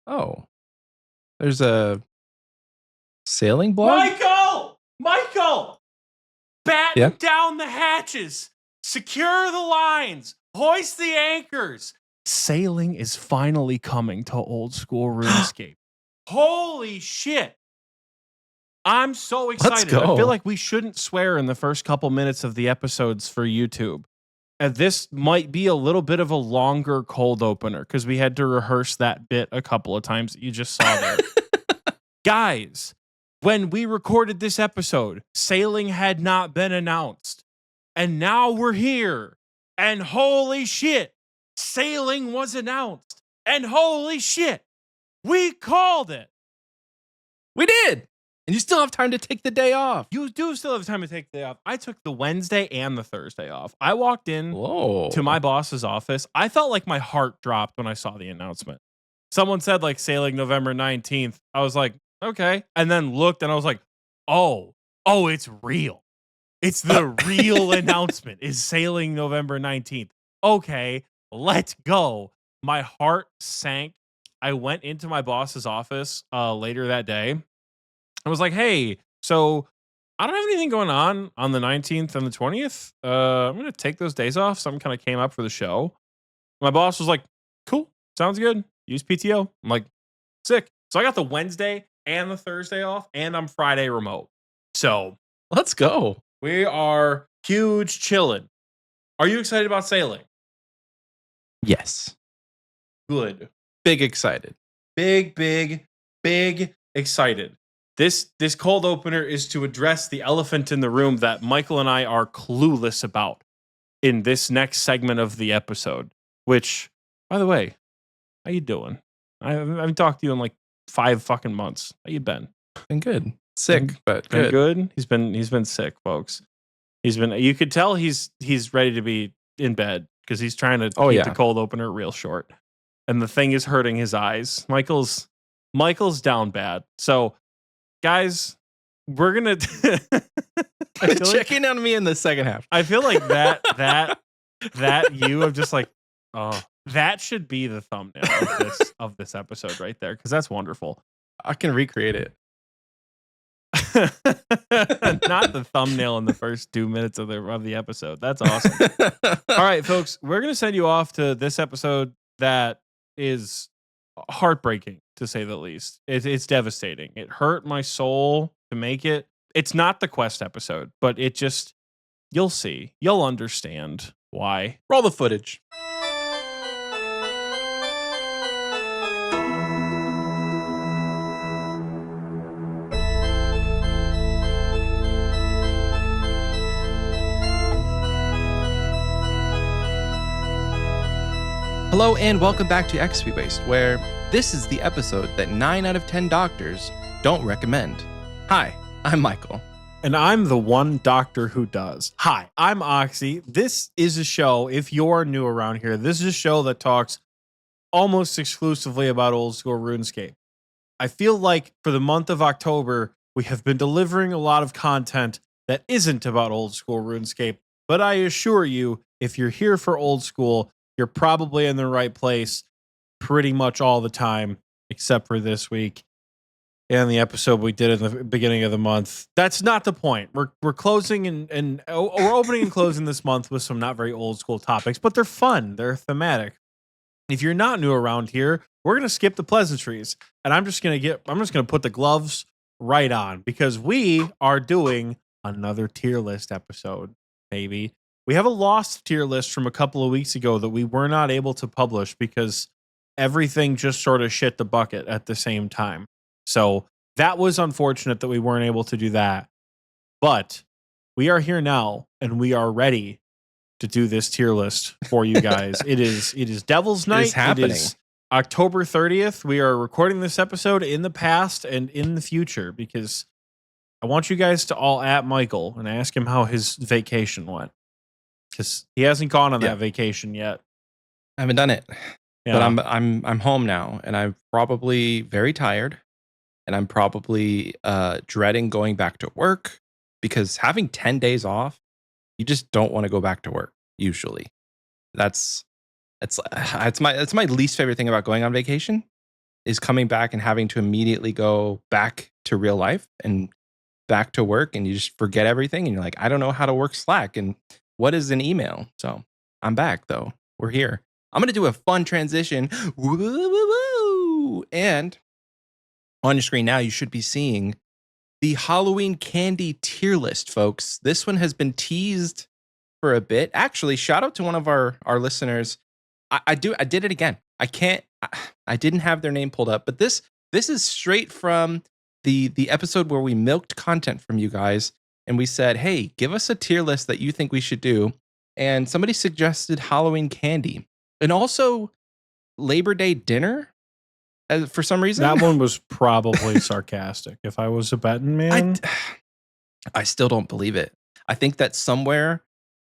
Oh, there's a sailing blog? Michael! Batten down the hatches. Secure the lines. Hoist the anchors. Sailing is finally coming to old school RuneScape. Holy shit. I'm so excited. Let's go. I feel like we shouldn't swear in the first couple minutes of the episodes for YouTube. And this might be a little bit of a longer cold opener because we had to rehearse that bit a couple of times that you just saw there. Guys, when we recorded this episode, sailing had not been announced. And now we're here. And holy shit, sailing was announced. And holy shit, we called it. We did. And you still have time to take the day off. You do still have time to take the day off. I took the Wednesday and the Thursday off. I walked in to my boss's office. I felt like my heart dropped when I saw the announcement. Someone said like sailing November 19th. I was like, okay. And then looked and I was like, oh, it's real. It's the real announcement is sailing November 19th. Okay, let's go. My heart sank. I went into my boss's office later that day. I was like, hey, so I don't have anything going on the 19th and the 20th. I'm going to take those days off. Something kind of came up for the show. My boss was like, cool, sounds good. Use PTO. I'm like, sick. So I got the Wednesday and the Thursday off, and I'm Friday remote. So let's go. We are huge chilling. Are you excited about sailing? Yes. Good. Big excited. Big excited. This cold opener is to address the elephant in the room that Michael and I are clueless about in this next segment of the episode. Which, by the way, how you doing? I haven't talked to you in like 5 fucking months. How you been? Been good. Sick, but good. Good. He's been sick, folks. You could tell he's ready to be in bed because he's trying to keep the cold opener real short. And the thing is hurting his eyes. Michael's down bad. So guys, we're gonna check in on me in the second half. I feel like that you have just like, oh, that should be the thumbnail of this episode right there because that's wonderful. I can recreate it. Not the thumbnail in the first 2 minutes of the episode. That's awesome. All right, folks, we're gonna send you off to this episode that is heartbreaking, to say the least. It's devastating. It hurt my soul to make it. It's not the quest episode, but it just, you'll see. You'll understand why. Roll the footage. Hello and welcome back to Xpwaste, where this is the episode that 9 out of 10 doctors don't recommend. Hi, I'm Michael. And I'm the one doctor who does. Hi, I'm Oxie. This is a show, if you're new around here, this is a show that talks almost exclusively about old school RuneScape. I feel like for the month of October, we have been delivering a lot of content that isn't about old school RuneScape. But I assure you, if you're here for old school, you're probably in the right place pretty much all the time, except for this week and the episode we did in the beginning of the month. That's not the point. We're closing and we're opening and closing this month with some not very old school topics, but they're fun. They're thematic. If you're not new around here, we're gonna skip the pleasantries, and I'm just gonna put the gloves right on because we are doing another tier list episode, baby. We have a lost tier list from a couple of weeks ago that we were not able to publish because everything just sort of shit the bucket at the same time. So that was unfortunate that we weren't able to do that. But we are here now and we are ready to do this tier list for you guys. It is Devil's Night. It is happening. It is October 30th. We are recording this episode in the past and in the future because I want you guys to all at Michael and ask him how his vacation went. Because he hasn't gone on that vacation yet. I haven't done it. Yeah. But I'm home now and I'm probably very tired and I'm probably dreading going back to work because having 10 days off, you just don't want to go back to work usually. It's my least favorite thing about going on vacation is coming back and having to immediately go back to real life and back to work, and you just forget everything, and you're like, I don't know how to work Slack and what is an email. So I'm back though. We're here. I'm gonna do a fun transition. Woo, woo, woo. And on your screen now, you should be seeing the Halloween candy tier list, folks. This one has been teased for a bit. Actually, shout out to one of our listeners. I did it again. I didn't have their name pulled up, but this is straight from the episode where we milked content from you guys, and we said, hey, give us a tier list that you think we should do. And somebody suggested Halloween candy and also Labor Day dinner for some reason. That one was probably sarcastic. If I was a betting man, I still don't believe it. I think that somewhere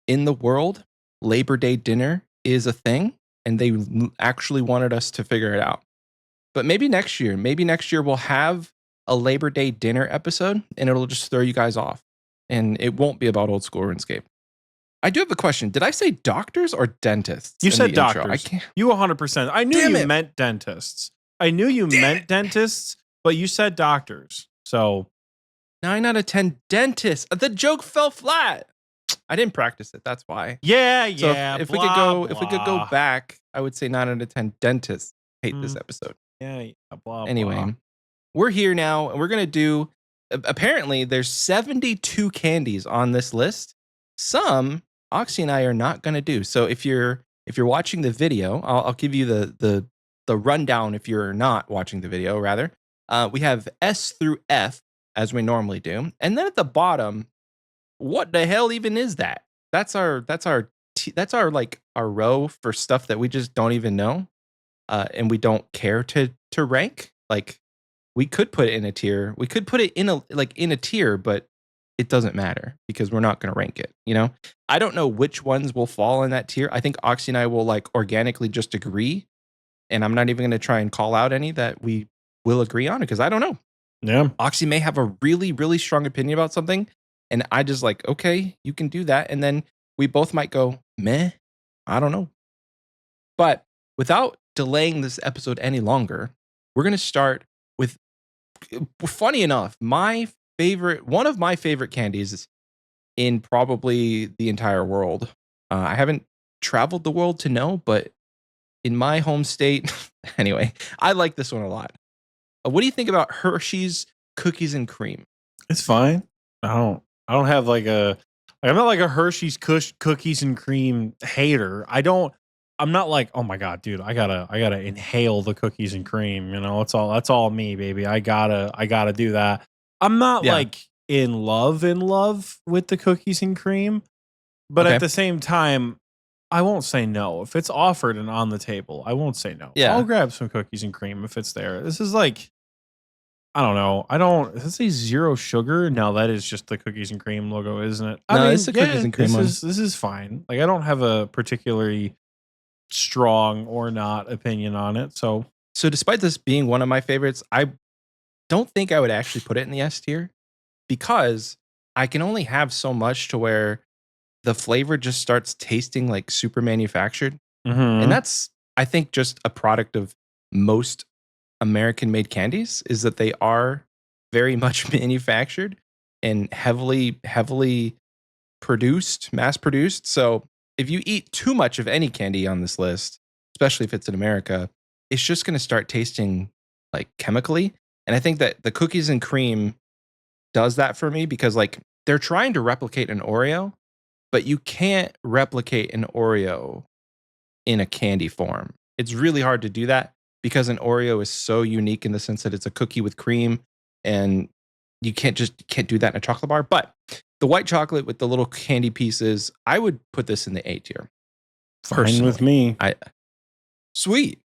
in the world, Labor Day dinner is a thing, and they actually wanted us to figure it out. But maybe next year we'll have a Labor Day dinner episode, and it'll just throw you guys off, and it won't be about old school RuneScape. I do have a question. Did I say doctors or dentists? You said doctors. I can't. You 100%. I knew you meant dentists. I knew you meant dentists, but you said doctors. So 9 out of 10 dentists. The joke fell flat. I didn't practice it. That's why. Yeah. So if we could go back, I would say 9 out of 10 dentists hate this episode. Yeah. Blah, anyway, blah. We're here now, and we're gonna do. Apparently, there's 72 candies on this list. Some Oxie and I are not gonna do. So if you're watching the video, I'll give you the rundown. If you're not watching the video, rather, we have S through F as we normally do, and then at the bottom, what the hell even is that? That's our like our row for stuff that we just don't even know, and we don't care to rank. Like, we could put it in a tier. We could put it in a tier, but it doesn't matter because we're not going to rank it. You know, I don't know which ones will fall in that tier. I think Oxie and I will like organically just agree, and I'm not even going to try and call out any that we will agree on because I don't know. Yeah, Oxie may have a really, really strong opinion about something, and I just like, okay, you can do that, and then we both might go, meh, I don't know. But without delaying this episode any longer, we're going to start with, funny enough, one of my favorite candies in probably the entire world. I haven't traveled the world to know, but in my home state, anyway, I like this one a lot. What do you think about Hershey's cookies and cream? It's fine. I don't have I'm not like a Hershey's cookies and cream hater. I'm not like, oh my God, dude, I gotta inhale the cookies and cream. You know, that's all me, baby. I gotta do that. I'm not like in love with the cookies and cream, but at the same time, I won't say no. If it's offered and on the table, I won't say no. Yeah. I'll grab some cookies and cream if it's there. This is like, I don't know. Does it say 0 sugar? No, that is just the cookies and cream logo, isn't it? It's the cookies and cream one. This is fine. Like, I don't have a particularly strong or not opinion on it. So despite this being one of my favorites, I don't think I would actually put it in the S tier because I can only have so much to where the flavor just starts tasting like super manufactured. And that's, I think, just a product of most American made candies, is that they are very much manufactured and heavily mass produced. So if you eat too much of any candy on this list, especially if it's in America, it's just going to start tasting like chemically. And I think that the cookies and cream does that for me because like they're trying to replicate an Oreo, but you can't replicate an Oreo in a candy form. It's really hard to do that because an Oreo is so unique in the sense that it's a cookie with cream, and you can't do that in a chocolate bar. But the white chocolate with the little candy pieces, I would put this in the A tier. Fine with me. Sweet.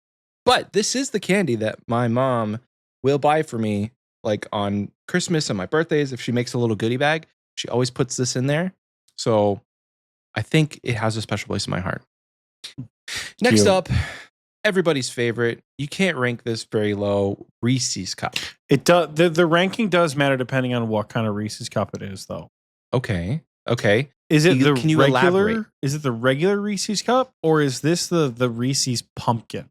But this is the candy that my mom will buy for me, like on Christmas and my birthdays. If she makes a little goodie bag, she always puts this in there. So I think it has a special place in my heart. Next up, everybody's favorite. You can't rank this very low. Reese's Cup. It does. The ranking does matter depending on what kind of Reese's Cup it is, though. Okay. Is it Can you elaborate? Is it the regular Reese's Cup, or is this the Reese's Pumpkin?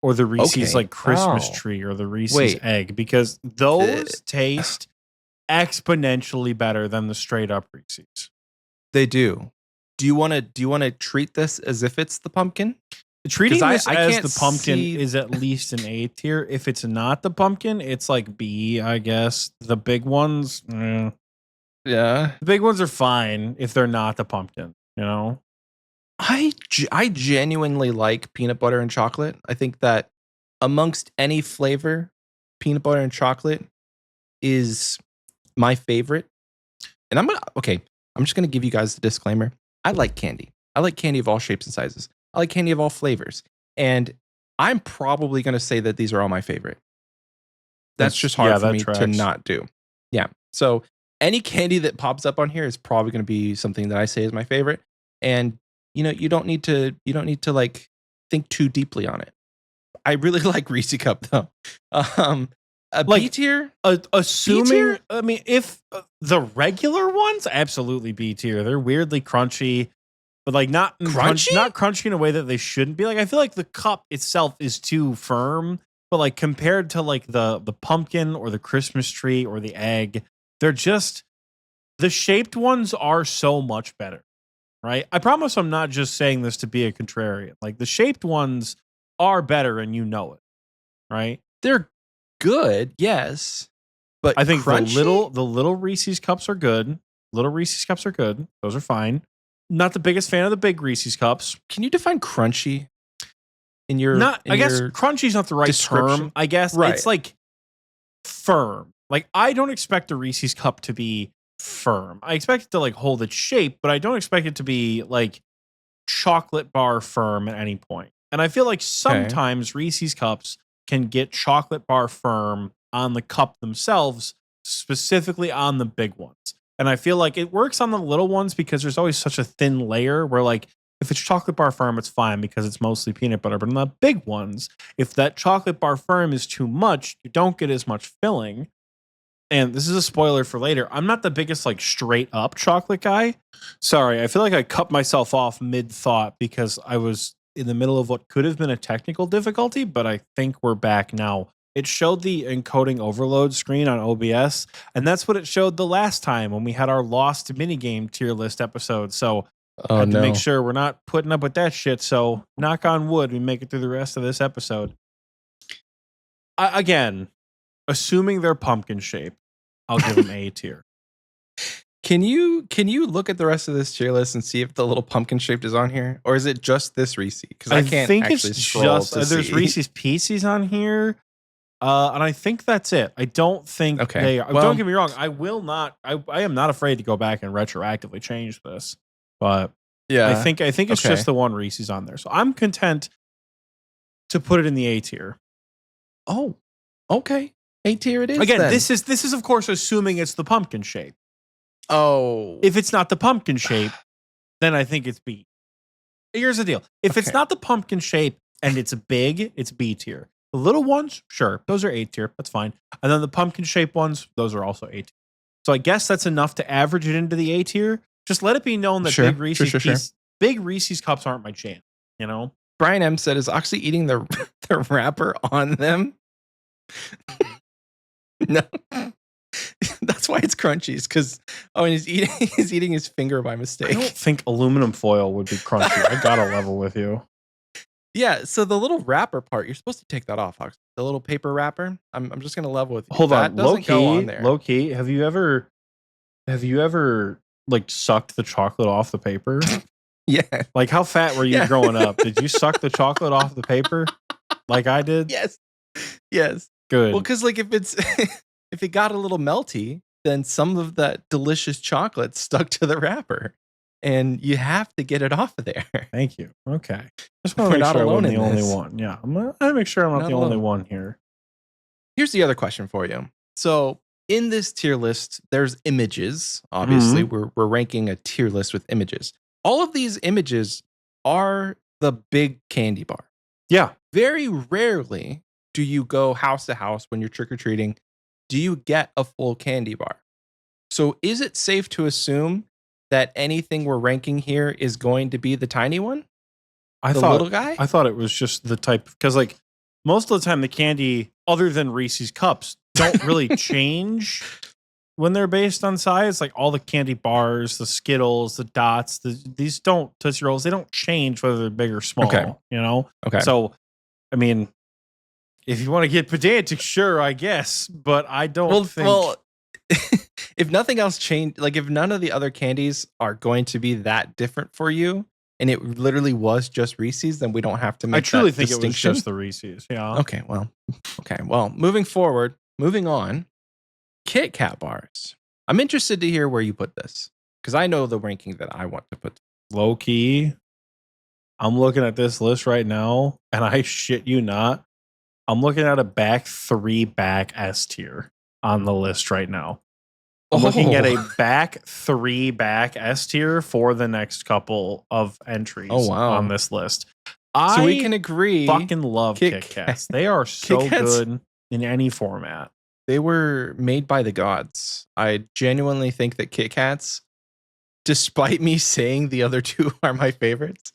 or the Reese's Okay. like Christmas Oh. tree or the Reese's Wait. egg, because those taste exponentially better than the straight up Reese's. They do. Do you want to treat this as if it's the pumpkin? Treating this I as can't the pumpkin see- is at least an A tier. If it's not the pumpkin, it's like B, I guess. The big ones, Yeah. the big ones are fine if they're not the pumpkin, you know? I genuinely like peanut butter and chocolate. I think that amongst any flavor, peanut butter and chocolate is my favorite. And I'm just gonna give you guys the disclaimer. I like candy. I like candy of all shapes and sizes. I like candy of all flavors. And I'm probably gonna say that these are all my favorite. That's just hard for me to not do. Yeah. So any candy that pops up on here is probably gonna be something that I say is my favorite. And you don't need to like think too deeply on it. I really like Reese Cup though. A Like, B tier? Assuming, B-tier? I mean, if the regular ones, absolutely B tier. They're weirdly crunchy, but like not Crunchy? not crunchy in a way that they shouldn't be. Like, I feel like the cup itself is too firm, but like compared to like the pumpkin or the Christmas tree or the egg, they're just, the shaped ones are so much better, right? I promise I'm not just saying this to be a contrarian. Like, the shaped ones are better and you know it, right? They're good, yes. But I think crunchy? the little Reese's cups are good. Little Reese's cups are good. Those are fine. Not the biggest fan of the big Reese's cups. Can you define crunchy in your I guess crunchy's not the right term. I guess it's like firm. Like, I don't expect a Reese's cup to be firm. I expect it to like hold its shape, but I don't expect it to be like chocolate bar firm at any point. And I feel like sometimes Reese's cups can get chocolate bar firm on the cup themselves, specifically on the big ones. And I feel like it works on the little ones because there's always such a thin layer where, like, if it's chocolate bar firm, it's fine because it's mostly peanut butter. But on the big ones, if that chocolate bar firm is too much, you don't get as much filling. And this is a spoiler for later. I'm not the biggest like straight up chocolate guy. Sorry, I feel like I cut myself off mid thought because I was in the middle of what could have been a technical difficulty, but I think we're back now. It showed the encoding overload screen on OBS, and that's what it showed the last time when we had our lost minigame tier list episode. So I had to make sure we're not putting up with that shit. So knock on wood, we make it through the rest of this episode. Again, assuming they're pumpkin shape, I'll give them A tier. Can you look at the rest of this tier list and see if the little pumpkin shaped is on here, or is it just this Reese? Because I can't think actually it's scroll just to there's see. Reese's Pieces on here, and I think that's it. I don't think they are. Well, don't get me wrong. I will not. I am not afraid to go back and retroactively change this, but yeah, I think it's just the one Reese's on there. So I'm content to put it in the A tier. Oh, okay. A tier it is. Again, then. this is of course assuming it's the pumpkin shape. Oh, If it's not the pumpkin shape, then I think it's B. Here's the deal. If it's not the pumpkin shape and it's big, it's B tier. The little ones, sure, those are A tier. That's fine. And then the pumpkin shape ones, those are also A tier. So I guess that's enough to average it into the A tier. Just let it be known that big Reese's cups aren't my jam. You know? Brian M said, is Oxie eating the wrapper on them? No. That's why it's crunchies, because and he's eating his finger by mistake. I don't think aluminum foil would be crunchy. I gotta level with you. Yeah, so the little wrapper part, you're supposed to take that off, Ox. The little paper wrapper. I'm just gonna level with you. Hold that on, doesn't go on there. Low key. Have you ever like sucked the chocolate off the paper? Yeah. Like, how fat were you growing up? Did you suck the chocolate off the paper like I did? Yes. Good. Well, because like if it got a little melty, then some of that delicious chocolate stuck to the wrapper, and you have to get it off of there. Thank you. Okay. Just want to make sure I'm the only one. Yeah, I'm gonna make sure I'm not the only one here. Here's the other question for you. So in this tier list, there's images. Obviously, we're ranking a tier list with images. All of these images are the big candy bar. Yeah. Very rarely do you go house to house when you're trick-or-treating. Do you get a full candy bar? So is it safe to assume that anything we're ranking here is going to be the tiny one? The little guy? I thought it was just the type, because like most of the time the candy, other than Reese's Cups, don't really change when they're based on size. Like all the candy bars, the Skittles, the Dots, these don't, Tootsie Rolls, they don't change whether they're big or small, Okay. you know? Okay. So, I mean, if you want to get pedantic, sure, I guess, but I don't think. Well, if nothing else changed, like if none of the other candies are going to be that different for you, and it literally was just Reese's, then we don't have to make. I truly that think distinction. It was just the Reese's. Yeah. Okay. Well, moving on. Kit Kat bars. I'm interested to hear where you put this because I know the ranking that I want to put. Low key, I'm looking at this list right now, and I shit you not, I'm looking at a back S tier on the list right now. I'm looking at a back S tier for the next couple of entries on this list. So we can agree. Fucking love Kit Kats. They are so good in any format. They were made by the gods. I genuinely think that Kit Kats, despite me saying the other two are my favorites,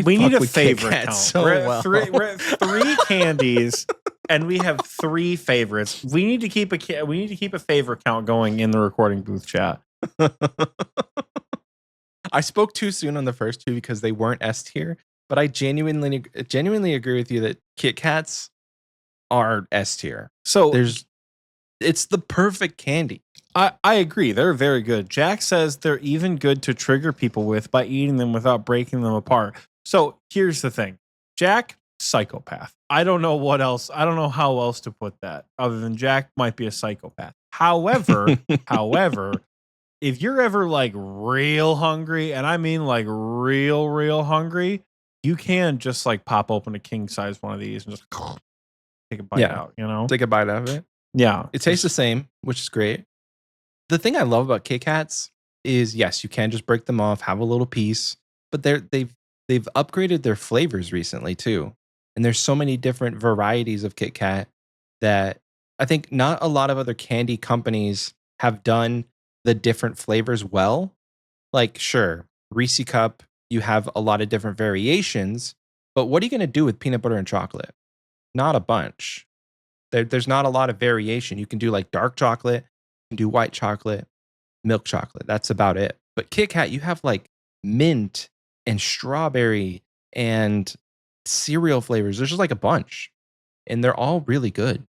we need a favorite count. So we're at three candies, and we have three favorites. We need to keep a favorite count going in the recording booth chat. I spoke too soon on the first two because they weren't S tier, but I genuinely agree with you that Kit Kats are S tier. So it's the perfect candy. I agree. They're very good. Jack says they're even good to trigger people with by eating them without breaking them apart. So here's the thing. Jack, psychopath. I don't know what else. I don't know how else to put that other than Jack might be a psychopath. However, if you're ever like real hungry, and I mean like real hungry, you can just like pop open a king size one of these and just take a bite out, you know? Take a bite out of it. Yeah. It tastes the same, which is great. The thing I love about Kit Kats is, yes, you can just break them off, have a little piece, but they've upgraded their flavors recently too. And there's so many different varieties of Kit Kat that I think not a lot of other candy companies have done the different flavors well. Like, sure, Reese Cup, you have a lot of different variations, but what are you going to do with peanut butter and chocolate? Not a bunch. There's not a lot of variation. You can do like dark chocolate, you can do white chocolate, milk chocolate. That's about it. But Kit Kat, you have like mint and strawberry and cereal flavors. There's just like a bunch, and they're all really good.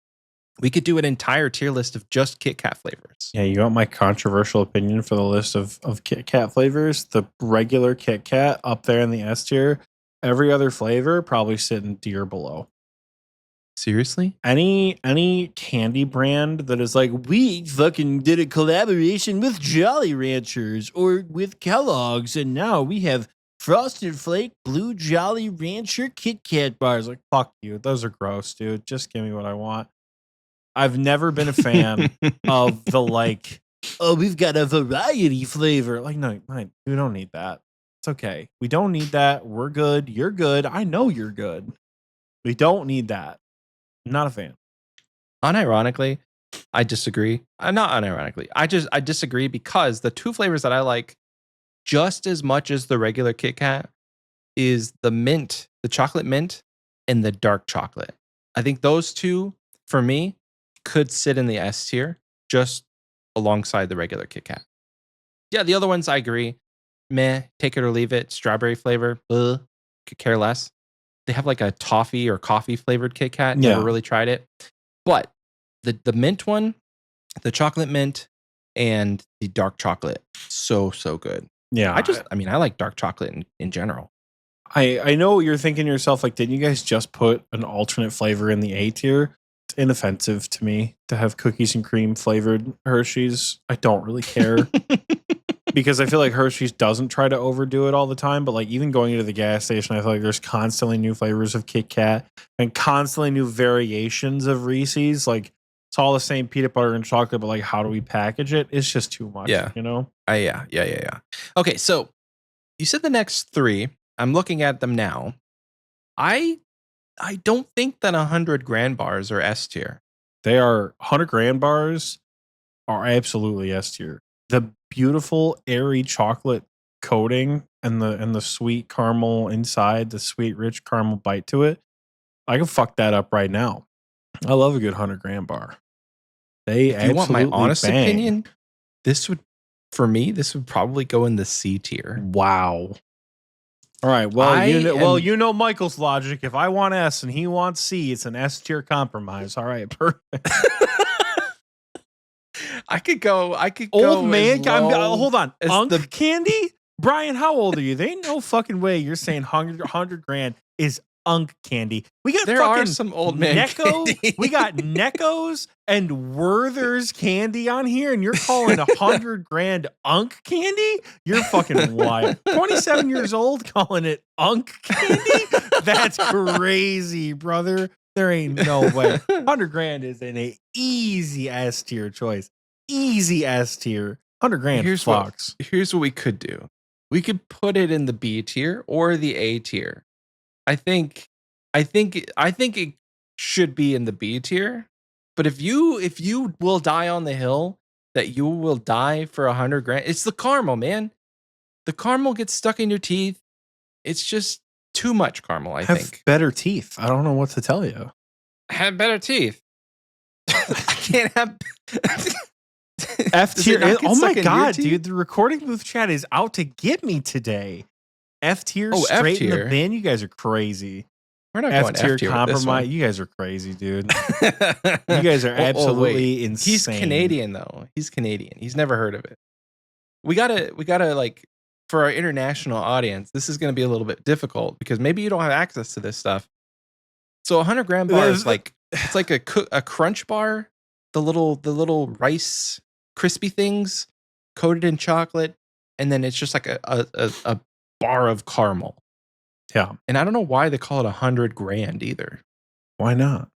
We could do an entire tier list of just Kit Kat flavors. Yeah, you want my controversial opinion for the list of Kit Kat flavors? The regular Kit Kat up there in the S tier. Every other flavor probably sitting D or below. Seriously? Any candy brand that is like, we fucking did a collaboration with Jolly Ranchers or with Kellogg's, and now we have Frosted Flake Blue Jolly Rancher Kit Kat bars. Like, fuck you. Those are gross, dude. Just give me what I want. I've never been a fan of the like, oh, we've got a variety flavor. Like, no, we don't need that. It's okay. We don't need that. We're good. You're good. I know you're good. We don't need that. I'm not a fan. Unironically, I disagree. Not unironically. I disagree because the two flavors that I like just as much as the regular Kit Kat is the mint, the chocolate mint, and the dark chocolate. I think those two, for me, could sit in the S tier just alongside the regular Kit Kat. Yeah, the other ones I agree. Meh, take it or leave it. Strawberry flavor, could care less. They have like a toffee or coffee flavored Kit Kat. Never really tried it. But the mint one, the chocolate mint, and the dark chocolate, so good. Yeah. I like dark chocolate in general. I know you're thinking to yourself, like, didn't you guys just put an alternate flavor in the A tier? It's inoffensive to me to have cookies and cream flavored Hershey's. I don't really care. Because I feel like Hershey's doesn't try to overdo it all the time, but like even going into the gas station, I feel like there's constantly new flavors of Kit Kat and constantly new variations of Reese's. Like it's all the same peanut butter and chocolate, but like how do we package it? It's just too much, you know? Yeah. Okay, so you said the next three. I'm looking at them now. I don't think that 100 grand bars are S tier. They are 100 grand bars are absolutely S tier. The beautiful airy chocolate coating and the sweet caramel inside, the sweet rich caramel bite to it. I can fuck that up right now. I love a good 100 gram bar. They If you want my honest bang. opinion, this would probably go in the C tier. Wow. All right. Well, you know Michael's logic. If I want S and he wants C, it's an S tier compromise. All right, perfect. I could go. Old man, hold on. Unk candy? Brian, how old are you? There ain't no fucking way you're saying 100 grand is unk candy. We got there are some old man Necco. We got Necco's and Werther's candy on here, and you're calling 100 grand unk candy? You're fucking wild. 27 years old calling it unk candy? That's crazy, brother. There ain't no way. 100 grand is an easy S tier choice. Easy S tier. 100 grand. Here's what we could do. We could put it in the B tier or the A tier. I think it should be in the B tier. But if you will die on the hill that you will die for 100 grand, it's the caramel, man. The caramel gets stuck in your teeth. It's just too much caramel. I think better teeth. I don't know what to tell you. Have better teeth. I can't have F tier. Oh my god, dude! The recording booth chat is out to get me today. F tier, straight in the bin. You guys are crazy. We're not going F tier compromise. You guys are crazy, dude. You guys are absolutely insane. He's Canadian though. He's Canadian. He's never heard of it. We gotta like, for our international audience, this is gonna be a little bit difficult because maybe you don't have access to this stuff. So 100 gram bar is like, it's like a crunch bar, the little rice crispy things coated in chocolate, and then it's just like a bar of caramel. Yeah. And I don't know why they call it 100 grand either. Why not?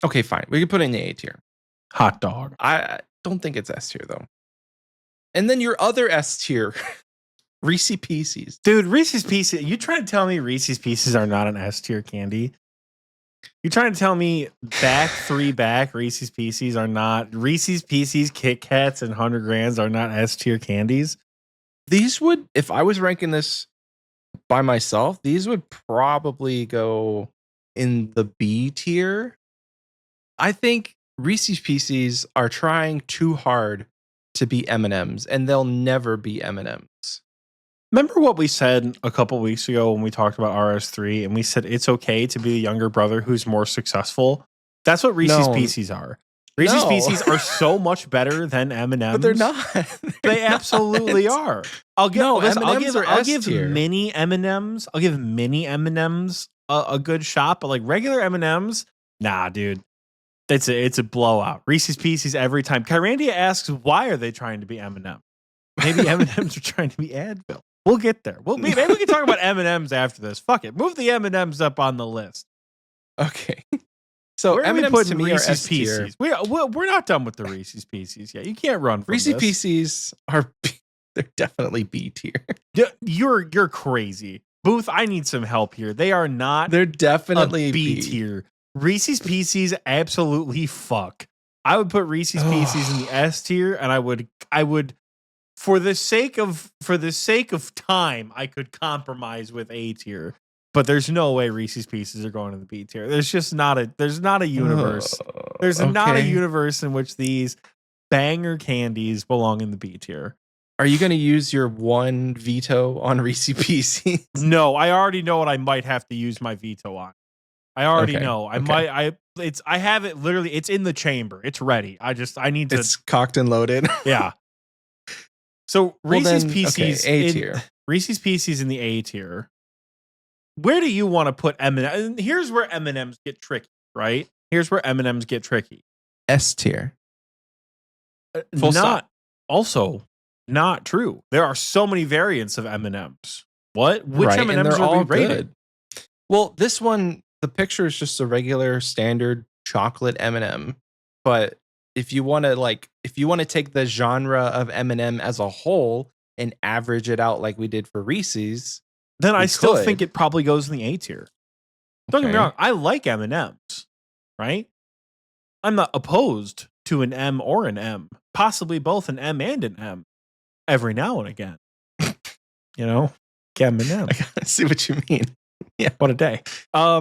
Okay, fine. We can put it in the A tier. Hot dog. I don't think it's S tier though. And then your other S tier, Reese's Pieces. Dude, Reese's Pieces. You trying to tell me Reese's Pieces are not an S tier candy? You trying to tell me back Reese's Pieces are not Reese's Pieces, Kit Kats, and 100 grands are not S tier candies? These would, if I was ranking this by myself, these would probably go in the B tier. I think Reese's Pieces are trying too hard to be M&Ms, and they'll never be M&Ms. Remember what we said a couple weeks ago when we talked about RS3, and we said it's okay to be the younger brother who's more successful? That's what Reese's Pieces are. Reese's Pieces are so much better than M&Ms. But they're not. They absolutely are. I'll give mini M&Ms. I'll give mini M&Ms a good shot, but like regular M&Ms, nah, dude. It's a blowout. Reese's Pieces every time. Kyrandia asks, why are they trying to be M&M? Maybe M&Ms are trying to be Advil. We'll get there. Maybe we can talk about M&Ms after this. Fuck it. Move the M&Ms up on the list. Okay. So M&Ms to me are S tier. We're not done with the Reese's Pieces yet. You can't run from Reese's Pieces are they're definitely B tier. You're crazy. Booth, I need some help here. They are not. They're definitely B tier. Reese's Pieces absolutely fuck. I would put Reese's Pieces in the S tier, and I would for the sake of time, I could compromise with A tier. But there's no way Reese's Pieces are going to the B tier. There's just not a universe. There's not a universe in which these banger candies belong in the B tier. Are you going to use your one veto on Reese's Pieces? No, I already know what I might have to use my veto on. I already know. I have it literally. It's in the chamber. It's ready. I need to. It's cocked and loaded. Yeah. So Reese's Pieces A tier. Reese's Pieces in the A tier. Where do you want to put M&Ms? Here's where M&Ms get tricky, right? Here's where M&Ms get tricky. S tier. Full stop. Also, not true. There are so many variants of M&Ms. What? Which right, M&Ms are we rated? Well, this one, the picture is just a regular standard chocolate M&M. But if you want to take the genre of M&M as a whole and average it out like we did for Reese's, then I still think it probably goes in the A tier. Don't get me wrong. I like M&Ms, right? I'm not opposed to an M or an M, possibly both an M and an M every now and again. You know, M&M. I see what you mean. Yeah, what a day. I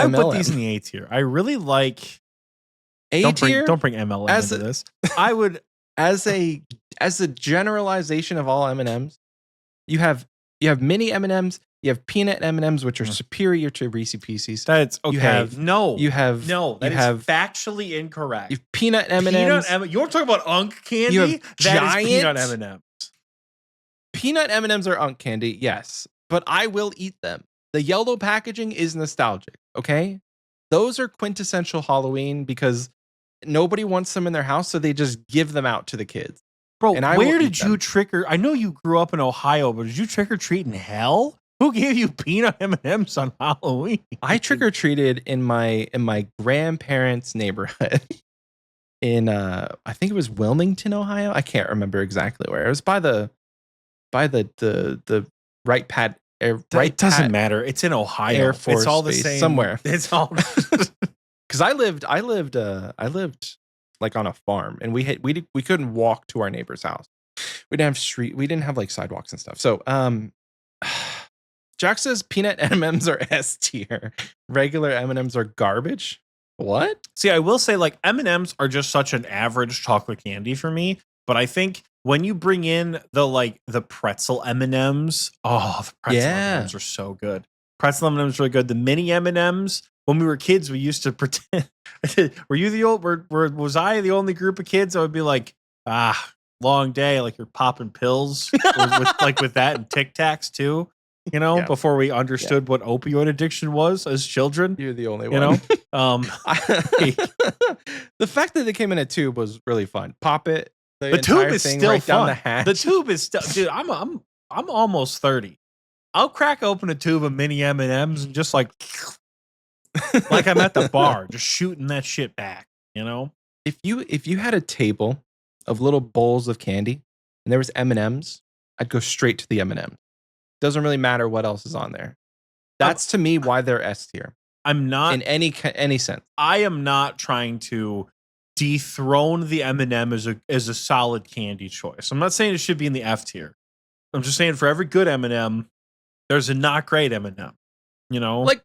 would put these in the A tier. I really like A tier. Don't bring MLM into this. I would as a generalization of all M&Ms. You have mini M&Ms. You have peanut M&Ms, which are superior to Reese's Pieces. That's okay. You have factually incorrect. You have peanut M&Ms. You're talking about Unk candy. You have that is peanut M&Ms. Peanut M&Ms are Unk candy, yes, but I will eat them. The yellow packaging is nostalgic. Okay, those are quintessential Halloween because nobody wants them in their house, so they just give them out to the kids. Bro, where did you trick or? I know you grew up in Ohio, but did you trick or treat in hell? Who gave you peanut M&Ms on Halloween? I trick or treated in my grandparents' neighborhood in I think it was Wilmington, Ohio. I can't remember exactly where. It was by the right pad. It doesn't matter. It's in Ohio. Air Force it's all the Base, same somewhere. It's all because I lived like on a farm, and we couldn't walk to our neighbor's house. We didn't have like sidewalks and stuff. So Jack says peanut M&Ms are S tier. Regular M&Ms are garbage. What? See, I will say like M&Ms are just such an average chocolate candy for me, but I think when you bring in the pretzel M&Ms, the pretzel M&Ms are so good. Pretzel M&Ms are really good. The mini M&Ms, when we were kids, we used to pretend. Was I the only group of kids that would be like, long day, like you're popping pills with that and Tic Tacs too, before we understood what opioid addiction was as children. You're the only one. The fact that they came in a tube was really fun. Pop it. The tube is still fun. The tube is still, dude. I'm almost 30. I'll crack open a tube of mini M&Ms and just like I'm at the bar, just shooting that shit back. If you had a table of little bowls of candy and there was M&Ms, I'd go straight to the M&Ms. Doesn't really matter what else is on there. That's to me why they're S tier. I'm not in any sense. I am not trying to dethrone the M&M as a solid candy choice. I'm not saying it should be in the F tier. I'm just saying for every good M&M, there's a not great M&M. Like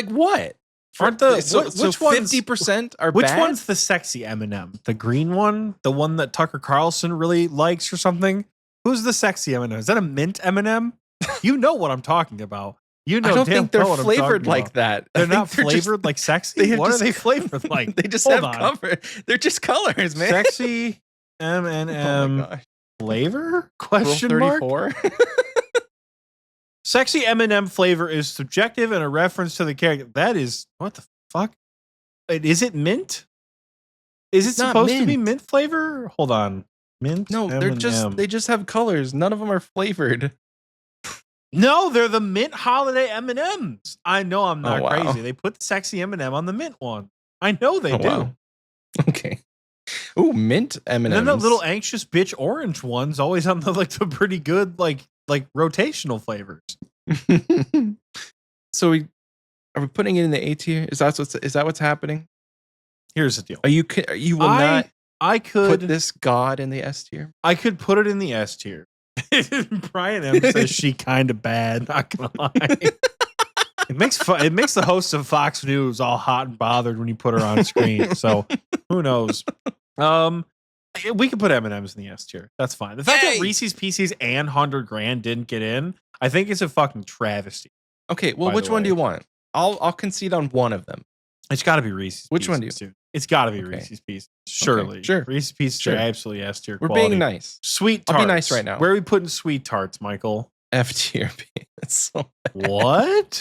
what? Aren't the which 50% are which bad? One's the sexy M&M? The green one, the one that Tucker Carlson really likes or something. Who's the sexy M&M? Is that a mint M&M? You know what I'm talking about. I don't think they're flavored like that. They're not flavored like sexy. What are they flavored like? They just have cover. They're just colors, man. Sexy M&M flavor? Question mark. Sexy M&M flavor is subjective and a reference to the character. That is what the fuck? Is it mint? Is it supposed to be mint flavor? Hold on. Mint? No, they just have colors. None of them are flavored. No, they're the mint holiday M&Ms. I know I'm not crazy. They put the sexy M&M on the mint one. I know they do. Wow. Okay. Ooh, mint M&Ms. And then the little anxious bitch orange one's always on the pretty good like rotational flavors. So are we putting it in the A tier? Is that what's happening? Here's the deal. I could put this god in the S tier. I could put it in the S tier. Brian M says she kind of bad. Not gonna lie. It makes the host of Fox News all hot and bothered when you put her on screen. So who knows? We can put M&Ms in the S tier. That's fine. The fact that Reese's Pieces and 100 Grand didn't get in, I think it's a fucking travesty. Okay, well, which one do you want? I'll concede on one of them. It's got to be Reese's. Which one do you? It's got to be Reese's Pieces. Surely. Okay, sure. Reese's Pieces are absolutely S tier. We're being nice. Sweet tarts. I'll be nice right now. Where are we putting sweet tarts, Michael? F tier. That's so bad. What?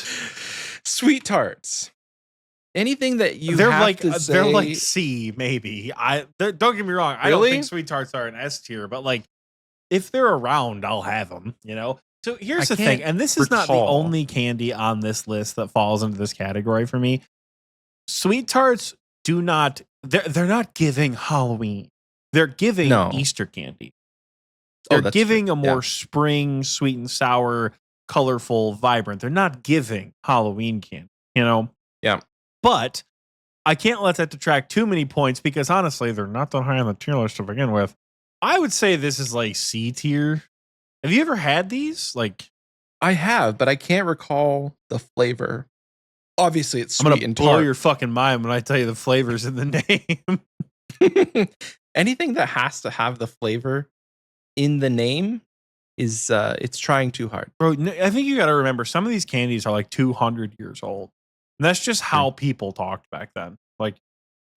Sweet tarts. Anything that you they're have like to say, they're like C maybe. Don't get me wrong. I don't think sweet tarts are an S tier, but like if they're around, I'll have them. So here's the thing, and this is not the only candy on this list that falls into this category for me. Sweet tarts do not. They're not giving Halloween. They're giving Easter candy. They're giving a more spring, sweet and sour, colorful, vibrant. They're not giving Halloween candy. Yeah. But I can't let that detract too many points because honestly, they're not that high on the tier list to begin with. I would say this is like C tier. Have you ever had these? Like, I have, but I can't recall the flavor. Obviously, it's I'm sweet gonna and blow tart. your fucking mind when I tell you the flavors in the name. Anything that has to have the flavor in the name is it's trying too hard. Bro, I think you got to remember some of these candies are like 200 years old. And that's just how people talked back then. Like,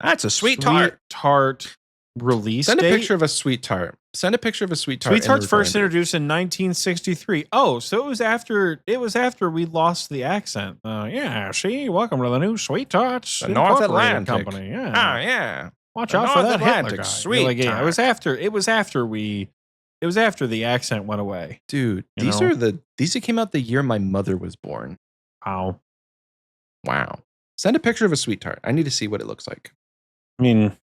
that's a sweet tart release Send a date. picture of a sweet tart. Send a picture of a sweet tart. Sweet tart's first introduced in 1963. Oh, so it was after we lost the accent. Yeah, see, welcome to the new Sweet Tarts the North Atlantic company. Yeah. Ah, yeah. Watch the out North for that Atlantic Hitler guy. sweet Like, yeah, tart. it was after the accent went away. Dude, these came out the year my mother was born. Wow. Send a picture of a sweet tart. I need to see what it looks like. I mean,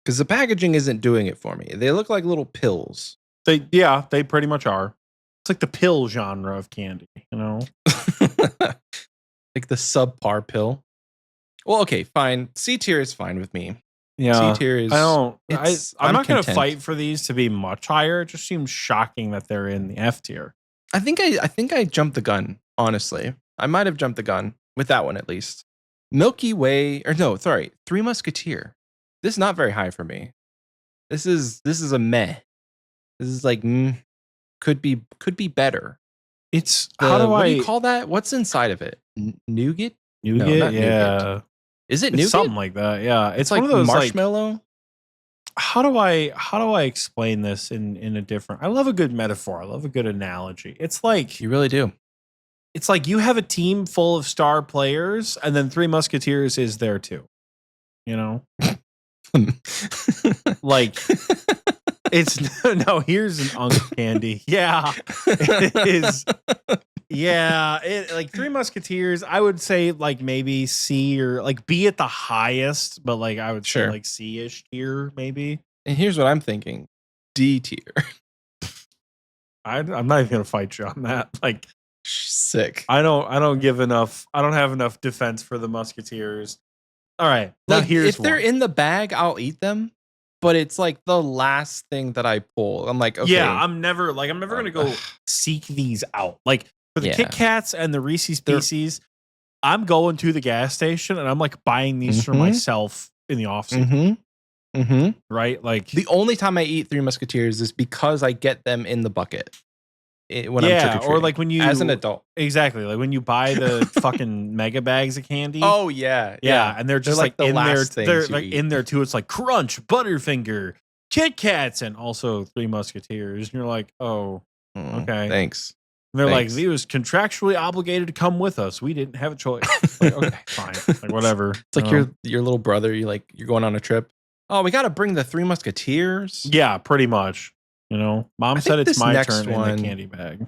because the packaging isn't doing it for me. They look like little pills. They pretty much are. It's like the pill genre of candy, you know? Like the subpar pill. Well, okay, fine. C tier is fine with me. Yeah. C tier is. I'm not going to fight for these to be much higher. It just seems shocking that they're in the F tier. I think I jumped the gun, honestly. I might have jumped the gun with that one at least. Milky Way, or no, sorry, Three Musketeer. This is not very high for me. This is a meh. This is like could be better. It's what do you call that? What's inside of it? Nougat? Nougat, no, not yeah. Nougat. Is it it's nougat? Something like that. Yeah, it's like one of those marshmallow. Like, how do I explain this in a different? I love a good metaphor. I love a good analogy. It's like you really do. It's like you have a team full of star players, and then Three Musketeers is there too. You know, like it's no. Here's an unk candy. Yeah, it is. Yeah, like Three Musketeers. I would say like maybe C or like B at the highest, but like I would say like C-ish tier maybe. And here's what I'm thinking: D tier. I'm not even gonna fight you on that. Like. Sick. I don't have enough defense for the Musketeers. All right. Now like, here's if they're in the bag, I'll eat them. But it's like the last thing that I pull. I'm like, okay. Yeah, I'm never gonna go seek these out. Like for the Kit Kats and the Reese's Pieces, I'm going to the gas station and I'm like buying these for myself in the off season. Right? Like the only time I eat Three Musketeers is because I get them in the bucket. When I'm trick-or-treating. Or like when you as an adult, exactly like when you buy the fucking mega bags of candy. Oh yeah, and they're just like the in last there. They're like in there too. It's like Crunch, Butterfinger, Kit Kats, and also Three Musketeers. And you're like, oh, okay, thanks. And they're like, he was contractually obligated to come with us. We didn't have a choice. Like, okay, fine, like whatever. It's like your little brother. You're going on a trip. Oh, we got to bring the Three Musketeers. Yeah, pretty much. You know, Mom said it's my turn in the candy bag.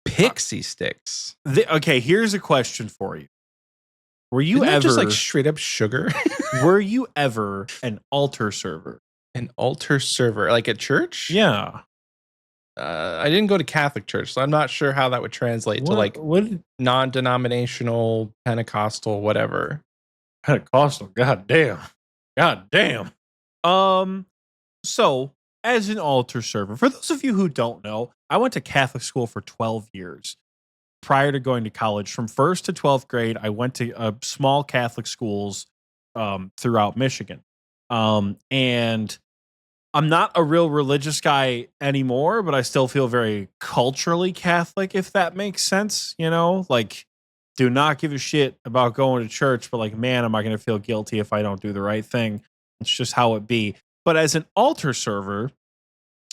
Pixie sticks. Okay, here's a question for you. Were you Isn't ever just like straight up sugar? Were you ever an altar server? An altar server, like at church? Yeah. I didn't go to Catholic church, so I'm not sure how that would translate to like non-denominational, Pentecostal, whatever. Pentecostal, goddamn. So as an altar server, for those of you who don't know, I went to Catholic school for 12 years. Prior to going to college, from 1st to 12th grade, I went to small Catholic schools throughout Michigan. And I'm not a real religious guy anymore, but I still feel very culturally Catholic, if that makes sense. You know, like, do not give a shit about going to church, but like, man, am I going to feel guilty if I don't do the right thing? It's just how it be. But as an altar server,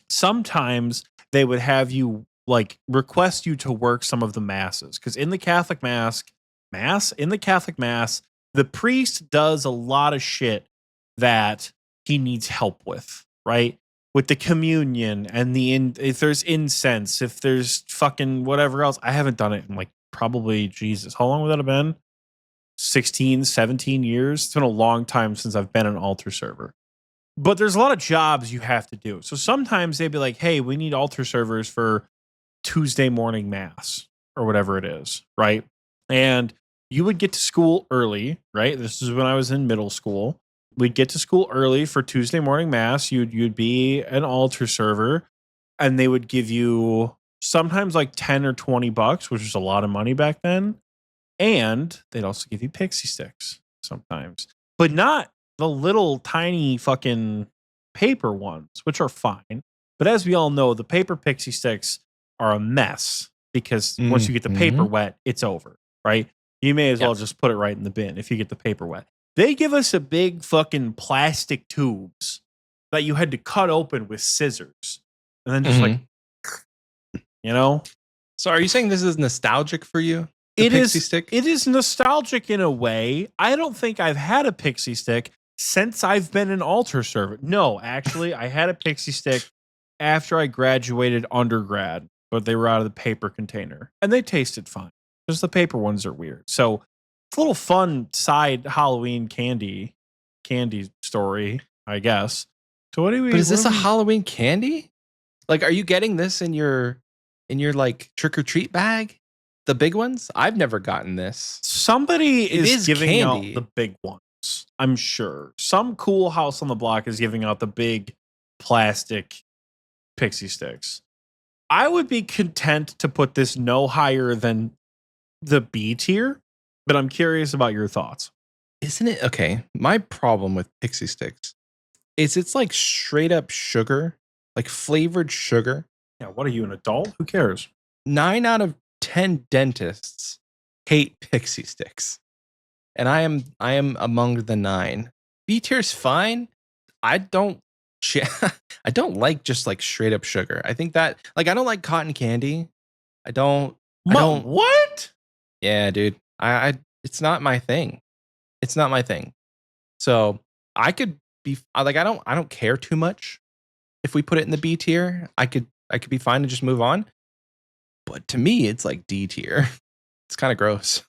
sometimes they would have you like request you to work some of the masses. Because in the Catholic mass, the priest does a lot of shit that he needs help with, right? With the communion and if there's incense, if there's fucking whatever else. I haven't done it in like probably, Jesus, how long would that have been? 16, 17 years. It's been a long time since I've been an altar server. But there's a lot of jobs you have to do. So sometimes they'd be like, hey, we need altar servers for Tuesday morning mass or whatever it is, right? And you would get to school early, right? This is when I was in middle school. We'd get to school early for Tuesday morning mass. You'd be an altar server, and they would give you sometimes like 10 or $20, which was a lot of money back then. And they'd also give you pixie sticks sometimes, but not the little tiny fucking paper ones, which are fine. But as we all know, the paper pixie sticks are a mess because once you get the paper wet, it's over, right? You may as well just put it right in the bin if you get the paper wet. They give us a big fucking plastic tubes that you had to cut open with scissors and then just like, you know? So are you saying this is nostalgic for you? It pixie is. stick? It is nostalgic in a way. I don't think I've had a pixie stick since I've been an altar server. No, actually, I had a pixie stick after I graduated undergrad, but they were out of the paper container and they tasted fine. Just the paper ones are weird. So it's a little fun side Halloween candy story, I guess. So what do we? But is this a Halloween candy? Like, are you getting this in your like trick or treat bag? The big ones? I've never gotten this. Somebody is giving out the big ones. I'm sure some cool house on the block is giving out the big plastic pixie sticks. I would be content to put this no higher than the B tier, but I'm curious about your thoughts. Isn't it? Okay. My problem with pixie sticks is it's like straight up sugar, like flavored sugar. Yeah. What are you, an adult? Who cares? 9 out of 10 dentists hate pixie sticks. And I am among the 9. B tier's fine. I don't like just like straight up sugar. I think that like I don't like cotton candy. I don't what? Yeah, dude. I it's not my thing. It's not my thing. So I could be like I don't care too much if we put it in the B tier. I could be fine to just move on. But to me, it's like D tier. It's kind of gross.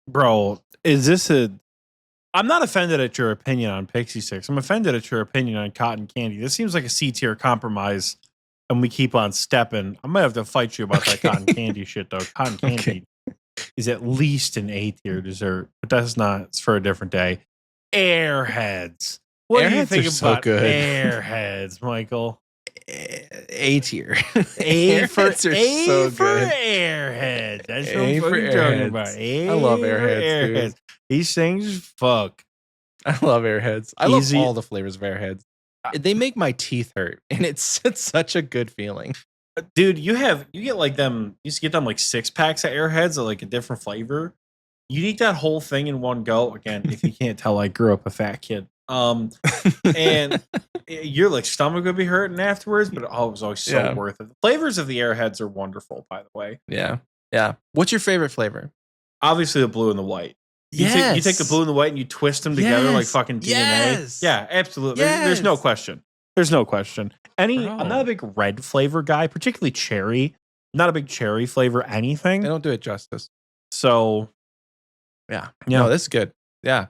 Bro, is this I'm not offended at your opinion on pixie sticks. I'm offended at your opinion on cotton candy. This seems like a C tier compromise, and we keep on stepping. I might have to fight you about that cotton candy shit, though. Cotton candy is at least an A tier dessert, but that's not. It's for a different day. Airheads. What do you think about Airheads, Michael? A tier. A for so Airheads. That's what I'm fucking talking about. I love Airheads. Dude. These things, fuck. I love Airheads. I love all the flavors of Airheads. They make my teeth hurt, and it's such a good feeling. Dude, you get like them. You used to get them like 6-packs of Airheads of like a different flavor. You eat that whole thing in one go. Again, if you can't tell, I grew up a fat kid. And your like stomach would be hurting afterwards, but it was always so worth it. The flavors of the Airheads are wonderful, by the way. Yeah. What's your favorite flavor? Obviously, the blue and the white. You take the blue and the white and you twist them together like fucking DNA. Yes. Yeah, absolutely. There's no question. I'm not a big red flavor guy, particularly cherry. I'm not a big cherry flavor anything. They don't do it justice. So, yeah. No, this is good. Yeah.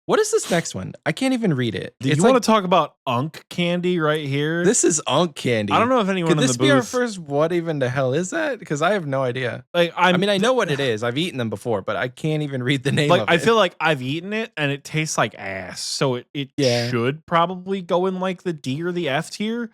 What is this next one? I can't even read it. You want to talk about Unk candy right here? This is Unk candy. I don't know if anyone in the booth. Could this be our first? What even the hell is that? Because I have no idea. Like, I mean, I know what it is. I've eaten them before, but I can't even read the name of it. I feel like I've eaten it and it tastes like ass. So it should probably go in like the D or the F tier.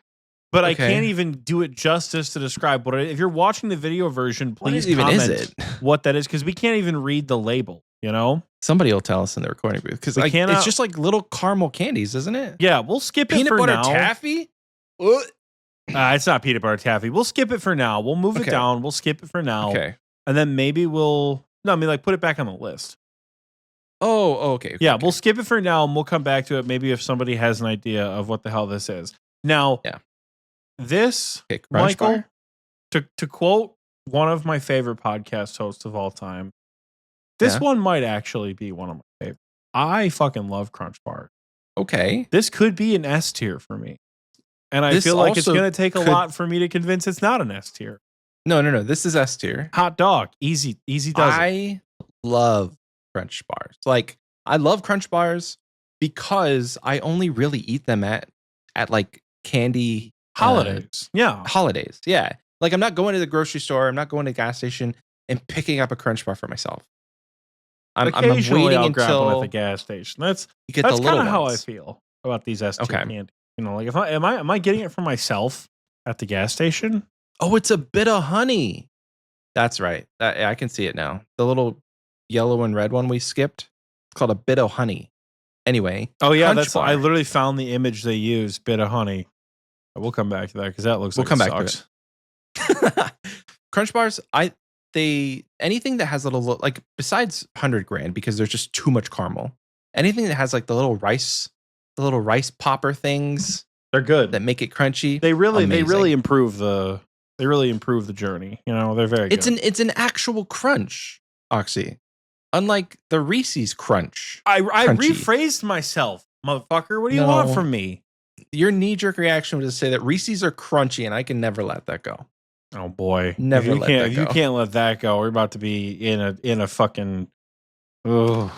But I can't even do it justice to describe what it is. If you're watching the video version, please comment what that is, because we can't even read the label, you know? Somebody will tell us in the recording booth, because it's just like little caramel candies, isn't it? Yeah, we'll skip it for now. Peanut butter taffy? It's not peanut butter taffy. We'll skip it for now. We'll move it down. We'll skip it for now. Okay. And then maybe put it back on the list. Oh, okay. Yeah, we'll skip it for now and we'll come back to it maybe if somebody has an idea of what the hell this is. Now, this, Michael, to quote one of my favorite podcast hosts of all time, this one might actually be one of my favorites. I fucking love Crunch Bars. Okay. This could be an S tier for me. And I feel like it's going to take a lot for me to convince it's not an S tier. No. This is S tier. Hot dog. Easy does it. I love Crunch Bars. Like, I love Crunch Bars because I only really eat them at like candy holidays. Holidays. Yeah. Like, I'm not going to the grocery store. I'm not going to the gas station and picking up a Crunch Bar for myself. I'm waiting until one at the gas station. That's kind of how I feel about these S tier candy. You know, like am I getting it for myself at the gas station? Oh, it's a bit of honey. That's right. I can see it now. The little yellow and red one we skipped. It's called a bit of honey. Anyway. Oh yeah, Crunch Bar. I literally found the image they used. Bit of honey. We'll come back to that because that looks like it sucks. Crunch bars. Anything that has a little, like, besides 100 grand, because there's just too much caramel. Anything that has like the little rice popper things, they're good. That make it crunchy. They really improve the journey. You know, they're very good. It's an actual crunch, Oxie. Unlike the Reese's Crunch. I rephrased myself, motherfucker. What do you want from me? Your knee-jerk reaction was to say that Reese's are crunchy, and I can never let that go. Oh boy, never let that go. You can't let that go. We're about to be in a fucking. Oh,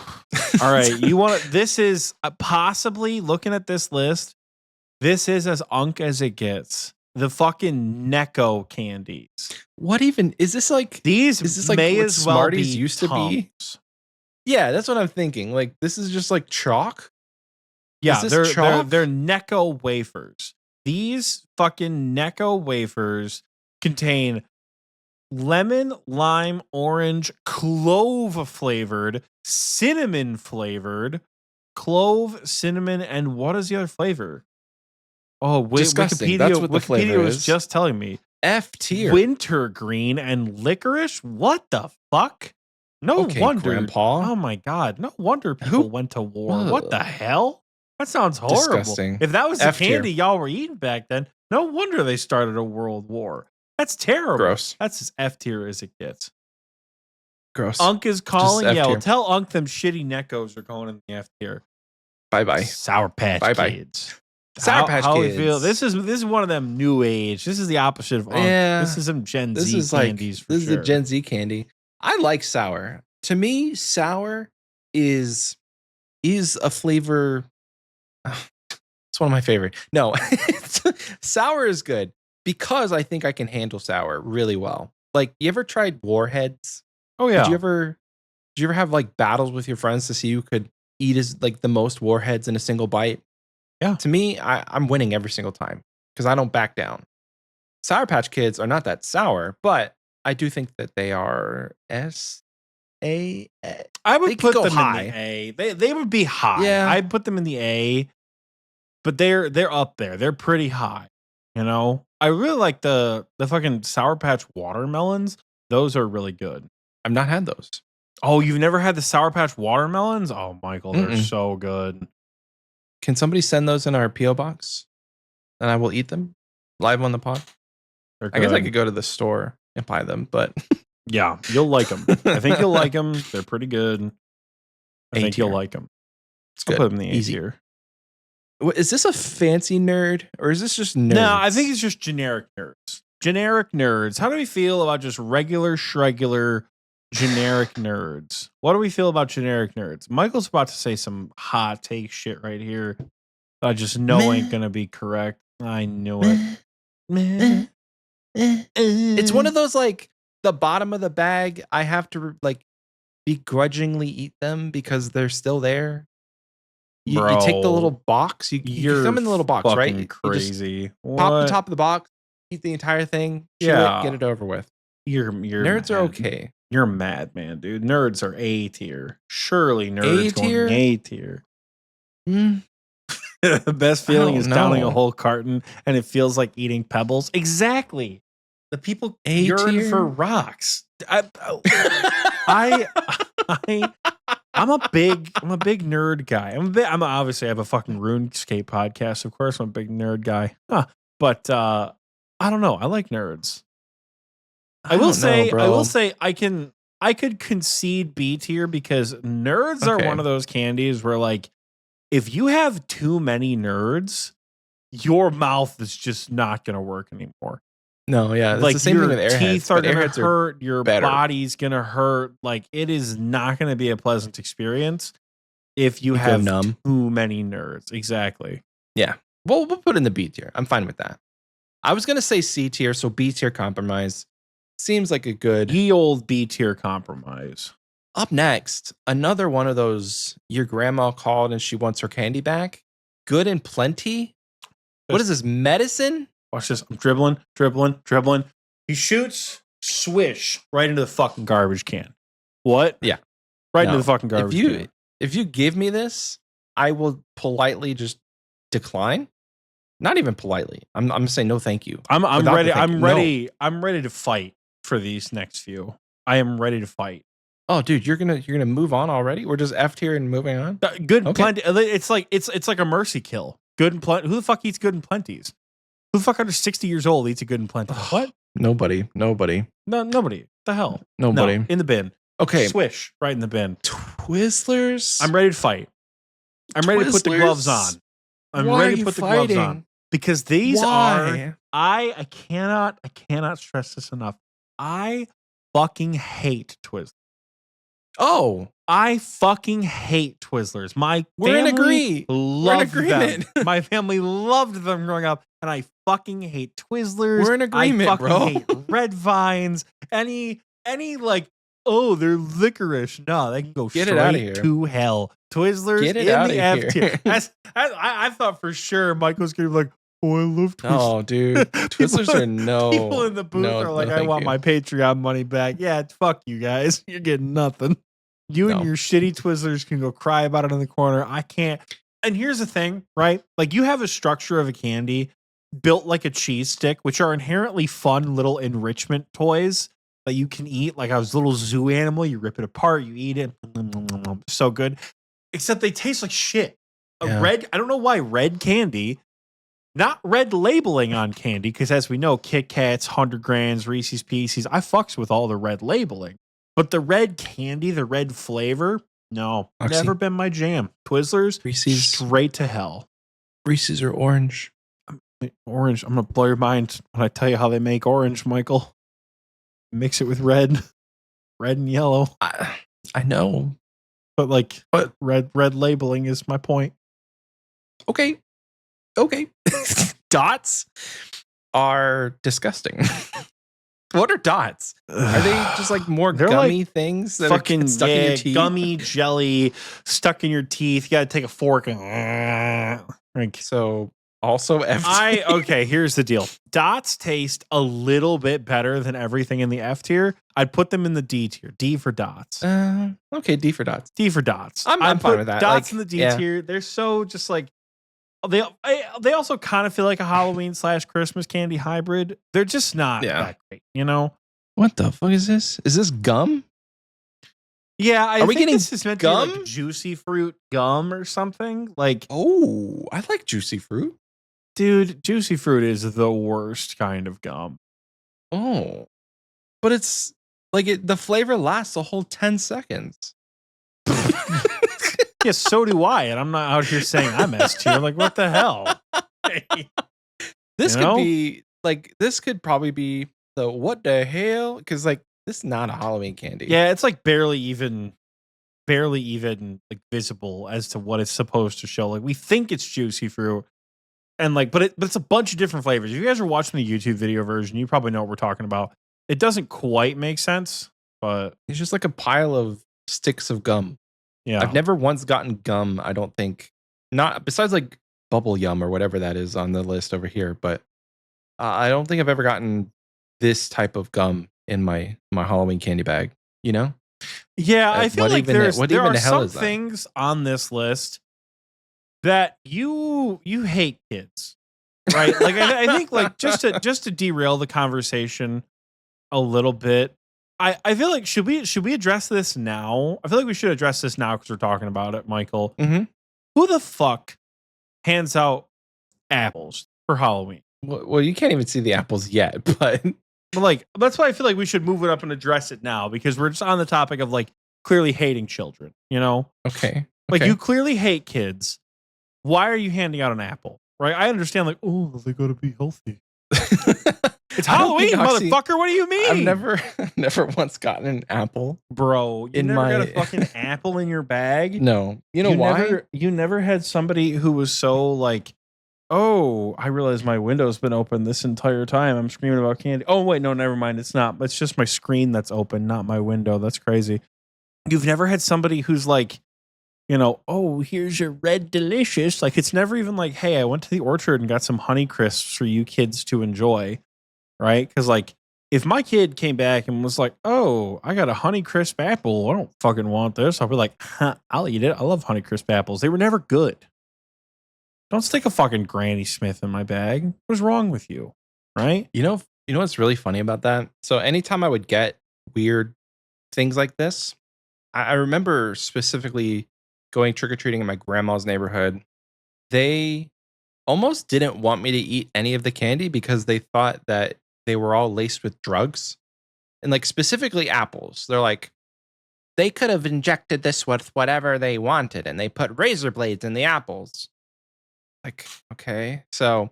all right. You want this is possibly looking at this list. This is as unk as it gets. The fucking Necco candies. What even is this like? These is this like may as well Smarties be used Tums. To be. Yeah, that's what I'm thinking. Like, this is just like chalk. Yeah, they're Necco wafers. These fucking Necco wafers contain lemon, lime, orange, clove flavored, cinnamon flavored, clove, cinnamon, and what is the other flavor? Oh, disgusting. That's what the flavor Wikipedia was just telling me. F tier. Wintergreen and licorice? What the fuck? No wonder. Grandpa. Oh my God. No wonder people went to war. Ugh. What the hell? That sounds horrible. Disgusting. If that was the candy y'all were eating back then, no wonder they started a world war. That's terrible. Gross. That's as F tier as it gets. Gross. Unk is calling. Yeah, well, tell Unk them shitty Neckos are going in the F tier. Bye-bye. Sour Patch Kids. Sour Patch Kids. How we feel? This is one of them new age. This is the opposite of Unk. Yeah. This is some Gen Z candies. This is the Gen Z candy. I like sour. To me, sour is a flavor. It's one of my favorite. No, sour is good because I think I can handle sour really well. Like, you ever tried Warheads? Oh yeah. Did you ever have like battles with your friends to see who could eat as like the most Warheads in a single bite? Yeah. To me, I'm winning every single time because I don't back down. Sour Patch Kids are not that sour, but I do think that they are I would put them high. In the A. They would be high. Yeah. I'd put them in the A, but they're up there. They're pretty high. You know, I really like the fucking Sour Patch watermelons. Those are really good. I've not had those. Oh, you've never had the Sour Patch watermelons? Oh, Michael, they're so good. Can somebody send those in our P.O. box? And I will eat them live on the pod. I guess I could go to the store and buy them, but yeah, you'll like them. I think you'll like them. They're pretty good. I think you'll like them. It's good. I'll put them in the A tier. Is this a fancy nerd or is this just nerds? No, I think it's just generic nerds. Generic nerds. How do we feel about just regular schregular generic nerds? What do we feel about generic nerds? Michael's about to say some hot take shit right here that I just know ain't gonna be correct. I knew it. It's one of those, like, the bottom of the bag. I have to like begrudgingly eat them because they're still there. You take the little box. You come in the little box, right? Crazy. Pop the top of the box, eat the entire thing. Chew it, get it over with. You're nerds are okay. You're mad, man, dude. Nerds are A tier. Surely nerds going A tier. The best feeling is downing a whole carton and it feels like eating pebbles. Exactly. The people yearn for rocks. I'm a big nerd guy. I'm obviously I have a fucking RuneScape podcast. Of course, I'm a big nerd guy. But I don't know. I like nerds. I will say I could concede B tier because nerds are one of those candies where, like, if you have too many nerds, your mouth is just not going to work anymore. No, yeah. It's like the same thing with Airheads. Your teeth are going to hurt. Your body's going to hurt. Like, it is not going to be a pleasant experience if you have too many nerds. Exactly. Yeah. Well, we'll put in the B tier. I'm fine with that. I was going to say C tier, so B tier compromise. Seems like a good... Ye old B tier compromise. Up next, another one of those your grandma called and she wants her candy back. Good and plenty. What is this, medicine? Watch this. I'm dribbling. He shoots, swish, right into the fucking garbage can. What? Yeah. Right into the fucking garbage can. If you give me this, I will politely just decline. Not even politely. I'm saying no, thank you. I'm ready. I'm ready. I'm ready to fight for these next few. I am ready to fight. Oh, dude, you're gonna move on already? We're just F tier and moving on. Good and plenty. It's like a mercy kill. Good and plenty. Who the fuck eats good and plenties? Who the fuck under 60 years old eats a good and plenty? What? Nobody. No, nobody. What the hell? Nobody. No, in the bin. Okay. Swish right in the bin. Twizzlers. I'm ready to fight. I'm ready to put the gloves on. I'm ready to put the gloves on because these are. I cannot stress this enough. I fucking hate Twizzlers. Oh, I fucking hate Twizzlers. We're in agreement. My family loved them growing up, and I fucking hate Twizzlers. We're in agreement, I fucking hate Red Vines. Any like, oh, they're licorice. No, they can go straight to hell. Twizzlers in the F tier. I thought for sure Mike was gonna be like, oh, I love Twizzlers. Oh, dude, Twizzlers are no. People in the booth are like, I want my Patreon money back. Yeah, fuck you guys. You're getting nothing. You and your shitty Twizzlers can go cry about it in the corner. I can't. And here's the thing, right? Like you have a structure of a candy built like a cheese stick, which are inherently fun little enrichment toys that you can eat. Like I was a little zoo animal. You rip it apart, you eat it. So good. Except they taste like shit. I don't know why red candy, not red labeling on candy, because as we know, Kit Kats, 100 Grands, Reese's Pieces, I fucks with all the red labeling. But the red candy, the red flavor, no, Oxie. Never been my jam. Twizzlers, Reese's, straight to hell. Reese's are orange. Orange. I'm going to blow your mind when I tell you how they make orange, Michael. Mix it with red and yellow. I know. But red labeling is my point. Okay. Dots are disgusting. What are dots? Are they just like more gummy things that fucking are stuck in your teeth? Gummy jelly stuck in your teeth. You got to take a fork and so also okay, here's the deal. Dots taste a little bit better than everything in the F tier. I'd put them in the D tier. D for dots. Okay, D for dots. D for dots. I'm fine with that. Dots in the D tier. They're so just like they also kind of feel like a Halloween / Christmas candy hybrid. They're just not that great, you know? What the fuck is this? Is this gum? Yeah, Are we getting this is meant gum? to be like juicy fruit gum or something. Like, oh, I like juicy fruit. Dude, juicy fruit is the worst kind of gum. Oh. But it's like the flavor lasts a whole 10 seconds. Yeah, so do I, and I'm not out here saying I'm S tier. Like, what the hell? This could be like this could probably be the what the hell? Because like this is not a Halloween candy. Yeah, it's like barely even like visible as to what it's supposed to show. Like we think it's juicy fruit, and like, but it's a bunch of different flavors. If you guys are watching the YouTube video version, you probably know what we're talking about. It doesn't quite make sense, but it's just like a pile of sticks of gum. Yeah, I've never once gotten gum. I don't think, not besides like bubble yum or whatever that is on the list over here. But I don't think I've ever gotten this type of gum in my Halloween candy bag. You know? Yeah, I feel like there are some things on this list that you hate kids, right? Like I think like just to derail the conversation a little bit. I feel like should we address this now? I feel like we should address this now because we're talking about it, Michael. Mm-hmm. Who the fuck hands out apples for Halloween? Well, you can't even see the apples yet, but like that's why I feel like we should move it up and address it now because we're just on the topic of like clearly hating children. You know? Okay. Like you clearly hate kids. Why are you handing out an apple? Right? I understand. Like, oh, they got to be healthy. It's Halloween, motherfucker. What do you mean? I've never once gotten an apple, bro. You never got a fucking apple in your bag? No. You know why? You never had somebody who was so like, oh, I realize my window's been open this entire time. I'm screaming about candy. Oh wait, no, never mind. It's not. It's just my screen that's open, not my window. That's crazy. You've never had somebody who's like, you know, oh, here's your red delicious. Like it's never even like, hey, I went to the orchard and got some Honey Crisps for you kids to enjoy. Right? Because like if my kid came back and was like, "Oh, I got a Honeycrisp apple. I don't fucking want this." I'll be like, huh, "I'll eat it. I love Honeycrisp apples. They were never good. Don't stick a fucking Granny Smith in my bag. What's wrong with you?" Right? You know what's really funny about that? So anytime I would get weird things like this, I remember specifically going trick or treating in my grandma's neighborhood. They almost didn't want me to eat any of the candy because they thought that they were all laced with drugs, and like specifically apples. They're like, they could have injected this with whatever they wanted and they put razor blades in the apples. Like, okay. So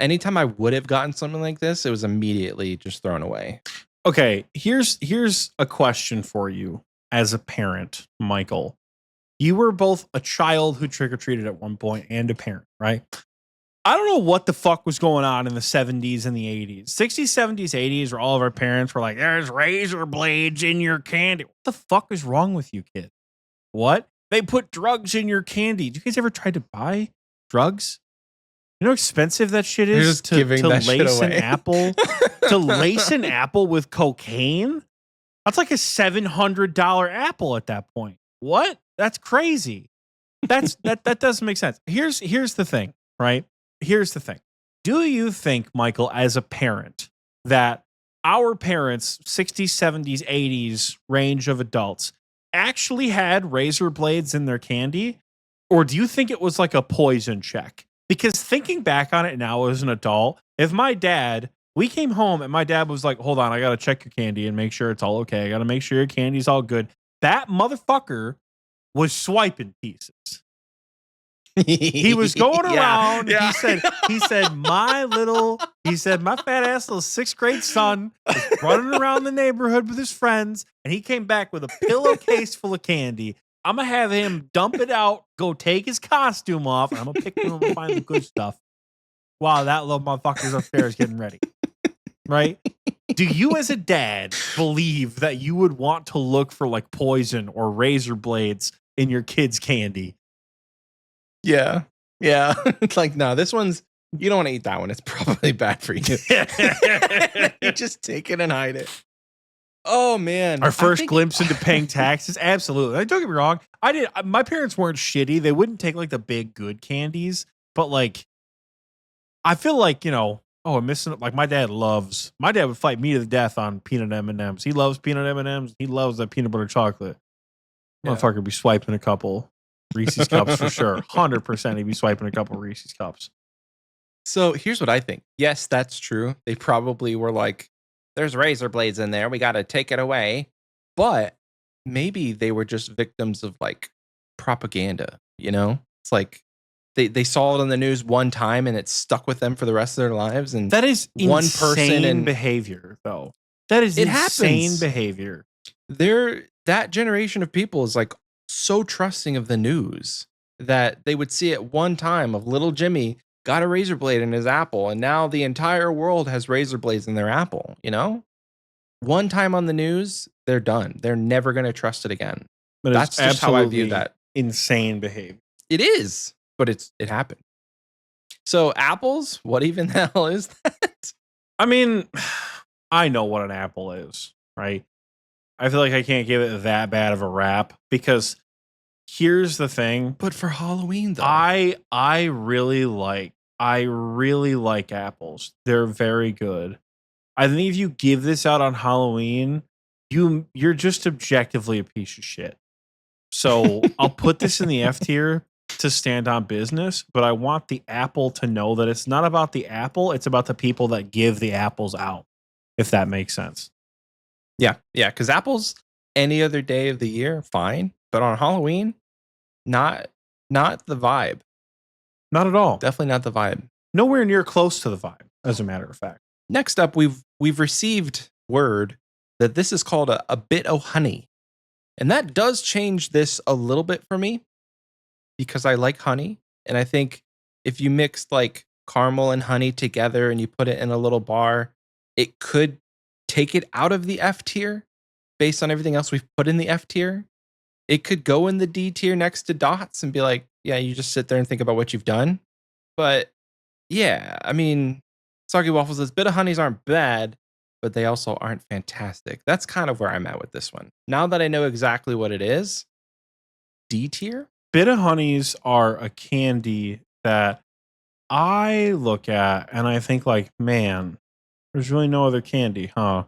anytime I would have gotten something like this, it was immediately just thrown away. Okay, here's a question for you as a parent, Michael. You were both a child who trick-or-treated at one point and a parent, right? I don't know what the fuck was going on in the 70s and the 80s. 60s, 70s, 80s, where all of our parents were like, "There's razor blades in your candy." What the fuck is wrong with you, kid? What? They put drugs in your candy. Did you guys ever try to buy drugs? You know how expensive that shit is to lace an apple to lace an apple with cocaine? That's like a $700 apple at that point. What? That's crazy. That doesn't make sense. Here's the thing, right? Here's the thing. Do you think, Michael, as a parent, that our parents, 60s, 70s, 80s range of adults, actually had razor blades in their candy? Or do you think it was like a poison check? Because thinking back on it now as an adult, if we came home and my dad was like, "Hold on, I got to check your candy and make sure it's all okay. I got to make sure your candy's all good." That motherfucker was swiping pieces. He was going around. Yeah. He said, my fat ass little 6th grade son was running around the neighborhood with his friends, and he came back with a pillowcase full of candy. I'm going to have him dump it out, go take his costume off, and I'm going to pick him and find the good stuff. Wow, that little motherfucker's upstairs getting ready. Right? Do you as a dad believe that you would want to look for like poison or razor blades in your kid's candy? Yeah. Yeah. It's like, no, this one's, you don't want to eat that one. It's probably bad for you. You just take it and hide it. Oh man. Our first glimpse into paying taxes. Absolutely. Like, don't get me wrong. My parents weren't shitty. They wouldn't take like the big good candies, but like, I feel like, I'm missing, like my dad would fight me to the death on peanut M&Ms. He loves peanut M&Ms. He loves that peanut butter chocolate. Yeah. Motherfucker would be swiping a couple Reese's Cups for sure. 100% he'd be swiping a couple Reese's Cups. So here's what I think. Yes, that's true. They probably were like, "There's razor blades in there. We got to take it away." But maybe they were just victims of like propaganda, It's like they saw it on the news one time and it stuck with them for the rest of their lives. And that is one person in behavior, though. That is insane behavior. That generation of people is like so trusting of the news that they would see it one time of little Jimmy got a razor blade in his apple, and now the entire world has razor blades in their apple, One time on the news, they're done. They're never going to trust it again. But that's just how I view that. Insane behavior. It is, but it happened. So apples, what even the hell is that? I mean, I know what an apple is, right? I feel like I can't give it that bad of a rap because here's the thing. But for Halloween, though, I really like apples. They're very good. I think if you give this out on Halloween, you're just objectively a piece of shit. So I'll put this in the F tier to stand on business, but I want the apple to know that it's not about the apple, it's about the people that give the apples out, if that makes sense. Yeah, because apples any other day of the year, fine. But on Halloween, not the vibe. Not at all. Definitely not the vibe. Nowhere near close to the vibe, as a matter of fact. Next up, we've received word that this is called a bit o' honey. And that does change this a little bit for me because I like honey. And I think if you mixed like caramel and honey together and you put it in a little bar, it could take it out of the F tier based on everything else we've put in the F tier. It could go in the D tier next to dots and be like, yeah, you just sit there and think about what you've done. But yeah, I mean, soggy waffles, as bit of honeys aren't bad, but they also aren't fantastic. That's kind of where I'm at with this one. Now that I know exactly what it is, D tier? Bit-O-Honeys are a candy that I look at and I think like, man, there's really no other candy, huh?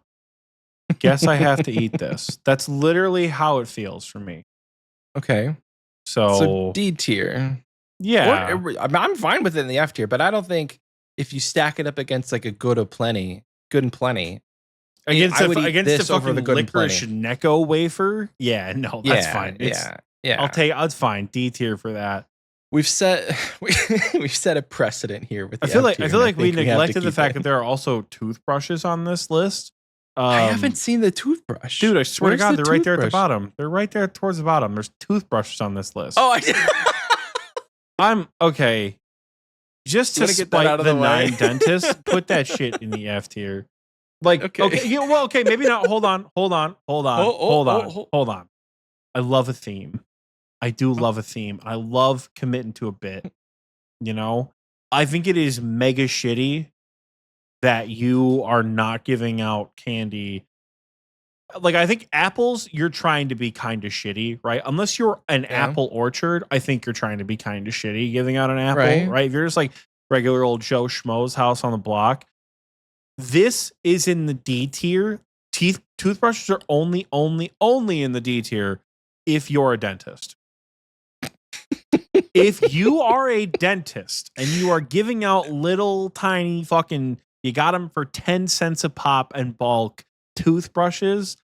Guess I have to eat this. That's literally how it feels for me. Okay. So D tier. Yeah. I'm fine with it in the F tier, but I don't think if you stack it up against like a good and plenty, against I would eat against this the over fucking the good and plenty. licorice Necco wafer. Yeah, no, that's fine. Yeah. It's fine. D tier for that. We've set a precedent here with the I feel F tier, like we neglected the fact that there are also toothbrushes on this list. I haven't seen the toothbrush. Dude, I swear to God, they're right there at the bottom. They're right there towards the bottom. There's toothbrushes on this list. Oh, I did. I'm okay. Just to spite the 9 dentists, put that shit in the F tier. Like, okay, maybe not. Hold on. I love a theme. I do love a theme. I love committing to a bit. You know, I think it is mega shitty that you are not giving out candy. Like, I think apples, you're trying to be kind of shitty, right? Unless you're an apple orchard, I think you're trying to be kind of shitty giving out an apple, right? If you're just like regular old Joe Schmo's house on the block, this is in the D tier. Toothbrushes are only in the D tier if you're a dentist. If you are a dentist and you are giving out little tiny fucking, you got them for 10 cents a pop and bulk toothbrushes,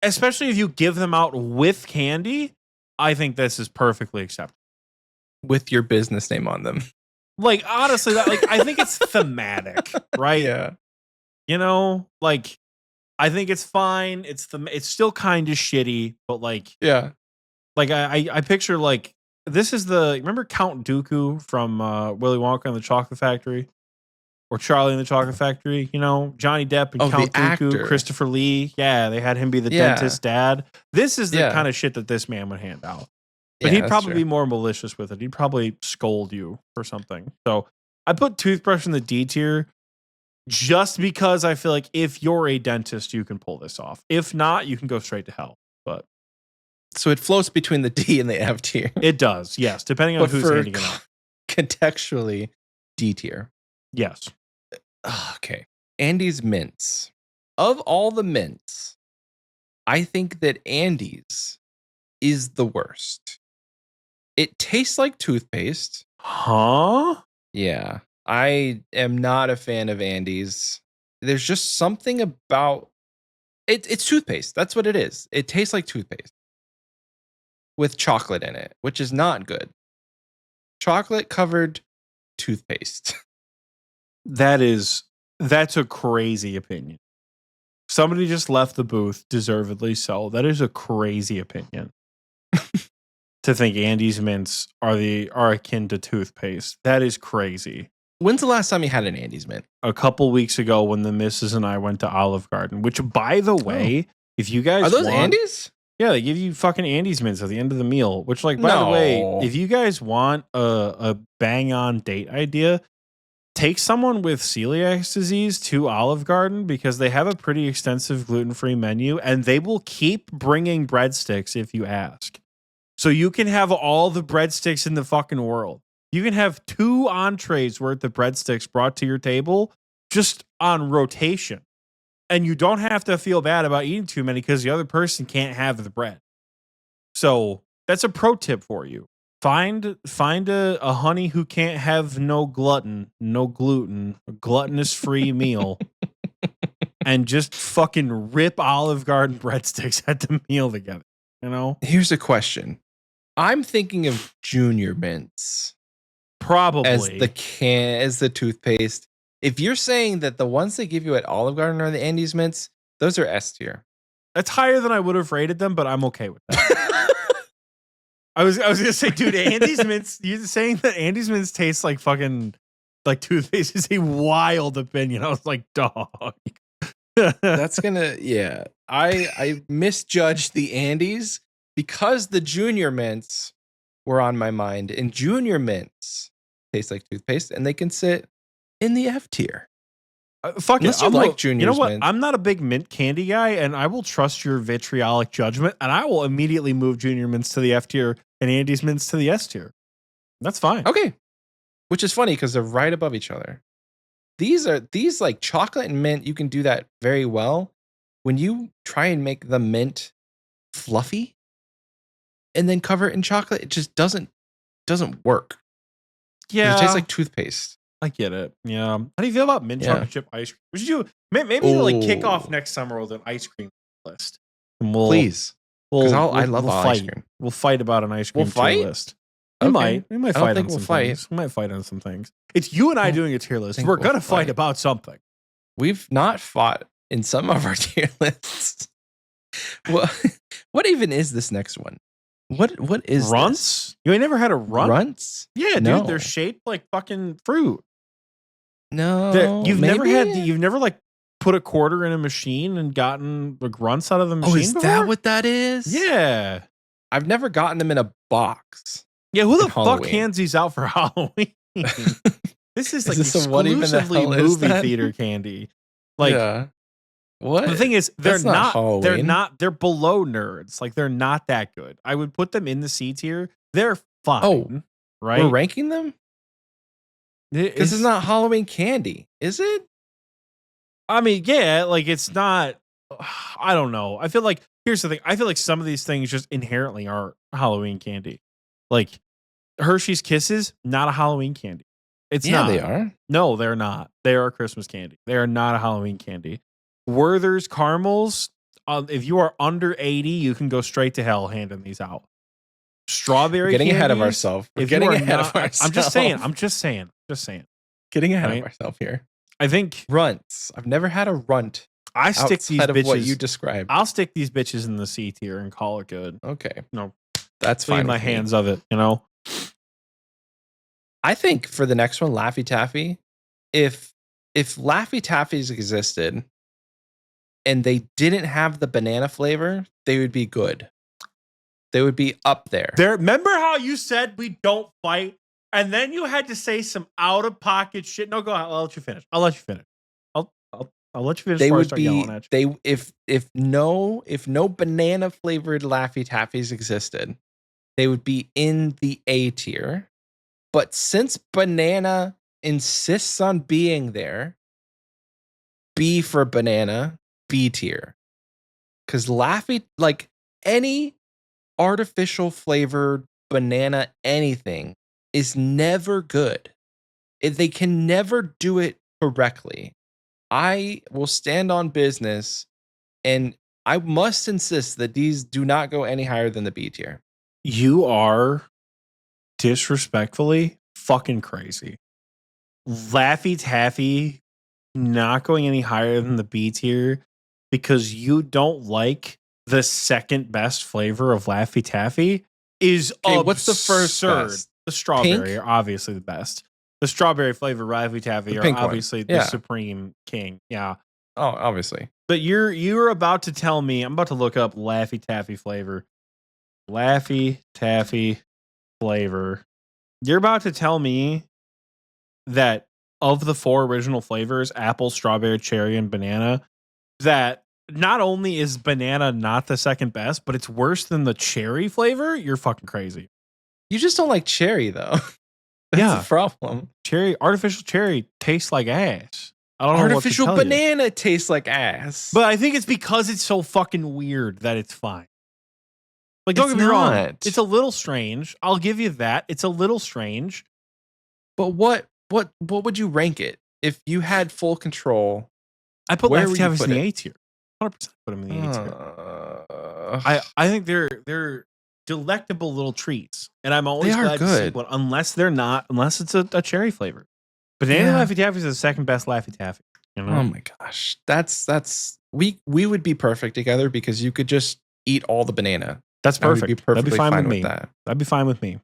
especially if you give them out with candy, I think this is perfectly acceptable. With your business name on them. Like, honestly, I think it's thematic, right? Yeah. You know, like, I think it's fine. It's still kind of shitty, but like, yeah. Like, I picture, like, this is remember Count Dooku from Willy Wonka and the Chocolate Factory? Or Charlie and the Chocolate Factory? You know, Johnny Depp and Count Dooku, actor. Christopher Lee. Yeah, they had him be the dentist dad. This is the kind of shit that this man would hand out. But he'd probably be more malicious with it. He'd probably scold you for something. So I put toothbrush in the D tier just because I feel like if you're a dentist, you can pull this off. If not, you can go straight to hell. But so it floats between the D and the F tier. It does, yes, depending on who's handing it out. Contextually, D tier. Yes. Okay. Andy's mints. Of all the mints, I think that Andy's is the worst. It tastes like toothpaste. Huh? Yeah. I am not a fan of Andy's. There's just something about it. It's toothpaste. That's what it is. It tastes like toothpaste with chocolate in it, which is not good. Chocolate covered toothpaste. That's a crazy opinion. Somebody just left the booth, deservedly so. That is a crazy opinion. To think Andy's mints are akin to toothpaste. That is crazy. When's the last time you had an Andy's mint? A couple weeks ago when the missus and I went to Olive Garden, which, by the way, if you guys are those Andy's? Yeah, they give you fucking Andy's mints at the end of the meal, which, like, by the way, if you guys want a bang on date idea, take someone with celiac disease to Olive Garden because they have a pretty extensive gluten-free menu and they will keep bringing breadsticks if you ask. So you can have all the breadsticks in the fucking world. You can have 2 entrees worth of breadsticks brought to your table just on rotation. And you don't have to feel bad about eating too many because the other person can't have the bread. So that's a pro tip for you. Find a honey who can't have no gluten, a gluttonous free meal. And just fucking rip Olive Garden breadsticks at the meal together. You know? Here's a question. I'm thinking of junior mints. Probably. As the toothpaste. If you're saying that the ones they give you at Olive Garden are the Andy's mints, those are S tier. That's higher than I would have rated them, but I'm okay with that. I was gonna say, dude, Andy's mints. You saying that Andy's mints taste like fucking like toothpaste is a wild opinion. I was like, dog. That's gonna I misjudged the Andy's because the junior mints were on my mind, and junior mints taste like toothpaste, and they can sit in the F tier. Fuck Unless it. you like Junior's You know what? mint. I'm not a big mint candy guy, and I will trust your vitriolic judgment, and I will immediately move Junior mints to the F tier and Andy's mints to the S tier. That's fine. Okay. Which is funny because they're right above each other. These like chocolate and mint, you can do that very well. When you try and make the mint fluffy and then cover it in chocolate, it just doesn't work. Yeah. It tastes like toothpaste. I get it. Yeah. How do you feel about mint chocolate chip ice cream? We should do maybe like kick off next summer with an ice cream list. And Please. Because I love ice cream. We'll fight about an ice cream tier list. We Okay. might fight on some things. We might fight on some things. It's you and I doing a tier list. We're gonna fight about something. We've not fought in some of our tier lists. What even is this next one? What is runts? This? You ain't never had a runt? Runts? Yeah, dude, they're shaped like fucking fruit. No, you've never like put a quarter in a machine and gotten like runts out of the machine. Oh, is that what that is? Yeah, I've never gotten them in a box. Yeah, who the fuck hands these out for Halloween? This is like exclusively movie theater candy. Like, what? The thing is, they're not they're below nerds. Like, they're not that good. I would put them in the C tier. They're fine. Right? We're ranking them? Because it's not Halloween candy, is it? I mean, yeah, like it's not. I don't know. I feel like here's the thing. I feel like some of these things just inherently are Halloween candy. Like Hershey's Kisses, not a Halloween candy. It's not. They are. No, they're not. They are a Christmas candy. They are not a Halloween candy. Werther's caramels. If you are under 80, you can go straight to hell handing these out. Strawberry. Getting candies, ahead of ourselves. Getting ahead of ourselves. I'm just saying. Getting ahead of ourselves here. I think runts. I've never had a runt. I stick these bitches. Of what you described. I'll stick these bitches in the C tier and call it good. Okay. No, that's fine. My hands of it. You know. I think for the next one, Laffy Taffy, if Laffy Taffies existed and they didn't have the banana flavor, they would be good. They would be up there. Remember how you said we don't fight, and then you had to say some out of pocket shit. No, go ahead. I'll let you finish. I'll let you finish. They would be if no banana flavored Laffy Taffies existed, they would be in the A tier. But since banana insists on being there, B for banana, B tier. Because Laffy, like any artificial flavored banana anything is never good. They can never do it correctly. I will stand on business and I must insist that these do not go any higher than the B tier. You are disrespectfully fucking crazy. Laffy Taffy not going any higher than the B tier because you don't like the second best flavor of Laffy Taffy is absurd. What's the first best? The strawberry Pink? Are obviously the best. The strawberry flavor Laffy Taffy are obviously the supreme king. Yeah. Oh, obviously. But you're about to tell me, I'm about to look up Laffy Taffy flavor. Laffy Taffy flavor. You're about to tell me that of the 4 original flavors, apple, strawberry, cherry, and banana, that not only is banana not the second best, but it's worse than the cherry flavor? You're fucking crazy. You just don't like cherry, though. That's the problem. Artificial cherry tastes like ass. I don't know artificial what to tell banana you. Tastes like ass. But I think it's because it's so fucking weird that it's fine. Like, don't get me wrong. It's a little strange. I'll give you that. It's a little strange. But what would you rank it if you had full control? I put Laffy Taffy in the A tier. 100% put them in the A tier. I think they're delectable little treats, and I'm always glad to see one. Unless it's a cherry flavor. Banana Laffy Taffy is the second best Laffy Taffy. You know? Oh my gosh, that's we would be perfect together because you could just eat all the banana. That's perfect. Be perfectly That'd be fine with me. That. That'd be fine with me.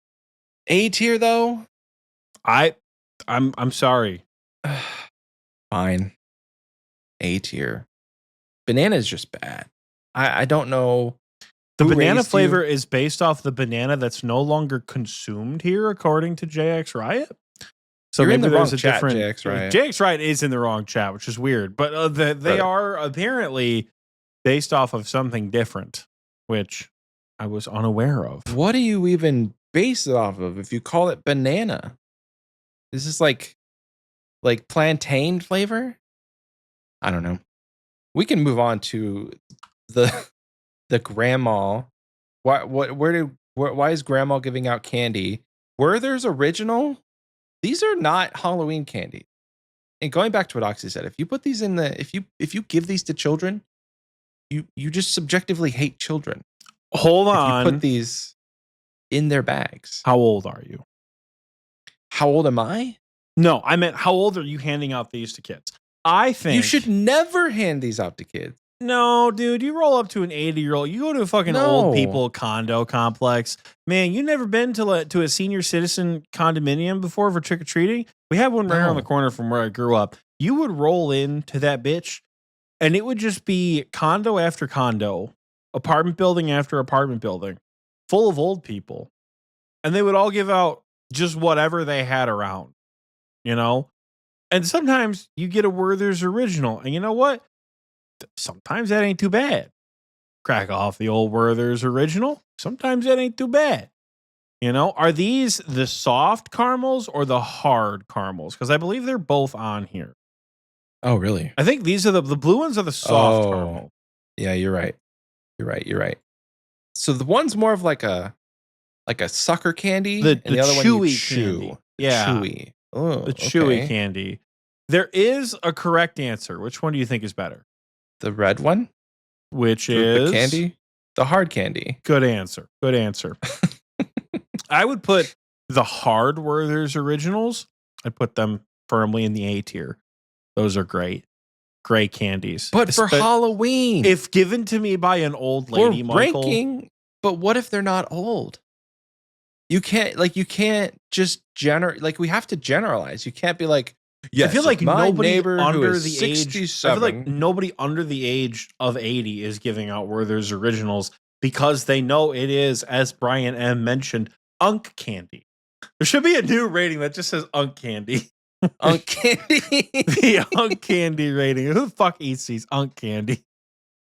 A tier though, I'm sorry. Fine. A tier. Banana is just bad. I don't know. The banana flavor is based off the banana that's no longer consumed here, according to JX Riot. So You're in maybe the there's wrong a chat, different. JX JX Wright is in the wrong chat, which is weird. But they are apparently based off of something different, which I was unaware of. What do you even base it off of if you call it banana? Is this like plantain flavor? I don't know. We can move on to the grandma. Why is grandma giving out candy? Werther's original? These are not Halloween candy. And going back to what Oxie said, if you put these in if you give these to children, you just subjectively hate children. Hold on. If you put these in their bags. How old are you? How old am I? No, I meant how old are you handing out these to kids? I think you should never hand these out to kids. No, dude, you roll up to an 80-year-old. You go to a fucking old people condo complex. Man, you never been to a senior citizen condominium before for trick or treating? We have one right around the corner from where I grew up. You would roll into that bitch, and it would just be condo after condo, apartment building after apartment building, full of old people, and they would all give out just whatever they had around, you know. And sometimes you get a Werther's original, and you know what? Sometimes that ain't too bad. Crack off the old Werther's original. Sometimes that ain't too bad. You know, are these the soft caramels or the hard caramels? Because I believe they're both on here. Oh, really? I think these are the blue ones are the soft caramel. Yeah, you're right. You're right. So the one's more of like a sucker candy, the and the other chewy one you chew. candy. Yeah, chewy. Oh, the chewy candy. There is a correct answer. Which one do you think is better? The red one, which is the candy, the hard candy. Good answer. I would put the hard Werther's originals. I'd put them firmly in the A tier. Those are great candies. But for Halloween, if given to me by an old lady, Michael. Ranking, but what if they're not old? You can't just we have to generalize. You can't be like, yes, I feel like nobody under the 67. age. I feel like nobody under the age of 80 is giving out Werther's originals because they know it is, as Brian M mentioned, Unk candy. There should be a new rating that just says Unk candy. Unk candy. The Unk candy rating. Who the fuck eats these Unk candy?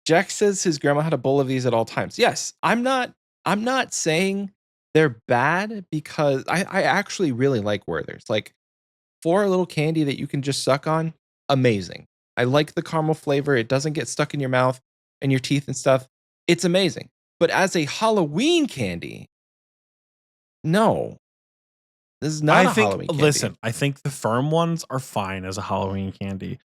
Jack says his grandma had a bowl of these at all times. Yes, I'm not saying they're bad because I actually really like Werther's. Like, for a little candy that you can just suck on, amazing. I like the caramel flavor. It doesn't get stuck in your mouth and your teeth and stuff. It's amazing. But as a Halloween candy, no. This is not a Halloween candy. Listen, I think the firm ones are fine as a Halloween candy.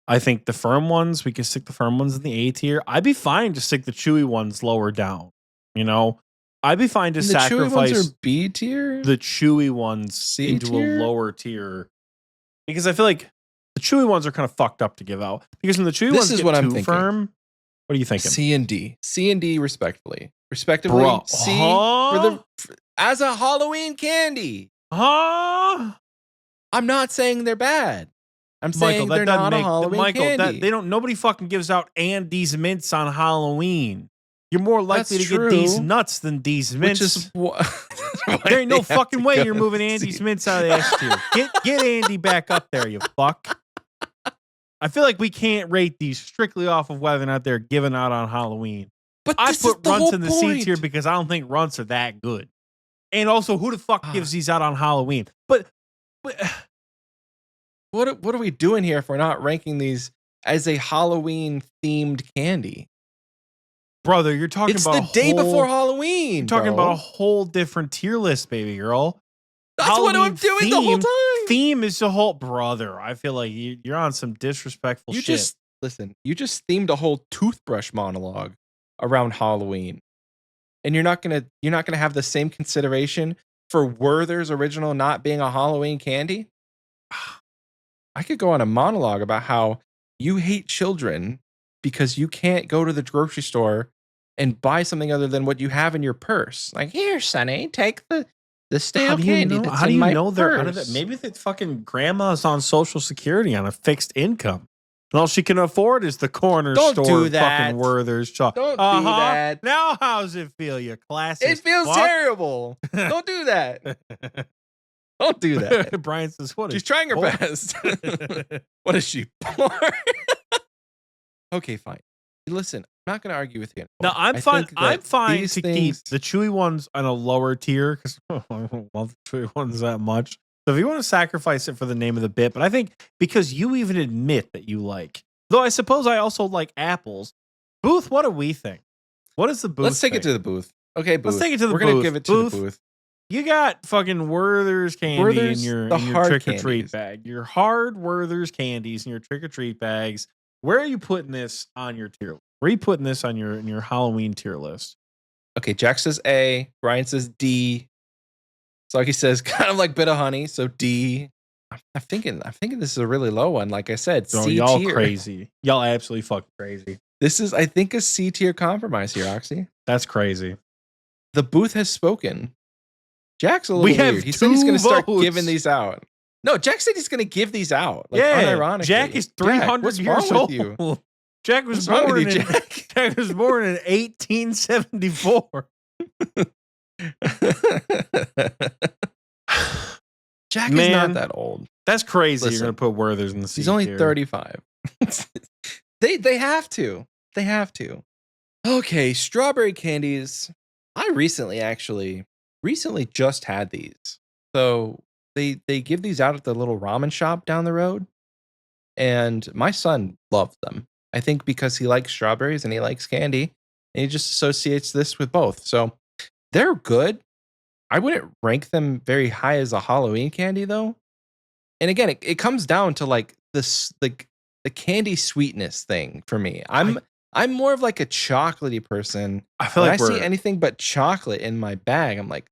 I think the firm ones, we can stick the firm ones in the A tier. I'd be fine to stick the chewy ones lower down. You know? I'd be fine to sacrifice chewy ones are B tier? The chewy ones C into tier? a lower tier. Because I feel like the chewy ones are kind of fucked up to give out. Because when the chewy ones get too firm, what are you thinking? C and D, respectively. Respectively, Bro, C for as a Halloween candy. Huh? I'm not saying they're bad. I'm saying they're not a Halloween candy. Nobody fucking gives out Andes mints on Halloween. You're more likely to get these nuts than these mints. There ain't no fucking way you're moving Andy's mints out of the S tier. Get Andy back up there, you fuck. I feel like we can't rate these strictly off of whether or not they're given out on Halloween. But I put runts in the C tier because I don't think runts are that good. And also, who the fuck gives these out on Halloween? But what are we doing here if we're not ranking these as a Halloween themed candy? Brother, you're talking about the day before Halloween. You're talking about a whole different tier list, baby girl. That's Halloween what I'm doing the whole time. Theme is the whole brother. I feel like you're on some disrespectful shit. You just themed a whole toothbrush monologue around Halloween. And you're not gonna have the same consideration for Werther's original not being a Halloween candy? I could go on a monologue about how you hate children because you can't go to the grocery store and buy something other than what you have in your purse. Like, here, Sonny, take the stale candy. How do you know they're out of it? Maybe the fucking grandma's on Social Security on a fixed income. And all she can afford is the corner store fucking Werther's chocolate. Don't do that. Now how's it feel, you classic? It feels terrible. Don't do that. Don't do that. Brian says, "What? She's trying her best. What is she? Poor? Okay, fine. Listen, I'm not going to argue with you No, I'm fine. I'm fine to keep the chewy ones on a lower tier because I don't love the chewy ones that much. So if you want to sacrifice it for the name of the bit, but I think because you even admit that you like, though I suppose I also like apples. Booth, what do we think? What is the booth? Let's take it to the booth. Okay, booth. Let's take it to the booth. We're gonna give it to the booth. You got fucking Werther's candy in your trick or treat bag. Your hard Werther's candies in your trick or treat bags. Where are you putting this on your tier? Where are you putting this on your Halloween tier list? Okay, Jack says A. Brian says D. Saki says kind of like bit of honey, so D. I'm thinking this is a really low one. Like I said, C y'all tier. Crazy. Y'all absolutely fucking crazy. This is, I think, a C tier compromise here, Oxie. That's crazy. The booth has spoken. Jack's a little weird. He said he's going to start giving these out. No, Jack said he's going to give these out. Like, unironically. Jack is 300 years old. You? Jack was born in Jack was born in 1874. Jack is not that old. That's crazy. Listen, you're going to put Werther's in the C. He's only 35. They have to. They have to. Okay, strawberry candies. I recently just had these. So they give these out at the little ramen shop down the road. And my son loved them. I think because he likes strawberries and he likes candy. And he just associates this with both. So they're good. I wouldn't rank them very high as a Halloween candy though. And again, it comes down to like this, like the candy sweetness thing for me. I'm more of like a chocolatey person. I feel like I see anything but chocolate in my bag, I'm like,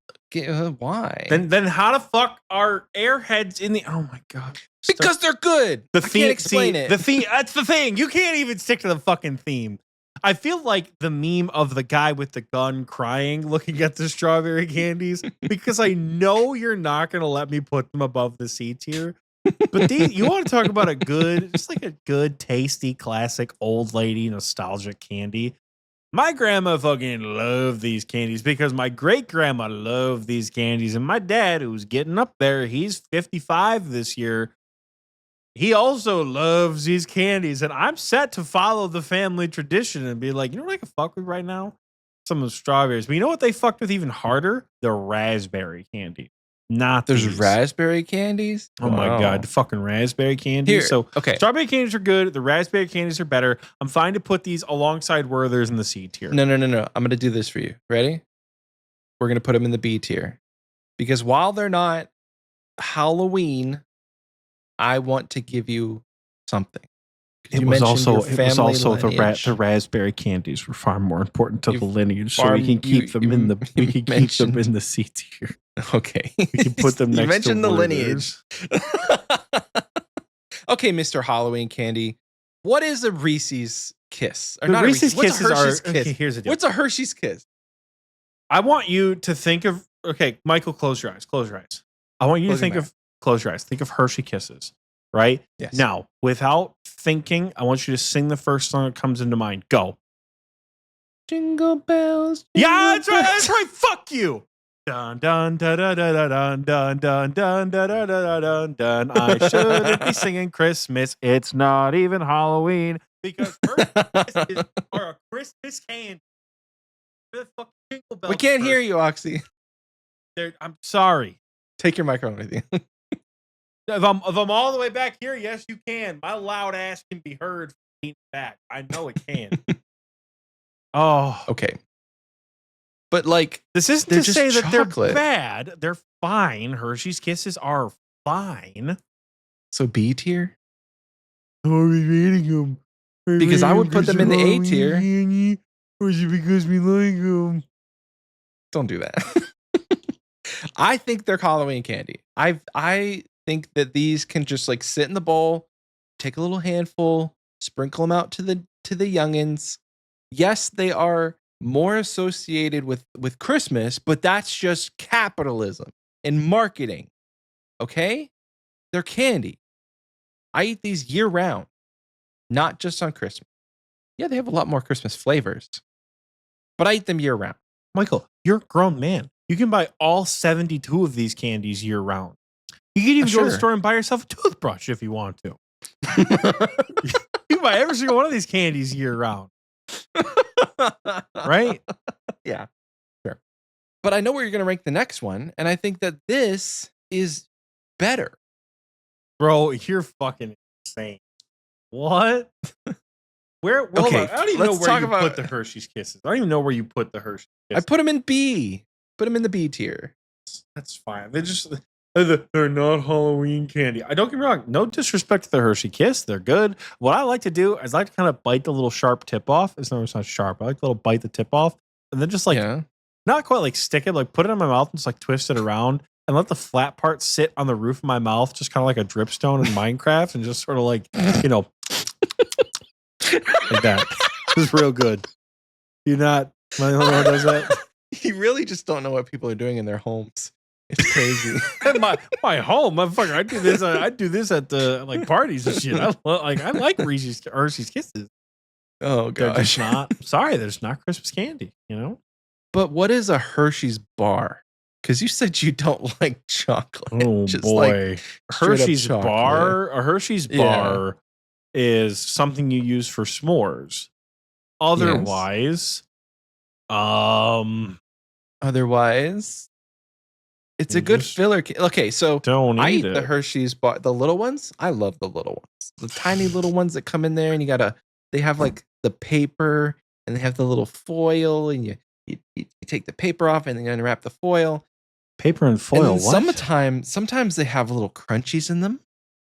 why? Then how the fuck are Airheads in the? Oh my god! Because they're good. I can't explain it. The theme. That's the thing. You can't even stick to the fucking theme. I feel like the meme of the guy with the gun crying, looking at the strawberry candies, because I know you're not gonna let me put them above the C tier. But you want to talk about a good, just like a good, tasty, classic old lady nostalgic candy. My grandma fucking loved these candies because my great grandma loved these candies. And my dad, who's getting up there, he's 55 this year. He also loves these candies. And I'm set to follow the family tradition and be like, you know what I can fuck with right now? Some of the strawberries. But you know what they fucked with even harder? The raspberry candy. There's raspberry candies. Oh my god, the fucking raspberry candies. Okay, strawberry candies are good. The raspberry candies are better. I'm fine to put these alongside Werther's in the C tier. No. I'm gonna do this for you. Ready? We're gonna put them in the B tier because while they're not Halloween, I want to give you something. It was also the raspberry candies were far more important to the lineage, so we can keep them in the C tier. Okay, we can put them next. You mentioned to the lineage. Okay, Mr. Halloween candy, what is a Reese's Kiss? Or not Reese's Kisses Kiss? Okay, here's the deal. What's a Hershey's Kiss? I want you to think of. Okay, Michael, close your eyes. Close your eyes. I want you to think of. Close your eyes. Think of Hershey Kisses. Right? Yes. Now, without thinking, I want you to sing the first song that comes into mind. Go. Jingle bells. Yeah, that's right. That's right. Fuck you. Dun dun dun dun dun dun dun dun dun dun dun dun. I shouldn't be singing Christmas. It's not even Halloween because Christmas are a Christmas candy. We can't hear you, Oxie. I'm sorry. Take your microphone with you. If I'm all the way back here, yes, you can. My loud ass can be heard from back. I know it can. Oh, okay. But like, this isn't to say that they're bad. They're fine. Hershey's Kisses are fine. So B tier? How are we rating them? Because I would put them in the A tier. Or is it because we like them? Don't do that. I think they're Halloween candy. I think that these can just like sit in the bowl, take a little handful, sprinkle them out to the youngins. Yes, they are more associated with Christmas, but that's just capitalism and marketing. Okay? They're candy. I eat these year round, not just on Christmas. Yeah, they have a lot more Christmas flavors, but I eat them year round. Michael, you're a grown man. You can buy all 72 of these candies year round. You can even go to the Sure. store and buy yourself a toothbrush if you want to. You can buy every single one of these candies year round. Right? Yeah, sure. But I know where you're going to rank the next one, and I think that this is better. Bro, you're fucking insane. What? Where? Well, Okay, I don't even know where you put the Hershey's Kisses. I don't even know where you put the Hershey's Kisses. I put them in B. Put them in the B tier. That's fine. They're not Halloween candy. I don't get me wrong. No disrespect to the Hershey Kiss. They're good. What I like to do is I like to kind of bite the little sharp tip off. It's not sharp. I like to little bite the tip off and then just like not quite like stick it, like put it in my mouth and just like twist it around and let the flat part sit on the roof of my mouth, just kind of like a dripstone in Minecraft, and just sort of like, you know, like that. It's real good. You're not. My only one does that. You really just don't know what people are doing in their homes. It's crazy. my home, motherfucker. I do this at the like parties and shit. I like Hershey's Kisses. Oh gosh, there's not Christmas candy. You know. But what is a Hershey's bar? Because you said you don't like chocolate. Oh just boy, like Hershey's bar. A Hershey's bar is something you use for s'mores. Otherwise, it's a good filler. Okay, so I eat the it. Hershey's bar, the little ones. I love the little ones, the tiny little ones that come in there, and they have like the paper, and they have the little foil, and you take the paper off, and then you unwrap the foil. Paper and foil. And sometimes they have little crunchies in them.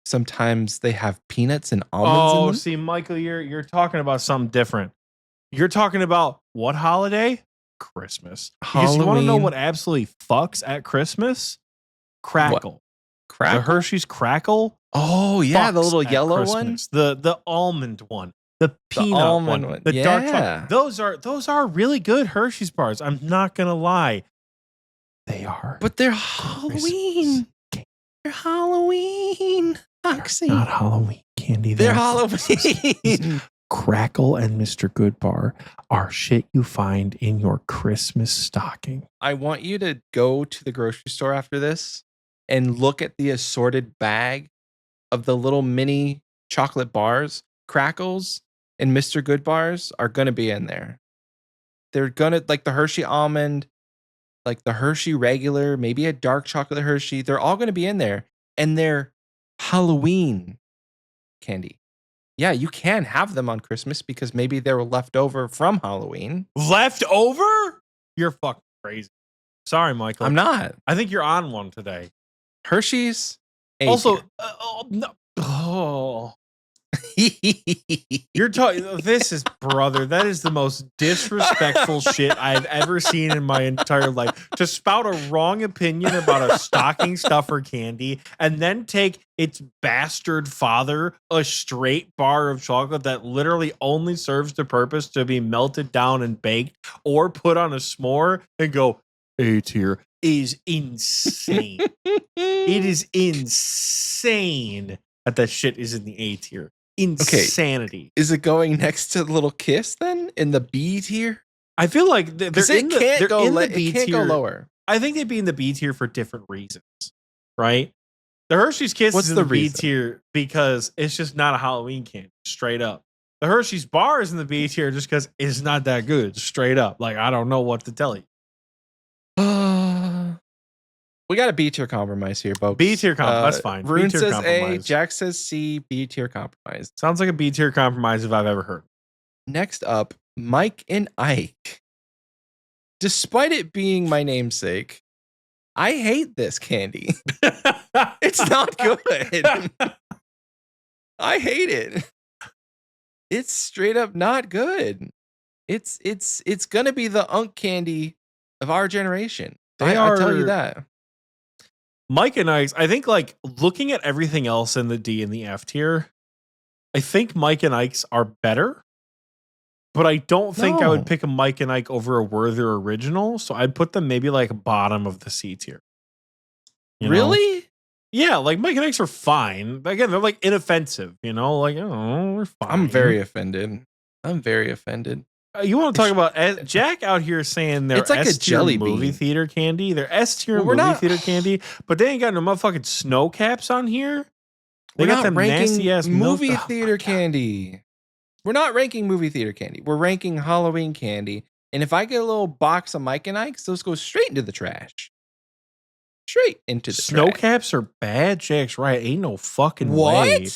Sometimes they have peanuts and almonds in them. See, Michael, you're talking about something different. You're talking about what holiday? Christmas. Because you want to know what absolutely fucks at Christmas? Crackle. What? Crackle? The Hershey's Crackle. Oh yeah, the little yellow Christmas. one. The almond one. The peanut one. The dark chocolate. Those are really good Hershey's bars. I'm not gonna lie. They are. But they're Halloween. They're Halloween. Oxie. Not Halloween candy. They're Halloween. Crackle and Mr. Goodbar are shit you find in your Christmas stocking. I want you to go to the grocery store after this and look at the assorted bag of the little mini chocolate bars. Crackles and Mr. Goodbars are going to be in there. They're going to, like the Hershey almond, like the Hershey regular, maybe a dark chocolate Hershey. They're all going to be in there. And they're Halloween candy. Yeah, you can have them on Christmas because maybe they were left over from Halloween. Left over? You're fucking crazy. Sorry, Michael. I'm not. I think you're on one today. Hershey's. Also, no. Oh. You're talking. This is, brother. That is the most disrespectful shit I've ever seen in my entire life. To spout a wrong opinion about a stocking stuffer candy, and then take its bastard father, a straight bar of chocolate that literally only serves the purpose to be melted down and baked, or put on a s'more, and go A tier, is insane. It is insane that shit is in the A tier. Insanity. Okay. Is it going next to the little kiss then in the B tier? I feel like they're in the B tier. Go lower. I think they'd be in the B tier for different reasons, right? The Hershey's Kiss is in the B tier because it's just not a Halloween candy, straight up. The Hershey's bar is in the B tier just because it's not that good, straight up. Like, I don't know what to tell you. We got a B tier compromise here, folks. B tier compromise, that's fine. Rune says A, Jack says C, B tier compromise. Sounds like a B tier compromise if I've ever heard. Next up, Mike and Ike. Despite it being my namesake, I hate this candy. It's not good. I hate it. It's straight up not good. It's gonna be the unk candy of our generation. I'll tell you that. Mike and Ike's, I think, like, looking at everything else in the D and the F tier, I think Mike and Ike's are better, but I don't think I would pick a Mike and Ike over a Werther original, so I'd put them maybe like bottom of the C tier. Really? Yeah, like Mike and Ike's are fine. Again, they're like inoffensive, you know, like, oh, we're fine. I'm very offended. You want to talk about Jack out here saying they're It's like a jelly movie bean. theater candy. They're S tier theater candy, but they ain't got no motherfucking snow caps on here. They got them nasty ass movie theater candy. We're not ranking movie theater candy. We're ranking Halloween candy. And if I get a little box of Mike and Ike's, those go straight into the trash. Straight into the snow trash. caps are bad. Jack's Riot ain't no fucking what? way.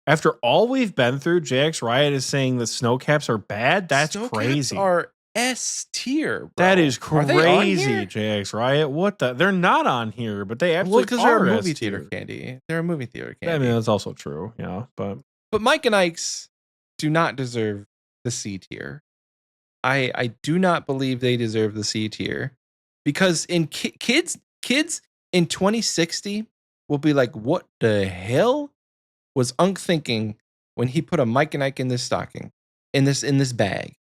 After all we've been through, Jack's Riot is saying the snow caps are bad. That's snow crazy. Caps are S tier. Bro. That is crazy, Jack's Riot. What the? They're not on here, but they absolutely because they're a movie theater candy. They're a movie theater candy. I mean, that's also true. Yeah, but Mike and Ike's do not deserve the C tier. I do not believe they deserve the C tier because in kids in 2060 will be like, what the hell was Unc thinking when he put a Mike and Ike in this stocking, in this bag?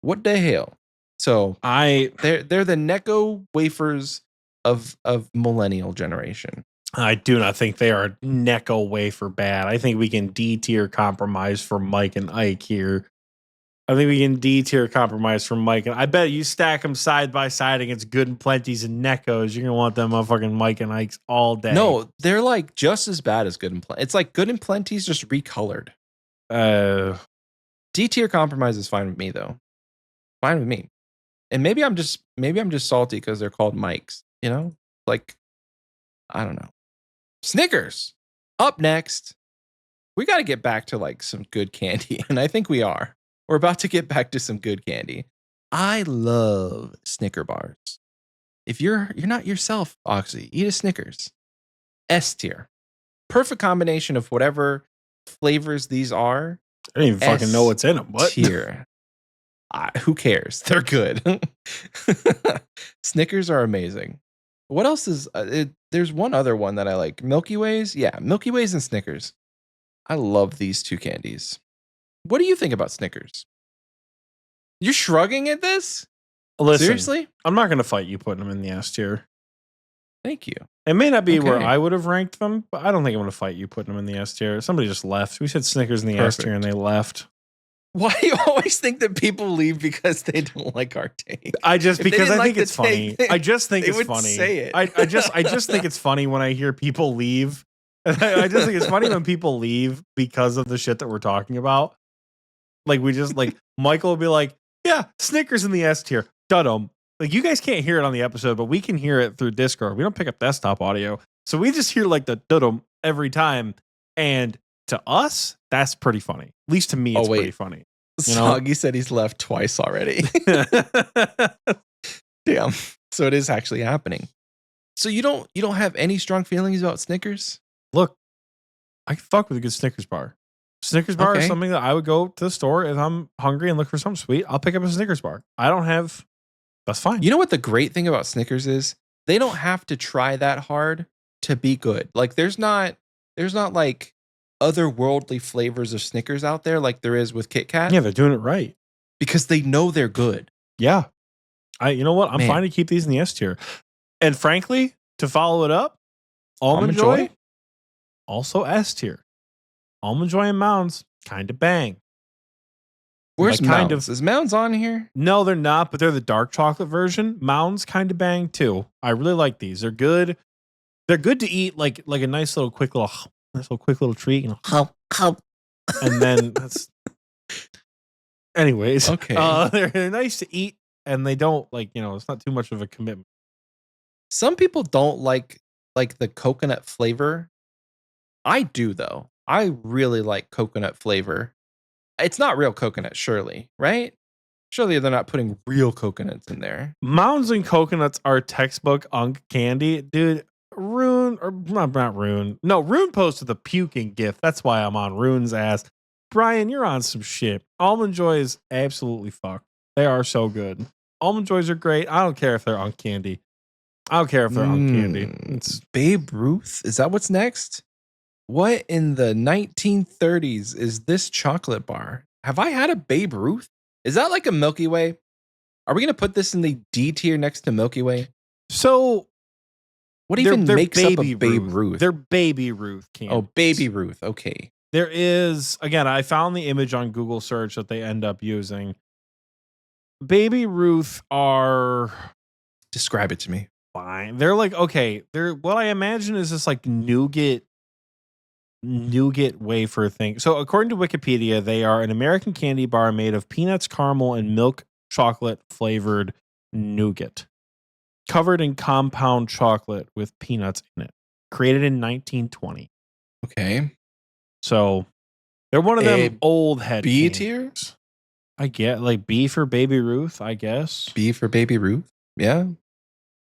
What the hell? So they're the Necco wafers of millennial generation. I do not think they are Necco wafer bad. I think we can D tier compromise for Mike and Ike here. I think we can D tier compromise for Mike. And I bet you stack them side by side against Good and Plenty's and Neckos. You're going to want them motherfucking Mike and Ike's all day. No, they're like just as bad as Good and Plenty. It's like Good and Plenty's just recolored. D tier compromise is fine with me though. Fine with me. And maybe I'm just salty because they're called Mike's, you know? Like, I don't know. Snickers. Up next. We got to get back to like some good candy. And I think we are. We're about to get back to some good candy. I love Snicker bars. If you're not yourself, Oxie, eat a Snickers. S tier. Perfect combination of whatever flavors these are. I don't even fucking know what's in them. What? Tier. Who cares? They're good. Snickers are amazing. What else is there's one other one that I like. Milky Ways. Yeah, Milky Ways and Snickers. I love these two candies. What do you think about Snickers? You're shrugging at this? Listen, seriously? I'm not going to fight you putting them in the S tier. Thank you. It may not be where I would have ranked them, but I don't think I'm going to fight you putting them in the S tier. Somebody just left. We said Snickers in the S tier and they left. Why do you always think that people leave because they don't like our take? Because I think it's funny. I just think it's funny. Say it. I just think it's funny when I hear people leave. I just think it's funny when people leave because of the shit that we're talking about. Like Michael will be like, yeah, Snickers in the S tier. Dudum. Like you guys can't hear it on the episode, but we can hear it through Discord. We don't pick up desktop audio. So we just hear like the dudum every time. And to us, that's pretty funny. At least to me, it's pretty funny. Soggy said he's left twice already. Damn. So it is actually happening. So you don't have any strong feelings about Snickers? Look, I can fuck with a good Snickers bar. Snickers bar is something that I would go to the store if I'm hungry and look for something sweet. I'll pick up a Snickers bar. That's fine. You know what the great thing about Snickers is? They don't have to try that hard to be good. Like there's not like otherworldly flavors of Snickers out there like there is with Kit Kat. Yeah, they're doing it right. Because they know they're good. Yeah. You know what? I'm fine to keep these in the S tier. And frankly, to follow it up, Almond Joy, also S tier. Almond Joy and Mounds, kind of bang. Where's Mounds? Is Mounds on here? No, they're not, but they're the dark chocolate version. Mounds kind of bang too. I really like these. They're good. They're good to eat like a nice little quick little treat. You know, and then that's. Anyways, okay. They're nice to eat, and they don't it's not too much of a commitment. Some people don't like the coconut flavor. I do though. I really like coconut flavor. It's not real coconut, surely, right? Surely they're not putting real coconuts in there. Mounds and coconuts are textbook Unk candy, dude. Rune posted the puking gift. That's why I'm on Rune's ass. Brian, you're on some shit. Almond Joy is absolutely fucked. They are so good. Almond Joys are great. I don't care if they're Unk candy. I don't care if they're Unk candy. It's Babe Ruth. Is that what's next? What in the 1930s is this chocolate bar? Have I had a Babe Ruth? Is that like a Milky Way? Are we going to put this in the D tier next to Milky Way? So, what even makes up a Babe Ruth? They're Baby Ruth candies. Oh, Baby Ruth. Okay. There is, again, I found the image on Google search that they end up using. Baby Ruth are Describe it to me. fine. They're like, okay, they're what I imagine is this like nougat wafer thing. So according to Wikipedia, they are an American candy bar made of peanuts, caramel, and milk chocolate flavored nougat, covered in compound chocolate with peanuts in it. Created in 1920. Okay. So they're one of them old head B candies. tier? I get like B for Baby Ruth, I guess. B for Baby Ruth? Yeah.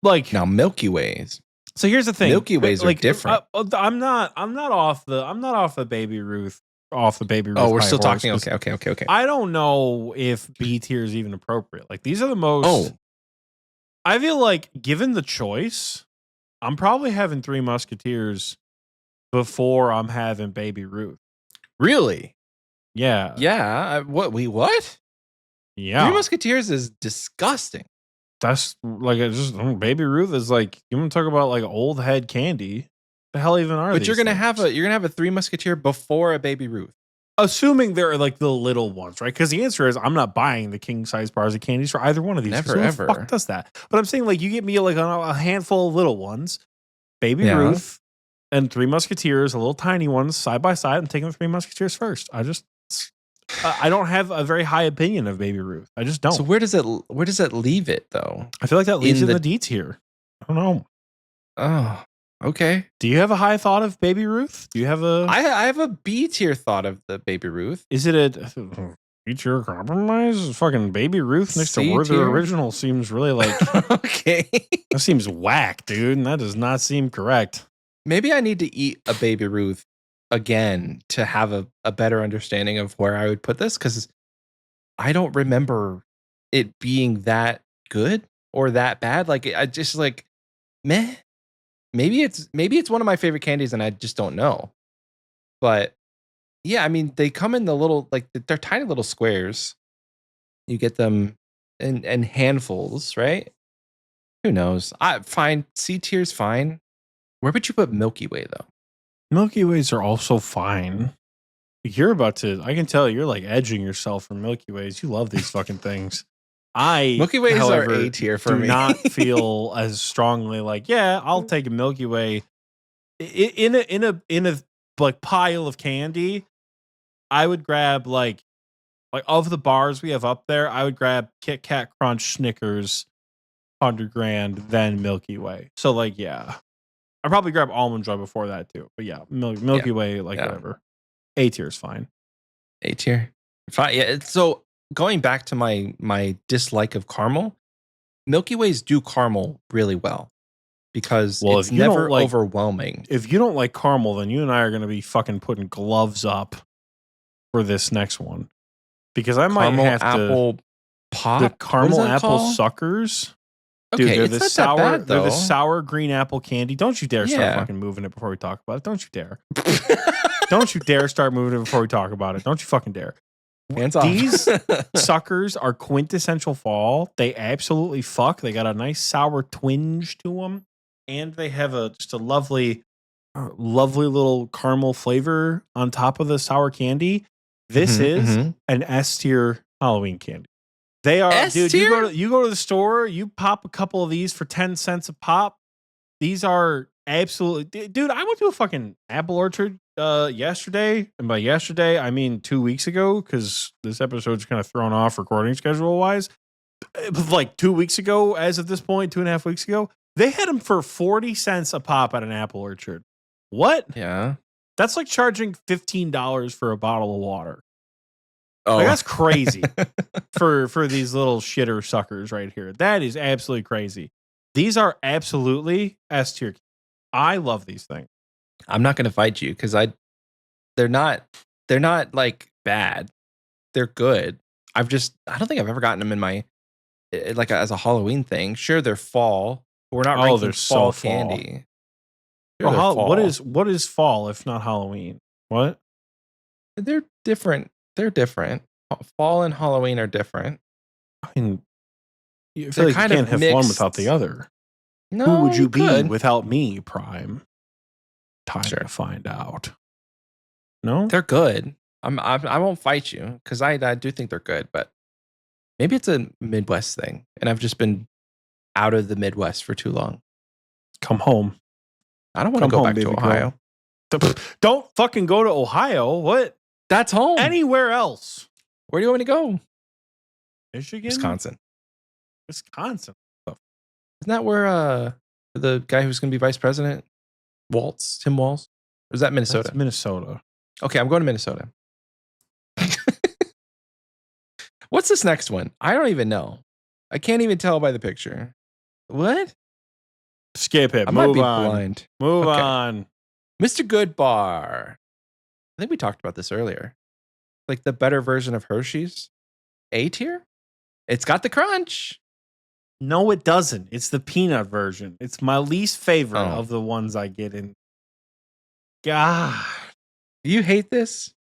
Like now Milky Ways. So here's the thing. Milky Ways are different. I'm not off the Baby Ruth Oh, we're still talking. Okay. I don't know if B tier is even appropriate. Like these are the most. Oh. I feel like given the choice, I'm probably having Three Musketeers before I'm having Baby Ruth. Really? Yeah. Yeah. What? Yeah. Three Musketeers is disgusting. That's like Baby Ruth is like, you want to talk about like old head candy? The hell even are? But you're gonna have a Three Musketeer before a Baby Ruth, assuming they're like the little ones, right? Because the answer is I'm not buying the king size bars of candies for either one of these. Never ever. Who the fuck does that? But I'm saying like you get me like a handful of little ones, Baby Ruth, and Three Musketeers, a little tiny ones side by side. I'm taking the Three Musketeers first. I don't have a very high opinion of Baby Ruth. I just don't. So where does it leave it though? I feel like that leaves in the D tier. I don't know. Oh, okay. Do you have a high thought of Baby Ruth? Do you have a? I have a B tier thought of the Baby Ruth. Is it a B tier compromise? Fucking Baby Ruth next to Werther Original seems really like okay. That seems whack, dude. And that does not seem correct. Maybe I need to eat a Baby Ruth again to have a better understanding of where I would put this, because I don't remember it being that good or that bad. Like I just like meh. Maybe it's one of my favorite candies and I just don't know. But yeah, I mean they come in the little like they're tiny little squares. You get them in handfuls, right? Who knows? Fine. C tier's fine. Where would you put Milky Way though? Milky Ways are also fine. You're about to, I can tell you're like edging yourself from Milky Ways. You love these fucking things. Milky Ways however, are A tier for do me. not feel as strongly like, yeah, I'll take a Milky Way in a like pile of candy. I would grab like of the bars we have up there, I would grab Kit Kat, Crunch, Snickers, 100 grand, then Milky Way. So like, yeah. I'd probably grab Almond Joy before that too. But yeah, Milky Way, whatever. A tier is fine. A tier. Fine. Yeah. So going back to my dislike of caramel, Milky Ways do caramel really well because it's never overwhelming. If you don't like caramel, then you and I are going to be fucking putting gloves up for this next one. Because I might have apple pop. The caramel apple suckers. Dude, okay, they're the sour. Bad, they're the sour green apple candy. Don't you dare start fucking moving it before we talk about it. Don't you dare. Don't you dare start moving it before we talk about it. Don't you fucking dare. Hands off. These suckers are quintessential fall. They absolutely fuck. They got a nice sour twinge to them, and they have just a lovely little caramel flavor on top of the sour candy. This is an S tier Halloween candy. They are, S-tier? dude. You go to the store, you pop a couple of these for 10 cents a pop. These are absolutely, dude. I went to a fucking apple orchard yesterday, and by yesterday I mean 2 weeks ago, because this episode's kind of thrown off recording schedule wise. Like 2 weeks ago, as of this point, 2.5 weeks ago, they had them for 40 cents a pop at an apple orchard. What? Yeah, that's like charging $15 for a bottle of water. Oh, like, that's crazy for these little shitter suckers right here. That is absolutely crazy. These are absolutely S tier. I love these things. I'm not going to fight you because they're not like bad. They're good. I don't think I've ever gotten them in my like as a Halloween thing. Sure, they're fall. But we're not ranking fall candy. Sure, fall. What is fall if not Halloween? What? They're different. They're different. Fall and Halloween are different. I mean, you feel like you can't have one without the other. No, who would you be without me, Prime? Time to find out. No, they're good. I won't fight you because I do think they're good, but Maybe it's a Midwest thing, and I've just been out of the Midwest for too long. Come home. I don't want to go back to Ohio. Don't fucking go to Ohio. What? That's home. Anywhere else. Where do you want me to go? Michigan? Wisconsin. Isn't that where the guy who's going to be vice president, Tim Walz? Or is that Minnesota? That's Minnesota. Okay, I'm going to Minnesota. What's this next one? I don't even know. I can't even tell by the picture. What? Skip it. I might be blind. Move on. Mr. Goodbar. I think we talked about this earlier. Like the better version of Hershey's. A tier? It's got the crunch. No, it doesn't. It's the peanut version. It's my least favorite of the ones I get in. God. You hate this?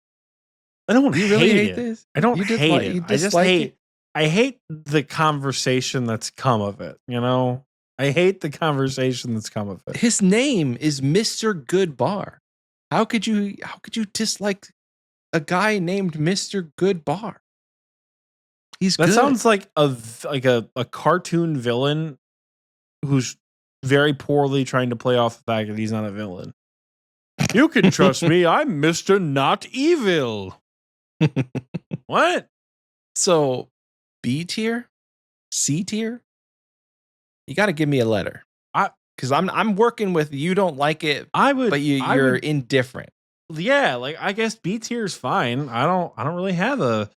I don't really hate this. I don't hate it. I just hate I hate the conversation that's come of it, you know? I hate the conversation that's come of it. His name is Mr. Goodbar. How could you dislike a guy named Mr. Goodbar? He's good. That sounds like a cartoon villain who's very poorly trying to play off the fact that he's not a villain. You can trust me. I'm Mr. Not Evil. What? So B tier? C tier? You got to give me a letter. Because I'm working with you don't like it, but you're indifferent. Yeah, like I guess B tier is fine. I don't really have a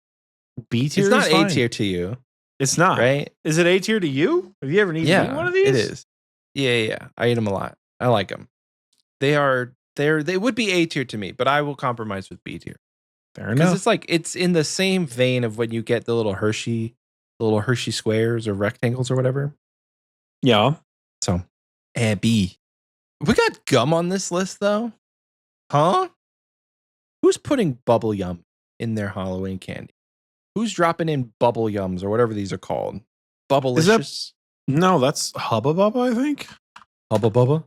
B tier. It's not A tier to you. It's not. Right? Is it A tier to you? Have you ever eaten one of these? It is. Yeah. I eat them a lot. I like them. They would be A tier to me, but I will compromise with B tier. Fair enough. Because it's like it's in the same vein of when you get the little Hershey squares or rectangles or whatever. Yeah. So B. We got gum on this list though. Huh? Who's putting bubble yum in their Halloween candy? Who's dropping in bubble yums or whatever these are called? Bubblicious? No, that's Hubba Bubba, I think. Hubba Bubba?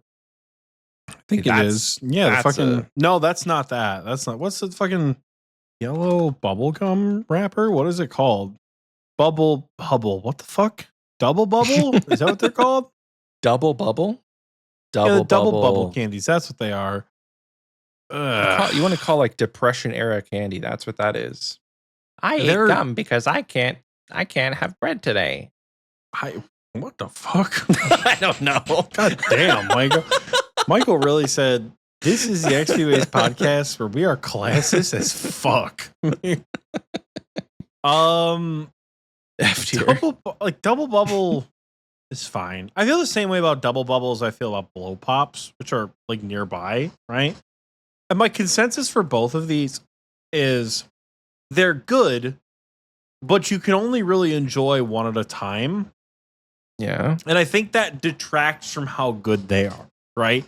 I think it is. Yeah, the fucking no, that's not that. That's not what's the fucking yellow bubblegum wrapper? What is it called? Bubble Hubble. What the fuck? Double bubble? Is that what they're called? Double bubble? Double bubble candies. That's what they are. You want to call like Depression era candy. That's what that is. I ate gum because I can't have bread today. What the fuck? I don't know. God damn, Michael. Michael really said, this is the Xpwaste podcast where we are classist as fuck. Double bubble is fine. I feel the same way about double bubbles I feel about blow pops, which are like nearby, right? And my consensus for both of these is they're good, but you can only really enjoy one at a time. Yeah. And I think that detracts from how good they are, right?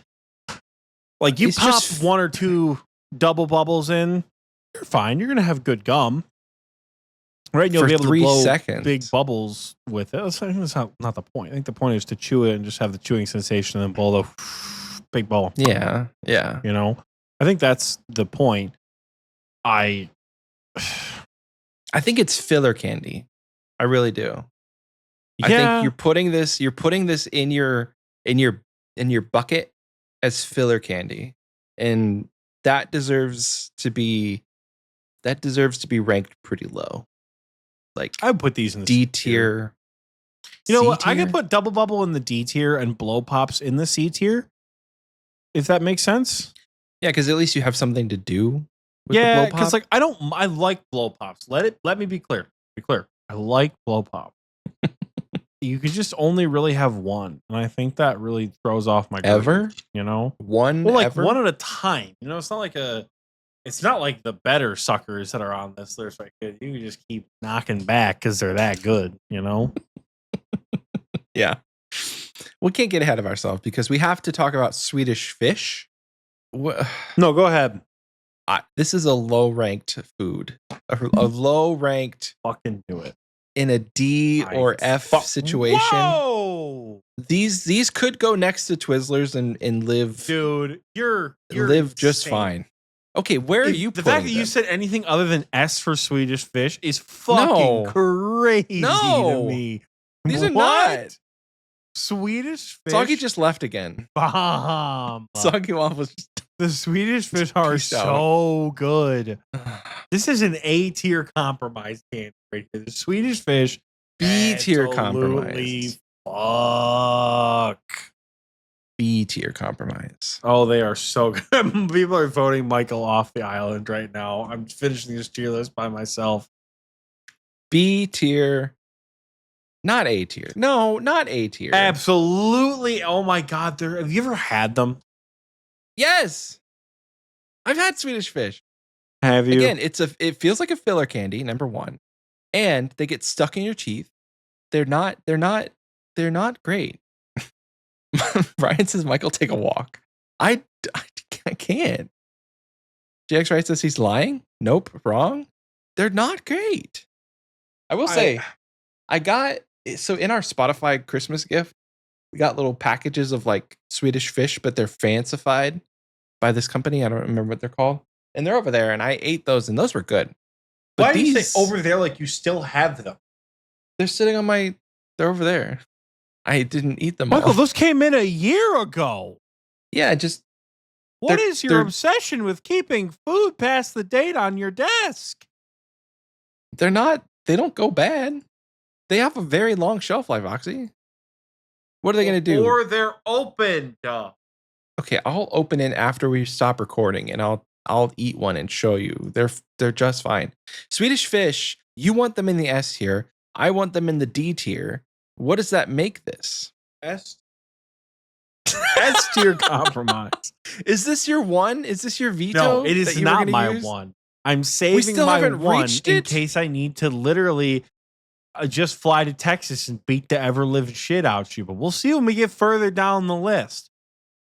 Like you pop one or two double bubbles in, you're fine. You're going to have good gum. Right? And you'll be able to blow big bubbles with it. That's not the point. I think the point is to chew it and just have the chewing sensation and then blow the big bubble. Yeah. You know? I think that's the point. I think it's filler candy. I really do. I think you're putting this in your bucket as filler candy. And that deserves to be ranked pretty low. Like I would put these in the D tier. You know what? I could put double bubble in the D tier and blow pops in the C tier. If that makes sense. Yeah, because at least you have something to do with the blow pop. Because like I like blow pops. Let me be clear. I like blow pop. You could just only really have one. And I think that really throws off my ever, you know? One one at a time. You know, it's not like the better suckers that are on this list right here. You can just keep knocking back because they're that good, you know? Yeah. We can't get ahead of ourselves because we have to talk about Swedish fish. No, go ahead. This is a low-ranked food. A low-ranked... Fucking do it. In a D or F situation. Whoa! These could go next to Twizzlers and live... Dude, you're live insane. just fine. Okay, where are you? The fact that you said anything other than S for Swedish Fish is fucking crazy to me. These are not Swedish Fish. Soggy just left again. Bomb. Soggy Waffles. The Swedish Fish are so good. This is an A tier compromise candy right here. The Swedish Fish, B tier compromise. Fuck. B tier compromise. Oh, they are so good. People are voting Michael off the island right now. I'm finishing this tier list by myself. B tier. Not A tier. No, not A tier. Absolutely. Oh my God. Have you ever had them? Yes. I've had Swedish Fish. Have you? Again, it feels like a filler candy, number one. And they get stuck in your teeth. They're not great. Ryan says, Michael, take a walk. I can't. JX Wright says he's lying. Nope, wrong. They're not great. I will say, so in our Spotify Christmas gift, we got little packages of like Swedish Fish, but they're fancified by this company. I don't remember what they're called. And they're over there, and I ate those, and those were good. But why do you say over there like you still have them? They're sitting on they're over there. I didn't eat them Michael, all. those came in a year ago. Yeah, just... What is your obsession with keeping food past the date on your desk? They don't go bad. They have a very long shelf life, Oxie. What are they going to do? Or they're opened. Okay, I'll open it after we stop recording, and I'll eat one and show you. They're just fine. Swedish Fish, you want them in the S tier. I want them in the D tier. What does that make this? S tier compromise. Is this your one? Is this your veto? No, it is not my one. I'm saving my one in case I need to literally just fly to Texas and beat the ever-living shit out you. But we'll see when we get further down the list.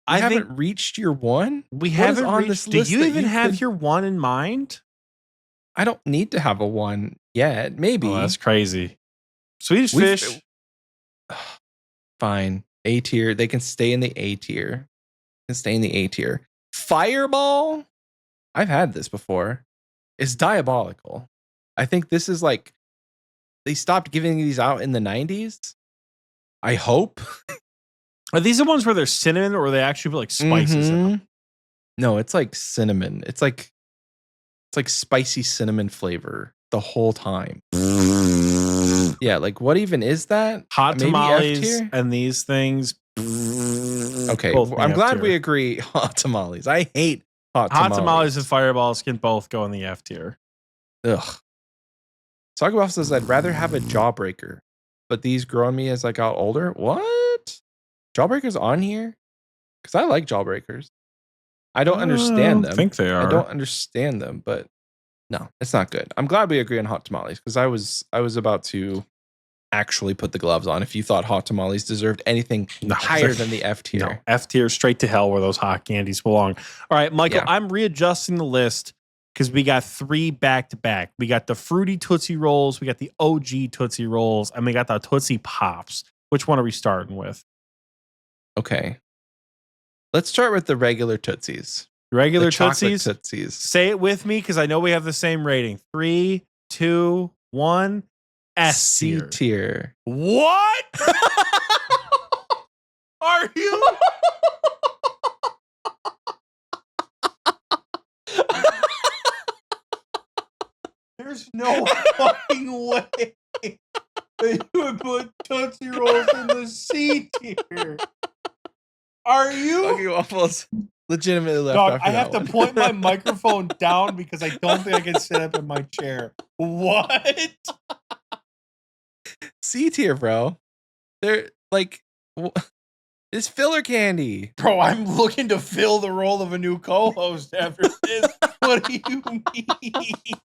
I haven't reached your one. We haven't on this list. Do you even have your one in mind? I don't need to have a one yet. Maybe. Oh, that's crazy. Swedish Fish. Fine. A tier. They can stay in the A tier. Fireball. I've had this before. It's diabolical. I think this is like they stopped giving these out in the 90s. I hope. Are these the ones where they're cinnamon, or are they actually put like spices in them? No, it's like cinnamon. It's like spicy cinnamon flavor the whole time. Yeah, like what even is that? Hot tamales and these things. Okay, I'm glad we agree. Hot tamales. I hate hot tamales and fireballs can both go in the F tier. Ugh. Sagabuff says I'd rather have a jawbreaker, but these grow on me as I got older. What? Jawbreakers on here? Because I like jawbreakers. I don't understand them. I think they are. I don't understand them, but no, it's not good. I'm glad we agree on hot tamales because I was about to actually put the gloves on if you thought hot tamales deserved anything higher than the F tier. No, F tier straight to hell where those hot candies belong. All right, Michael, I'm readjusting the list because we got 3 back to back. We got the fruity Tootsie Rolls, we got the OG Tootsie Rolls, and we got the Tootsie Pops. Which one are we starting with? Okay. Let's start with the regular Tootsies. Regular Tootsies? Say it with me because I know we have the same rating. 3, 2, 1. S tier. C tier. What? Are you? There's no fucking way that you would put Tootsie Rolls in the C tier. Are you? Okay, Waffles legitimately left Dog, after I have to point my microphone down because I don't think I can sit up in my chair. What? C tier, bro. They're like, it's filler candy. Bro, I'm looking to fill the role of a new co-host after this. What do you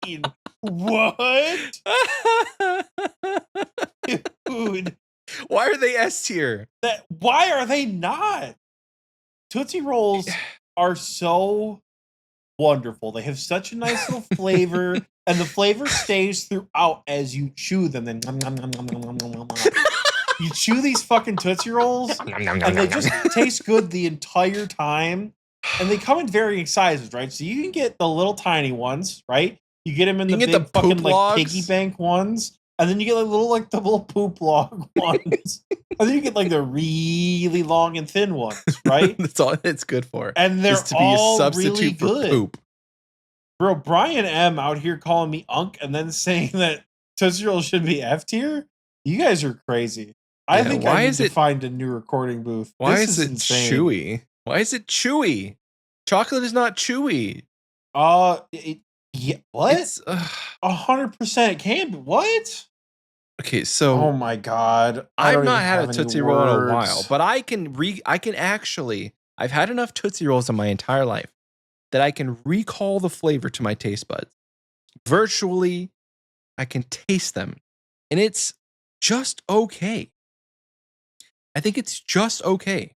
mean? What? Dude. Why are they S tier? Why are they not? Tootsie Rolls are so wonderful. They have such a nice little flavor, and the flavor stays throughout as you chew them. Then you chew these fucking Tootsie Rolls, and they just taste good the entire time. And they come in varying sizes, right? So you can get the little tiny ones, right? You get them in the big fucking like piggy bank ones, and then you get the little poop log ones, and then you get like the really long and thin ones, right? That's all it's good for. And they're to be all a substitute really for good. poop. Bro, Brian M out here calling me Unk and then saying that Tootsie Rolls should be F tier. You guys are crazy. I think I need to find a new recording booth. Why is it chewy? Why is it chewy? Chocolate is not chewy. What? It's 100% it can be. What? Okay, so oh my god, I've not had a Tootsie Roll in a while, but I can actually. I've had enough Tootsie Rolls in my entire life that I can recall the flavor to my taste buds. Virtually, I can taste them, and it's just okay. I think it's just okay.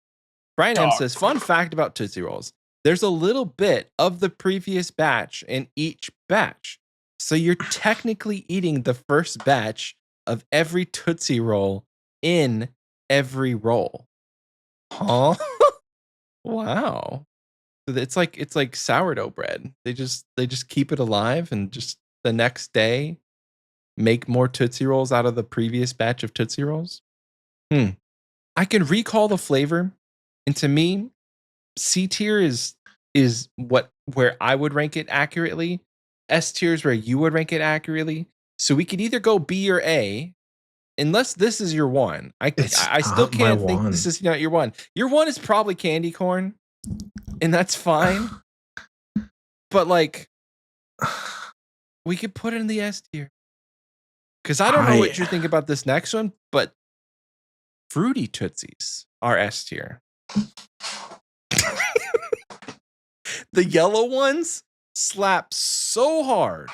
Brian M says, fun fact about Tootsie Rolls. There's a little bit of the previous batch in each batch. So you're technically eating the first batch of every Tootsie Roll in every roll. Huh? Wow. So it's like sourdough bread. They just keep it alive and just the next day make more Tootsie Rolls out of the previous batch of Tootsie Rolls. I can recall the flavor, and to me, C tier is where I would rank it accurately. S tier is where you would rank it accurately. So we could either go B or A, unless this is your one. I still can't think this is not your one. Your one is probably candy corn, and that's fine. But like, we could put it in the S tier. Because I don't know what you think about this next one, but Fruity Tootsies are S tier. The yellow ones slap so hard.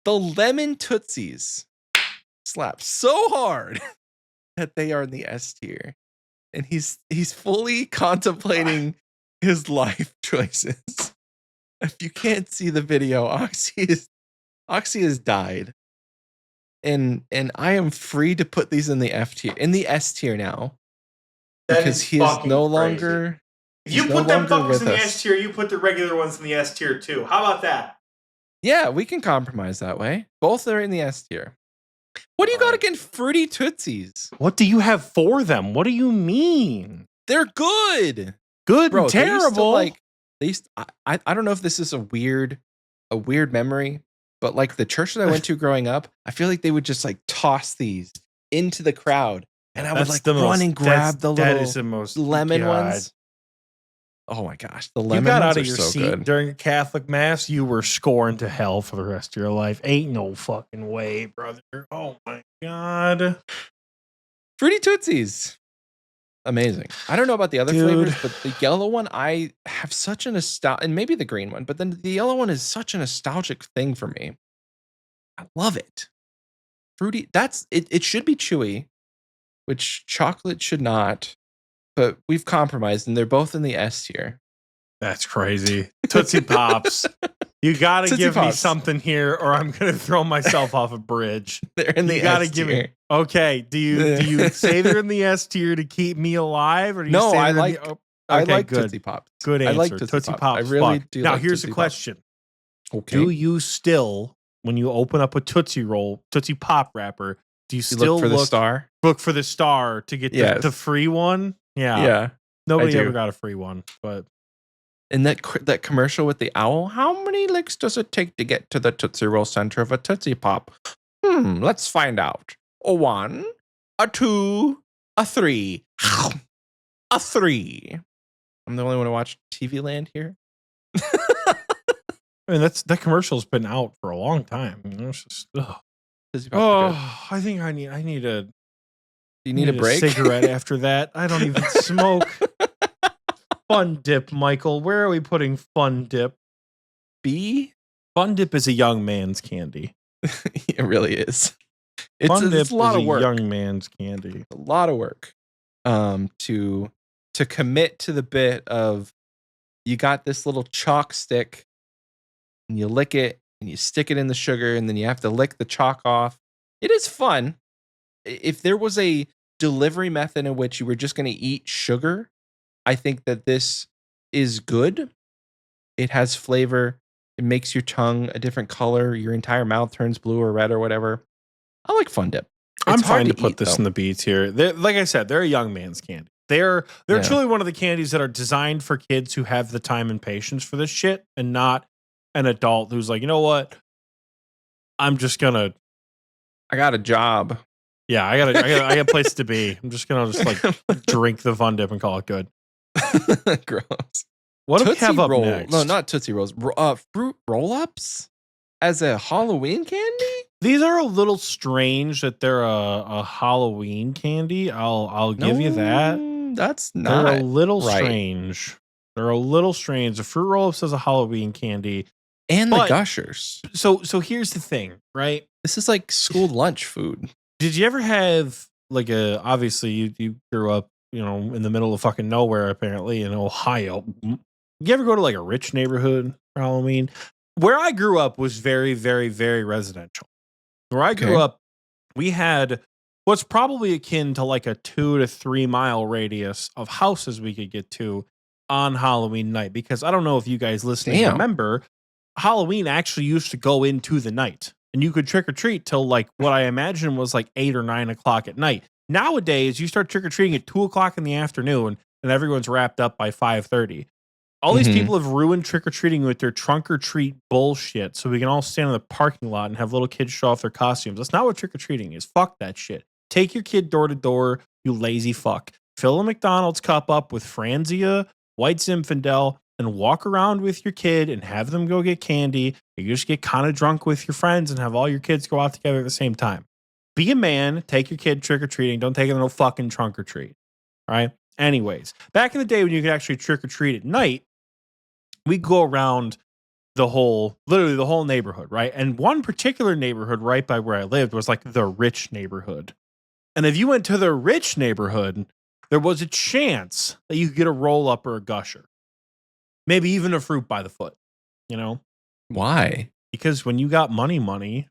The lemon Tootsies slap so hard that they are in the S tier. And he's fully contemplating his life choices. If you can't see the video, Oxie has died. And I am free to put these in the F tier, in the S tier now. Because he is no longer. If you put them fuckers in the S tier, you put the regular ones in the S tier too. How about that? Yeah, we can compromise that way. Both are in the S tier. What do you got against Fruity Tootsies? What do you have for them? What do you mean? They're good. Good and terrible. I don't know if this is a weird memory, but like the church that I went to growing up, I feel like they would just like toss these into the crowd. And I would like run and grab the little lemon ones. Oh my gosh, the lemon ones. You got out of your seat during a Catholic mass, you were scorned to hell for the rest of your life. Ain't no fucking way, brother. Oh my god. Fruity Tootsies. Amazing. I don't know about the other flavors, but the yellow one, I have such a nostalgia, and maybe the green one, but then the yellow one is such a nostalgic thing for me. I love it. Fruity, it should be chewy, which chocolate should not, but we've compromised, and they're both in the S tier. That's crazy. Tootsie Pops. You gotta give me something here, or I'm gonna throw myself off a bridge. They're in the S tier. Okay. Do you say they're in the S tier to keep me alive, or do you no? Say I like. I like good. Tootsie Pops. Good answer. I like Tootsie Pops. I really do. Now like here's Tootsie a question. Okay. Do you still, when you open up a Tootsie Roll, Tootsie Pop wrapper, do you still look for the star? Look for the star to get the free one? Yeah. Yeah. Nobody ever got a free one, but. And that commercial with the owl, how many licks does it take to get to the Tootsie Roll center of a Tootsie Pop? Let's find out. A 1, a 2, a 3. A 3. I'm the only one to watch TV Land here. I mean, that commercial's been out for a long time. It's just, I think I need a. Do you need a break? Cigarette after that. I don't even smoke. Fun Dip, Michael. Where are we putting Fun Dip? B? Fun Dip is a young man's candy. It really is. It's a lot of work. Young man's candy. A lot of work. To commit to the bit of you got this little chalk stick and you lick it and you stick it in the sugar and then you have to lick the chalk off. It is fun. If there was a delivery method in which you were just going to eat sugar, I think that this is good. It has flavor. It makes your tongue a different color. Your entire mouth turns blue or red or whatever. I like Fun Dip. I'm fine to put this in the B tier. Like I said, they're a young man's candy. They're truly one of the candies that are designed for kids who have the time and patience for this shit, and not an adult who's like, you know what? I'm just gonna. I got a job. Yeah, I got a place to be. I'm just gonna like drink the Fun Dip and call it good. Gross. What do we have up next? No, not Tootsie Rolls. Fruit roll-ups as a Halloween candy? These are a little strange that they're a Halloween candy. I'll give you that. That's not. They're a little strange. They're a little strange. The fruit roll-ups as a Halloween candy. And the Gushers. So here's the thing, right? This is like school lunch food. Did you ever have like obviously you grew up, in the middle of fucking nowhere, apparently, in Ohio. You ever go to like a rich neighborhood for Halloween? Where I grew up was very, very, very residential. Where I grew up, we had what's probably akin to like a 2 to 3 mile radius of houses we could get to on Halloween night. Because I don't know if you guys listening remember, Halloween actually used to go into the night. And you could trick or treat till like what I imagine was like 8 or 9 o'clock at night. Nowadays, you start trick or treating at 2 o'clock in the afternoon, and everyone's wrapped up by 5:30. All these people have ruined trick or treating with their trunk or treat bullshit. So we can all stand in the parking lot and have little kids show off their costumes. That's not what trick or treating is. Fuck that shit. Take your kid door to door, you lazy fuck. Fill a McDonald's cup up with Franzia, White Zinfandel, and walk around with your kid and have them go get candy. You just get kind of drunk with your friends and have all your kids go out together at the same time. Be a man, take your kid trick-or-treating. Don't take them to no fucking trunk or treat. All right? Anyways, back in the day when you could actually trick-or-treat at night, we'd go around literally the whole neighborhood, right? And one particular neighborhood right by where I lived was like the rich neighborhood. And if you went to the rich neighborhood, there was a chance that you could get a roll-up or a gusher. Maybe even a fruit by the foot, Why? Because when you got money,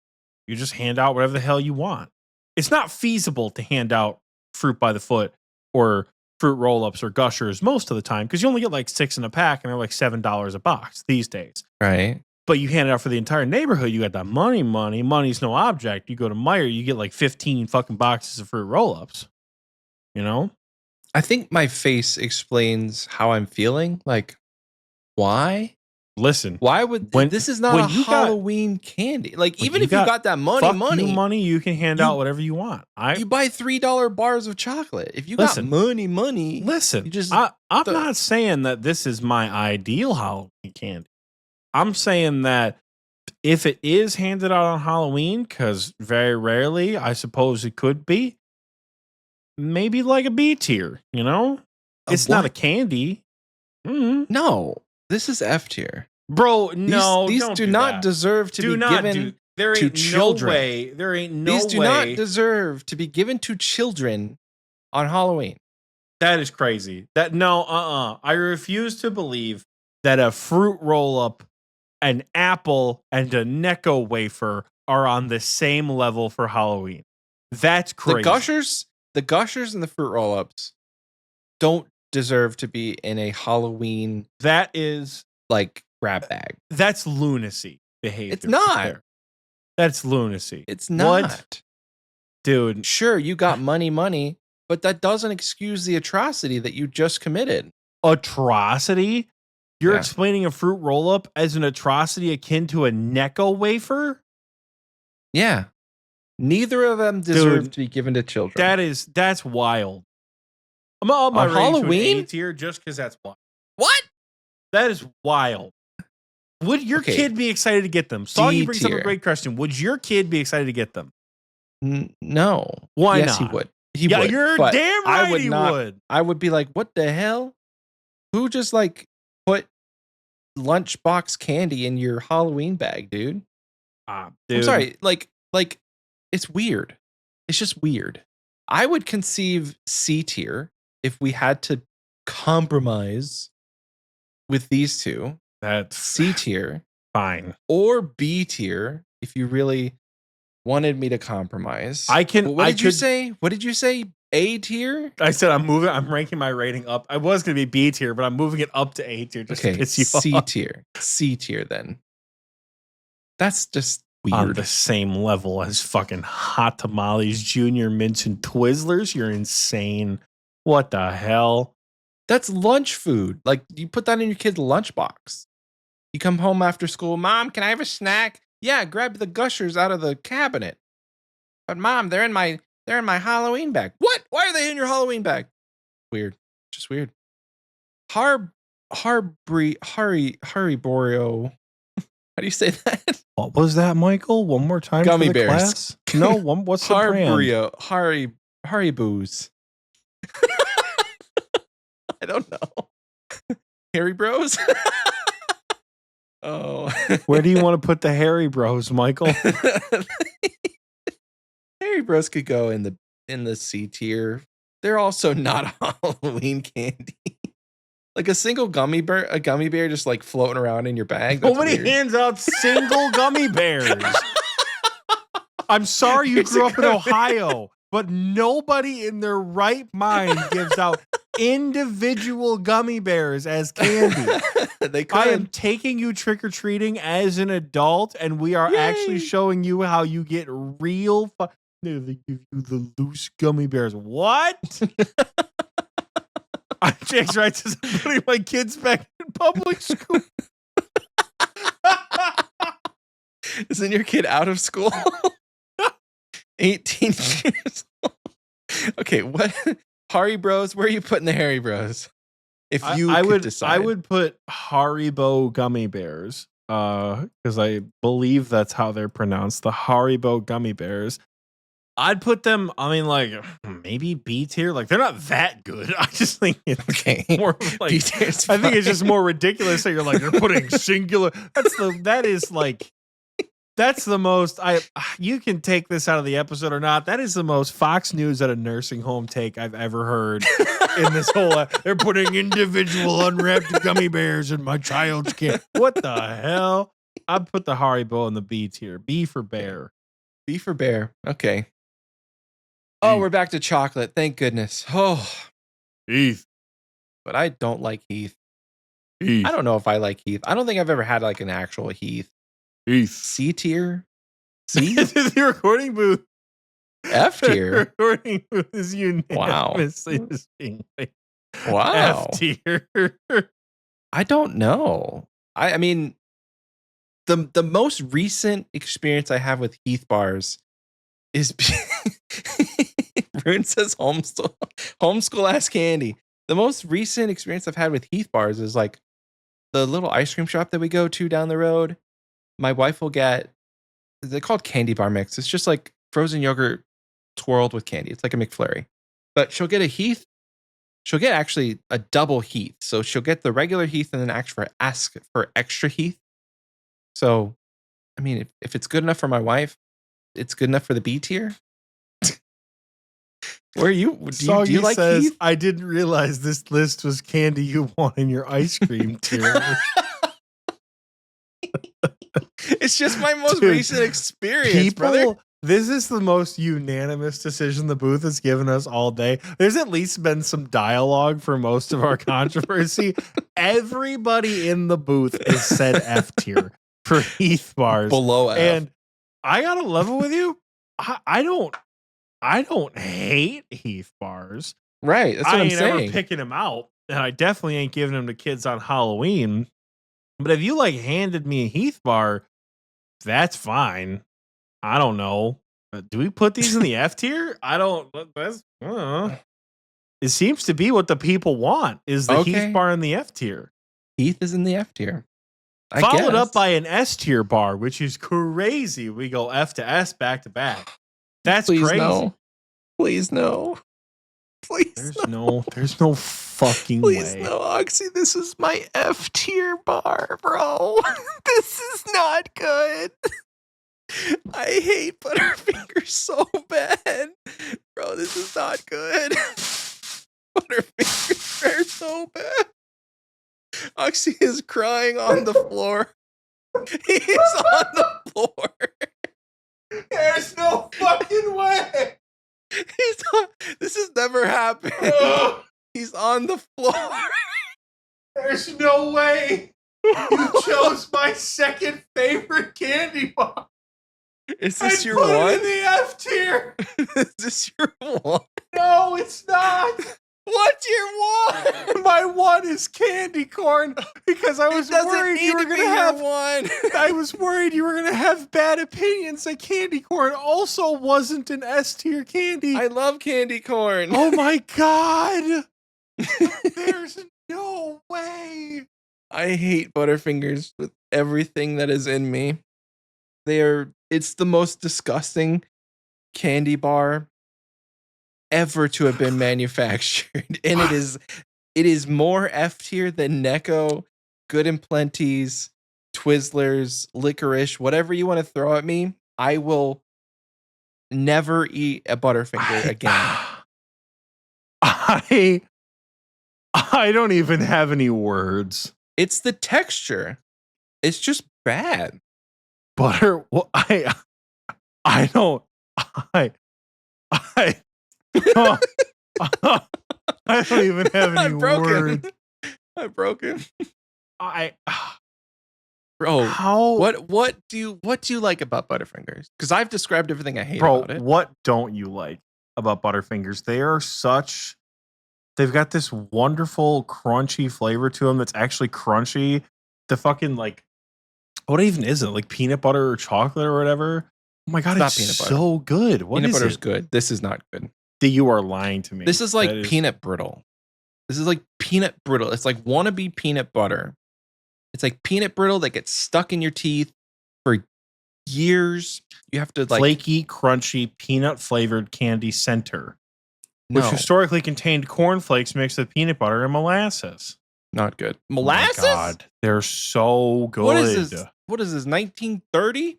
you just hand out whatever the hell you want. It's not feasible to hand out fruit by the foot or fruit roll-ups or gushers most of the time because you only get like 6 in a pack and they're like $7 a box these days. Right. But you hand it out for the entire neighborhood. You got that money. Money's no object. You go to Meijer, you get like 15 fucking boxes of fruit roll-ups. I think my face explains how I'm feeling. Like, why? Listen, why would this is not a Halloween candy? Like, even if you got that money, you can hand out whatever you want. You buy $3 bars of chocolate. If you got money, listen. you just I'm not saying that this is my ideal Halloween candy. I'm saying that if it is handed out on Halloween, because very rarely, I suppose it could be, maybe like a B tier. It's not a candy. No. This is F tier. Bro, no. These do not deserve to be given to children. There ain't no way. These do not deserve to be given to children on Halloween. That is crazy. I refuse to believe that a fruit roll-up, an apple, and a Necco wafer are on the same level for Halloween. That's crazy. The gushers and the fruit roll-ups don't deserve to be in a Halloween like grab bag. That's lunacy behavior. It's not. That's lunacy. It's not. What? Dude. Sure, you got money, but that doesn't excuse the atrocity that you just committed. Atrocity? You're explaining a fruit roll-up as an atrocity akin to a Necco wafer? Yeah. Neither of them deserve to be given to children. That's wild. I'm on my Halloween tier just because that's wild. What? That is wild. Would your kid be excited to get them? Soggy brings up a great question. Would your kid be excited to get them? No. Why not? Yes, he would. Would, you're damn right he would. I would be like, what the hell? Who just like put lunchbox candy in your Halloween bag, dude? Dude. I'm sorry. Like it's weird. It's just weird. I would conceive C tier if we had to compromise with these two. That's C tier. Fine. Or B tier if you really wanted me to compromise. What did you say? What did you say? A tier? I said I'm ranking my rating up. I was going to be B tier, but I'm moving it up to A tier just to piss you C off. tier. C tier then. That's just weird. On the same level as fucking Hot Tamales, Junior Mints, and Twizzlers. You're insane. What the hell? That's lunch food. Like, you put that in your kid's lunchbox. You come home after school, Mom, can I have a snack? Yeah, grab the Gushers out of the cabinet. But Mom, they're in my Halloween bag. What? Why are they in your Halloween bag? Weird. Just weird. Hariborio. How do you say that? What was that, Michael? One more time Gummy for the bears. class? No, what's the brand? Hariboos. I don't know. Harry Bros? Oh. Where do you want to put the Harry Bros, Michael? Harry Bros could go in the C tier. They're also not a Halloween candy. Like a single gummy bear just like floating around in your bag. Nobody hands out single gummy bears. I'm sorry you grew up in Ohio, but nobody in their right mind gives out individual gummy bears as candy. I am taking you trick-or-treating as an adult, and we are actually showing you how you get real they give you the loose gummy bears. What? Jake's right, says I'm putting my kids back in public school. Isn't your kid out of school? 18 years old. Okay, what? Harry Bros, where are you putting the Harry Bros? If you could decide. I would put Haribo gummy bears, because I believe that's how they're pronounced, the Haribo gummy bears. I'd put them, I mean, like, maybe B tier. Like, they're not that good. I just think it's more like, I think it's just more ridiculous that you're like, you're putting singular. That's the most, you can take this out of the episode or not. That is the most Fox News at a nursing home take I've ever heard in this whole, they're putting individual unwrapped gummy bears in my child's kid. What the hell? I'd put the Haribo in the B tier. B for bear. B for bear. Okay. Oh, we're back to chocolate. Thank goodness. Oh, Heath. But I don't like Heath. I don't know if I like Heath. I don't think I've ever had like an actual Heath. C tier? C? The recording booth. F tier. The recording booth is unanimously just being like, wow. F tier. I don't know. I mean, the most recent experience I have with Heath bars is Rune says homeschool ass candy. The most recent experience I've had with Heath bars is like the little ice cream shop that we go to down the road. My wife will get, they're called candy bar mix. It's just like frozen yogurt twirled with candy. It's like a McFlurry. But she'll get a Heath. She'll get actually a double Heath. So she'll get the regular Heath and then ask for extra Heath. So, I mean, if it's good enough for my wife, it's good enough for the B tier. Where are you? Do you like Heath? I didn't realize this list was candy you want in your ice cream tier. It's just my most recent experience, brother. This is the most unanimous decision the booth has given us all day. There's at least been some dialogue for most of our controversy. Everybody in the booth has said F tier for Heath bars. Below F. And I gotta level with you. I don't hate Heath bars. Right. That's what I'm saying. I ain't ever picking them out. And I definitely ain't giving them to kids on Halloween. But if you like handed me a Heath bar, that's fine. I don't know. Do we put these in the F tier? I don't know. It seems to be what the people want is the Heath bar in the F tier. Heath is in the F tier. Followed up by an S tier bar, which is crazy. We go F to S back to back. That's crazy. No. Please no. Please there's no fucking way. Please no, Oxie. This is my F tier bar, bro. This is not good. I hate Butterfingers so bad. Bro, this is not good. Butterfingers are so bad. Oxie is crying on the floor. He's on the floor. There's no fucking way. This has never happened. He's on the floor. There's no way you chose my second favorite candy bar. Is this your one? In the F tier. Is this your one? No, it's not. What's your one? My one is candy corn because I was worried you were going to have one. I was worried you were going to have bad opinions that candy corn also wasn't an S tier candy. I love candy corn. Oh my God. There's no way. I hate Butterfingers with everything that is in me. It's the most disgusting candy bar ever to have been manufactured. And it is more F tier than Necco, Good and Plenty's, Twizzlers, Licorice, whatever you want to throw at me. I will never eat a Butterfinger again. I don't even have any words. It's the texture. It's just bad. Butter. Well, I don't. I don't even have any words. I'm broken. Bro, what do you like about Butterfingers? Because I've described everything I hate about it. What don't you like about Butterfingers? They've got this wonderful crunchy flavor to them that's actually crunchy. The fucking what even is it? Like peanut butter or chocolate or whatever? Oh my God, it's so good. What peanut is butter's it? Good. This is not good. You are lying to me. This is like peanut brittle. This is like peanut brittle. It's like wannabe peanut butter. It's like peanut brittle that gets stuck in your teeth for years. You have to flaky, crunchy, peanut flavored candy center, which historically contained cornflakes mixed with peanut butter and molasses. Not good. Molasses? Oh my God, they're so good. What is this? 1930?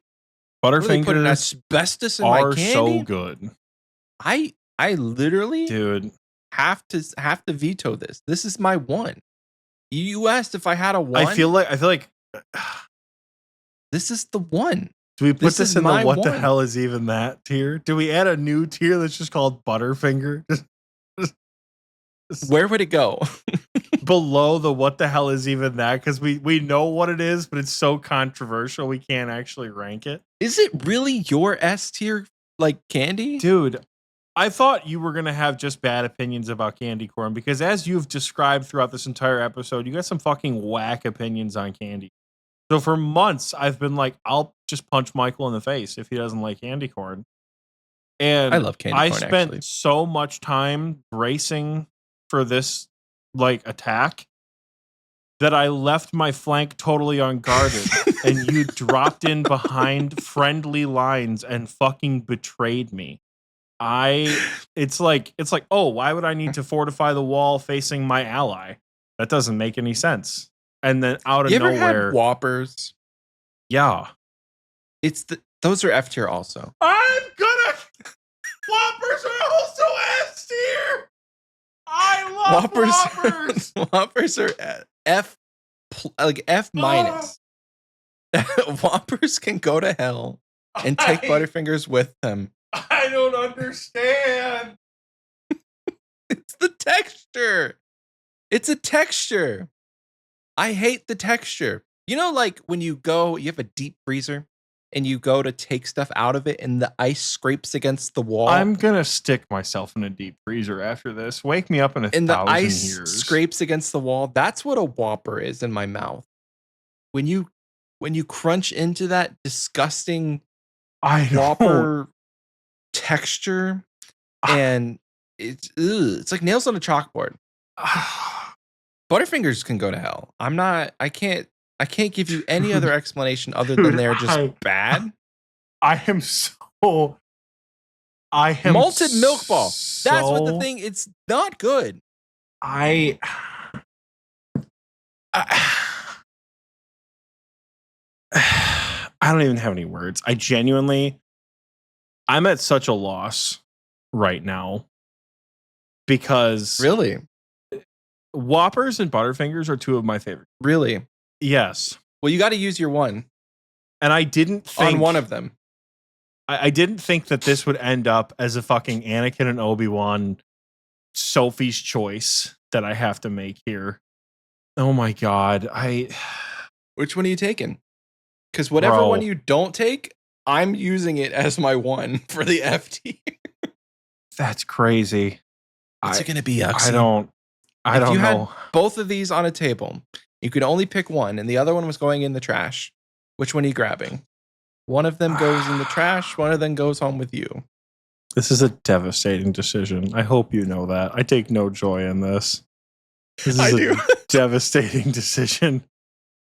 Butterfingers put an asbestos in my candy? So good. I literally, dude, have to veto this. This is my one. You asked if I had a one. I feel like this is the one. Do we put this in the what the hell is even that tier? Do we add a new tier that's just called Butterfinger? Where would it go? Below the what the hell is even that? Because we know what it is, but it's so controversial we can't actually rank it. Is it really your S tier candy? Dude, I thought you were going to have just bad opinions about candy corn because as you've described throughout this entire episode, you got some fucking whack opinions on candy. So for months, I've been like, I'll just punch Michael in the face if he doesn't like candy corn. And I love candy corn, I spent so much time bracing for this attack that I left my flank totally unguarded and you dropped in behind friendly lines and fucking betrayed me. It's like, oh, why would I need to fortify the wall facing my ally? That doesn't make any sense. And then out of nowhere, had Whoppers. Yeah, those are F tier also. Whoppers are also S tier. I love Whoppers. Whoppers are F minus. Whoppers can go to hell and take Butterfingers with them. I don't understand. It's the texture. It's a texture. I hate the texture. You know, when you have a deep freezer and you go to take stuff out of it and the ice scrapes against the wall. I'm going to stick myself in a deep freezer after this. Wake me up in 1,000 years. And the ice scrapes against the wall. That's what a Whopper is in my mouth. When you crunch into that disgusting Whopper texture and it's like nails on a chalkboard. Butterfingers can go to hell. I can't give you any other explanation other than they're just bad. I am malted milk ball. That's what the thing. It's not good. I don't even have any words. I'm at such a loss right now because really Whoppers and Butterfingers are two of my favorites. Really? Yes. Well, you got to use your one. And I didn't think on one of them. I didn't think that this would end up as a fucking Anakin and Obi-Wan Sophie's choice that I have to make here. Oh my god. Which one are you taking? Because whatever one you don't take, I'm using it as my one for the F tier. That's crazy. What's it going to be, Oxie? I don't know. If you had both of these on a table, you could only pick one, and the other one was going in the trash. Which one are you grabbing? One of them goes in the trash. One of them goes home with you. This is a devastating decision. I hope you know that. I take no joy in this. This is a devastating decision.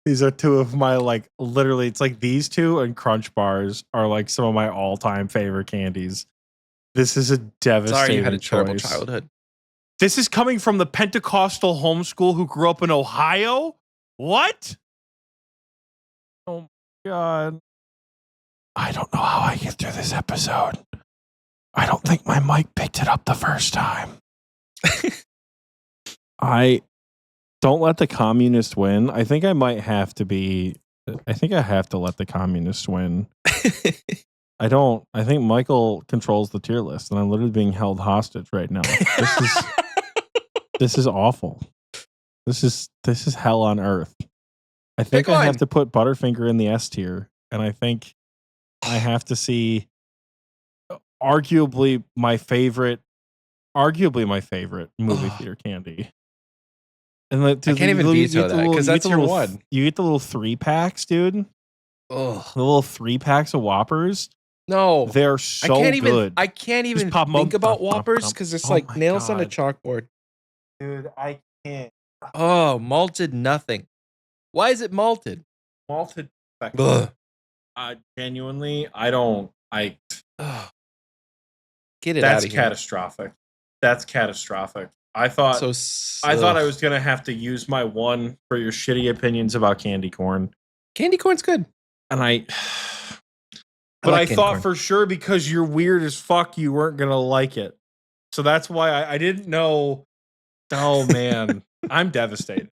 These are two of my, like, literally, it's like these two and Crunch Bars are like some of my all-time favorite candies. This is a devastating Sorry, you had a terrible choice. childhood. This is coming from the Pentecostal homeschool who grew up in Ohio? What? Oh my god. I don't know how I get through this episode. I don't think my mic picked it up the first time. I don't let the communist win. I think I have to let the communist win. I think Michael controls the tier list and I'm literally being held hostage right now. This is awful. This is hell on earth. I think I have to put Butterfinger in the S tier, and I think I have to see arguably my favorite movie theater candy. And I can't even veto that because that's your one. You get the little 3-packs, dude. Oh, the little 3-packs of Whoppers. No, they're so good. I can't even think about Whoppers because it's like nails on a chalkboard. Dude, I can't. Oh, malted nothing. Why is it malted? Malted. Genuinely, I get it that's out of here. Catastrophic. That's catastrophic. I thought I was gonna have to use my one for your shitty opinions about candy corn. Candy corn's good, and I thought for sure because you're weird as fuck, you weren't gonna like it. So that's why I didn't know. Oh man, I'm devastated,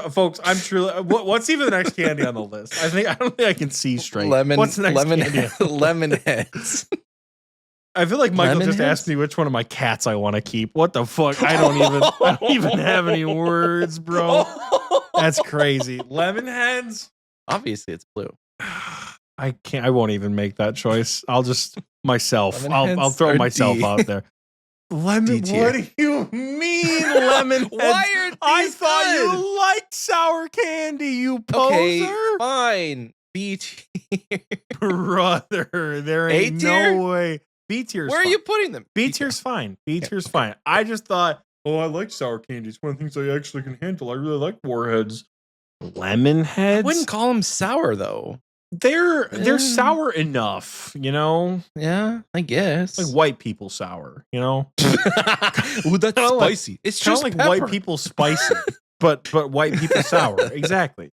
folks. I'm truly. What's even the next candy on the list? I don't think I can see straight. What's the next candy? Lemon heads. I feel like Michael just asked me which one of my cats I want to keep. What the fuck? I don't even have any words, bro. That's crazy. Lemon heads. Obviously, it's blue. I can't. I won't even make that choice. I'll just myself. I'll throw myself out there. Lemon. What do you mean, lemon heads? Why are these I thought you liked sour candy. You poser. Okay, fine. B tier, brother. There ain't no way. B tier's Where are you putting them? B tier's fine. B tier's fine. I just thought, I like sour candy. It's one of the things I actually can handle. I really like Warheads. Lemon heads? I wouldn't call them sour though. They're sour enough, you know? Yeah, I guess. Like white people sour, you know? Ooh, that's spicy. It's just like pepper. White people spicy, but white people sour. Exactly.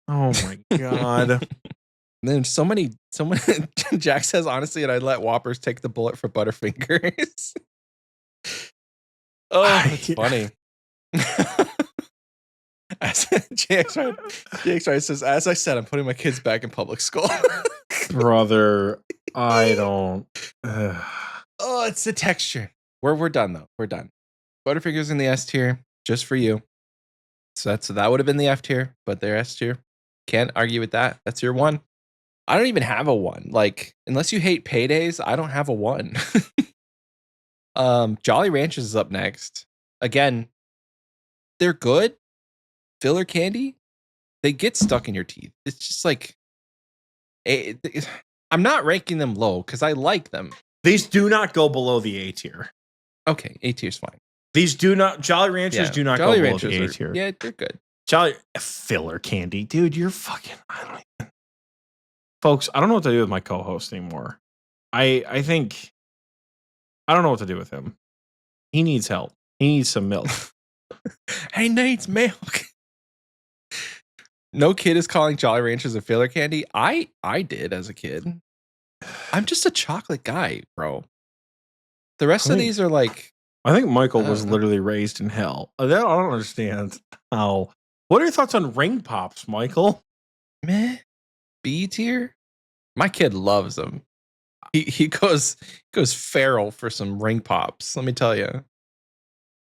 Oh my god. Then someone Jack says honestly, and I'd let Whoppers take the bullet for Butterfingers. It's funny. JX says, as I said, I'm putting my kids back in public school. Brother, I don't. Oh, it's the texture. We're done though. We're done. Butterfingers in the S tier, just for you. So that would have been the F tier, but they're S tier. Can't argue with that. That's your one. I don't even have a one. Like, unless you hate paydays, I don't have a one. Jolly Ranchers is up next. Again, they're good. Filler candy, they get stuck in your teeth. It's just like, I'm not ranking them low because I like them. These do not go below the A tier. Okay, A tier's fine. These do not, Jolly Ranchers do not go below the A tier. Yeah, they're good. Jolly filler candy, dude, you're fucking, folks, I don't know what to do with my co-host anymore. I think, I don't know what to do with him. He needs help. He needs some milk. He needs milk. No kid is calling Jolly Ranchers a filler candy. I did as a kid. I'm just a chocolate guy, bro. The rest of these are like... I think Michael was literally raised in hell. I don't understand how... What are your thoughts on Ring Pops, Michael? Meh. B tier? My kid loves them. he goes feral for some ring pops. Let me tell you.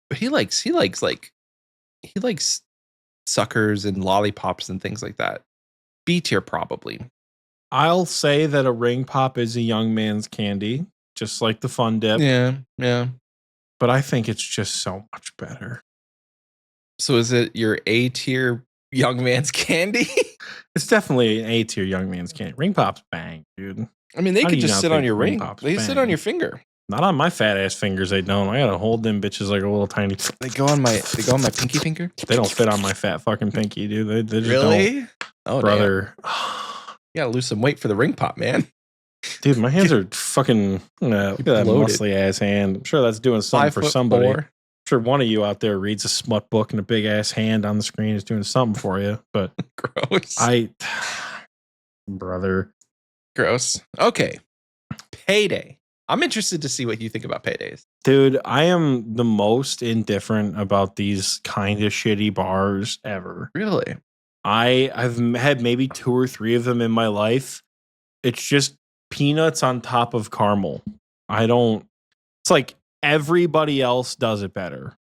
But he likes suckers and lollipops and things like that. B tier probably. I'll say that a ring pop is a young man's candy, just like the Fun Dip. Yeah. But I think it's just so much better. So is it your A tier young man's candy? It's definitely an A tier young man's candy. Ring pops bang, dude. I mean, they could just sit on your ring. They sit on your finger. Not on my fat ass fingers, they don't. I gotta hold them bitches like a little tiny. They go on my pinky finger. They don't fit on my fat fucking pinky, dude. They just really? Don't. Oh, brother. You gotta lose some weight for the ring pop, man. Dude, my hands are fucking. Look at that muscly ass hand. I'm sure that's doing something for somebody. 5'4". I'm sure one of you out there reads a smut book and a big ass hand on the screen is doing something for you. But gross. Brother. Gross. Okay. Payday. I'm interested to see what you think about paydays. Dude, I am the most indifferent about these kind of shitty bars ever. Really? I've had maybe 2 or 3 of them in my life. It's just peanuts on top of caramel. It's like everybody else does it better.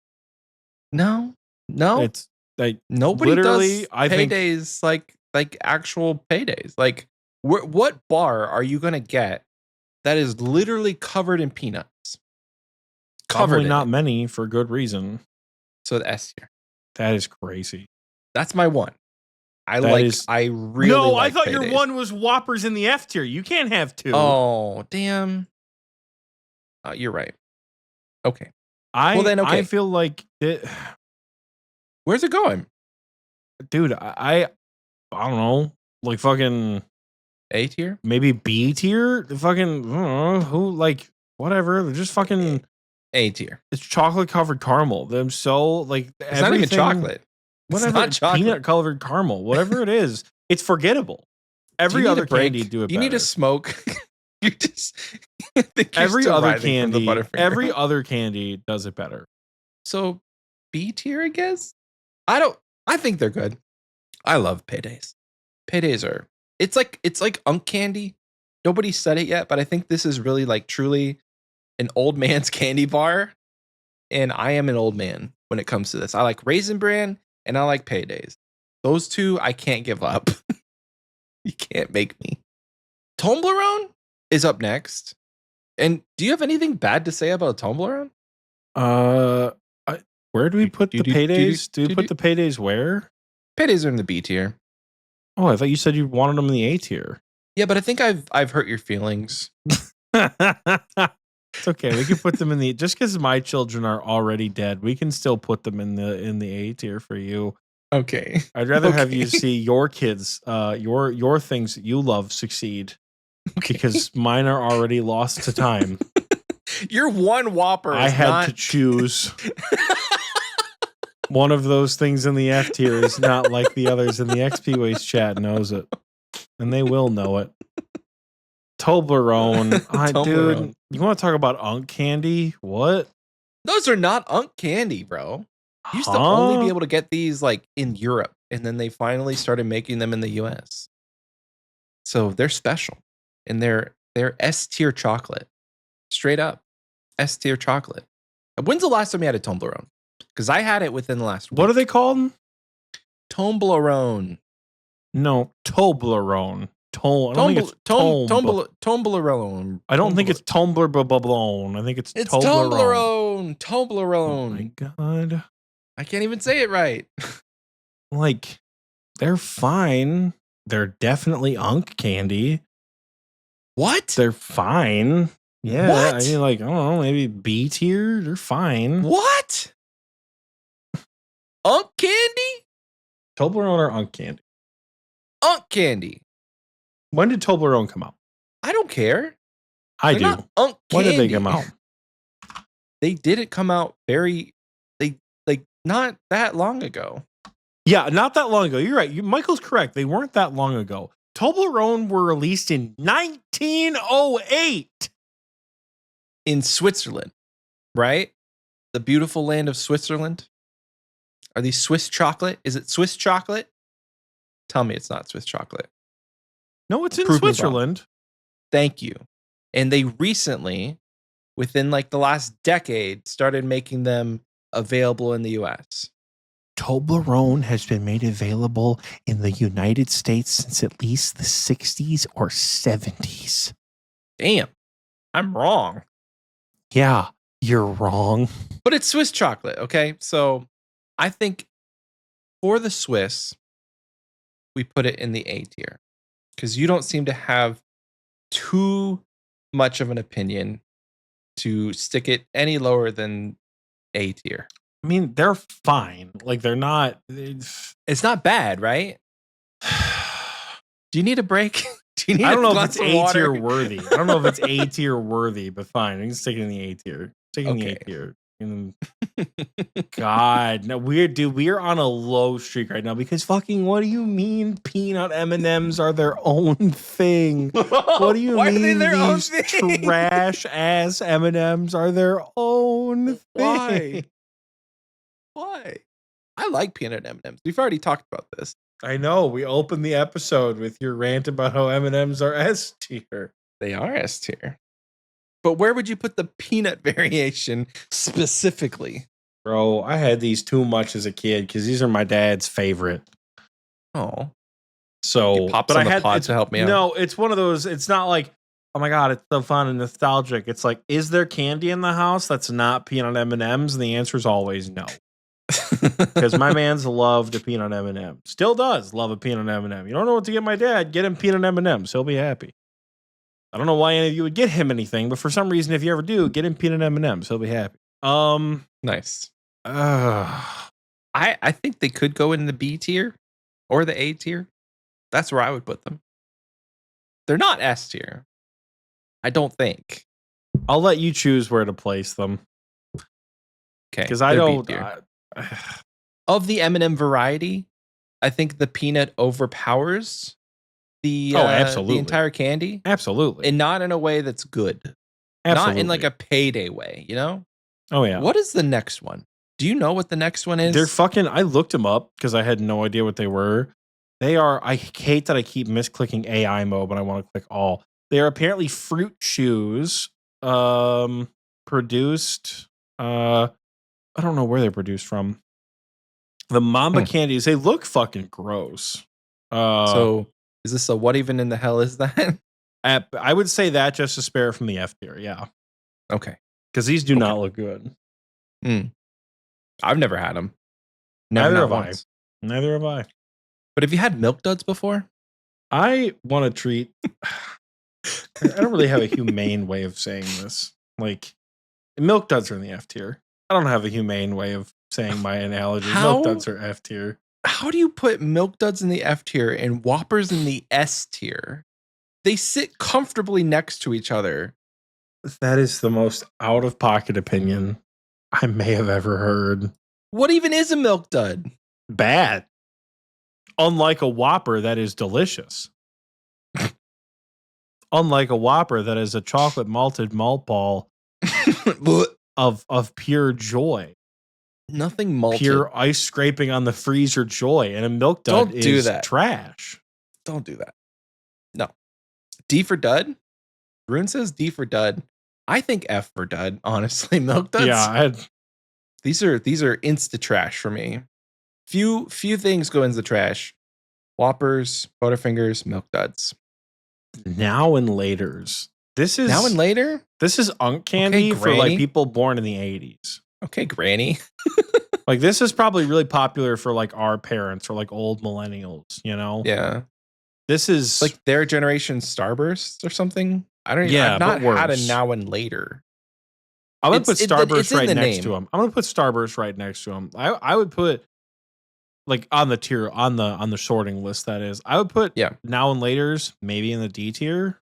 No. It's like nobody does paydays like actual paydays. Like what bar are you going to get that is literally covered in peanuts? Probably not many for good reason. So the S tier. That is crazy. That's my one. I really No, like I thought paydays. your one was Whoppers in the F tier. You can't have 2. Oh, damn. You're right. Okay. I feel like where's it going? Dude, I don't know. Like fucking A tier? Maybe B tier? Fucking I don't know, who like whatever. They're just fucking A tier. It's chocolate covered caramel. They're so like it's not even chocolate. Whatever, it's peanut covered caramel, whatever it is, it's forgettable. Every other candy do it better. You need to smoke. You just every other candy does it better. So B tier, I guess. I think they're good. I love paydays. Paydays are it's like unk candy. Nobody said it yet, but I think this is really like truly an old man's candy bar. And I am an old man when it comes to this. I like Raisin Bran and I like paydays. Those two I can't give up. You can't make me. Toblerone is up next. And do you have anything bad to say about Toblerone? Where do we put the paydays? Do we put the paydays where? Paydays are in the B tier. Oh, I thought you said you wanted them in the A tier. Yeah, but I think I've hurt your feelings. It's okay. We can put them in the just because my children are already dead. We can still put them in the A tier for you. Okay. I'd rather have you see your kids, your things that you love succeed, because mine are already lost to time. Your one Whopper. I had to choose. One of those things in the F tier is not like the others, and the Xpwaste chat knows it, and they will know it. Toblerone, dude. You want to talk about unk candy? What? Those are not unk candy, bro. You used to only be able to get these like in Europe, and then they finally started making them in the US. So they're special, and they're S tier chocolate, straight up S tier chocolate. When's the last time you had a Toblerone? Because I had it within the last week. What are they called? Toblerone. No, Toblerone. I don't think it's Toblerone. I don't think it's Toblerone. I think it's Toblerone. Toblerone. Oh my god. I can't even say it right. Like, they're fine. They're definitely unk candy. What? They're fine. Yeah. What? I mean, like, I don't know, maybe B tier. They're fine. What? Unk candy? Toblerone or unk candy? Unk candy. When did Toblerone come out? I don't care. They're do. Not unk when candy. Did they come out? They didn't come out not that long ago. Yeah, not that long ago. You're right. Michael's correct. They weren't that long ago. Toblerone were released in 1908. In Switzerland, right? The beautiful land of Switzerland. Are these Swiss chocolate? Is it Swiss chocolate? Tell me it's not Swiss chocolate. No, it's in Switzerland. Thank you. And they recently, within like the last decade, started within like the last decade, started making them available in the US. Toblerone has been made available in the United States since at least the 60s or 70s. Damn, I'm wrong. Yeah, you're wrong. But it's Swiss chocolate, okay? So I think for the Swiss, we put it in the A tier because you don't seem to have too much of an opinion to stick it any lower than A tier. I mean, they're fine. Like, they're not. It's not bad, right? Do you need a break? Do you need I don't know if glass it's of A water? tier worthy. I don't know if it's A tier worthy, but fine. I can stick it in the A tier. Stick it in the A Okay. tier. God, no, we are on a low streak right now because fucking what do you mean peanut M&Ms are their own thing? What do you Why mean are they their own these thing? trash ass M&Ms are their own thing? Why? Why? I like peanut M&Ms. We've already talked about this. I know. We opened the episode with your rant about how M&Ms are S tier. They are S tier. But where would you put the peanut variation specifically? Bro, I had these too much as a kid because these are my dad's favorite. Oh. So, Pops on the pod to help me out. No, it's one of those. It's not like, oh my God, it's so fun and nostalgic. It's like, is there candy in the house that's not peanut M&Ms? And the answer is always no. Because my man's loved a peanut M&M. Still does love a peanut M&M. You don't know what to get my dad, get him peanut M&Ms. He'll be happy. I don't know why any of you would get him anything, but for some reason, if you ever do, get him peanut M&Ms. He'll be happy. Nice. I think they could go in the B tier or the A tier. That's where I would put them. They're not S tier. I don't think. I'll let you choose where to place them. Okay. Because I don't. Of the M&M variety, I think the peanut overpowers the entire candy. Absolutely. And not in a way that's good. Absolutely. Not in like a payday way, you know? Oh, yeah. What is the next one? Do you know what the next one is? They're fucking, I looked them up because I had no idea what they were. They are, I hate that I keep misclicking AI mode, but I want to click all. They are apparently fruit chews, produced, I don't know where they're produced from. The Mamba candies, they look fucking gross. So is this a what even in the hell is that? I would say that just to spare it from the F tier, yeah. Okay. Because these do not look good. I've never had them. Neither have I. Neither have I. But have you had Milk Duds before? I want to treat. I don't really have a humane way of saying this. Like, Milk Duds are in the F tier. I don't have a humane way of saying my analogy. Milk Duds are F tier. How do you put Milk Duds in the F tier and Whoppers in the S tier? They sit comfortably next to each other. That is the most out-of-pocket opinion I may have ever heard. What even is a Milk Dud? Bad. Unlike a Whopper that is delicious. Unlike a Whopper that is a chocolate malted malt ball of pure joy. Nothing malted. Pure ice scraping on the freezer joy. And a Milk Dud is trash. Don't do that. No. D for dud? Rune says D for dud. I think F for dud, honestly. Milk Duds. Yeah, these are insta trash for me. Few things go into the trash. Whoppers, Butterfingers, Milk Duds. Now and laters. This is now and later? This is Unk candy for like people born in the 80s. Okay, Granny. Like this is probably really popular for like our parents or like old millennials, you know? Yeah. This is like their generation Starburst or something. I don't even I've not had a now and later. I'm gonna put Starburst right next to him. I'm gonna put Starburst right next to him. I would put like on the tier on the sorting list, that is. I would put now and laters maybe in the D tier.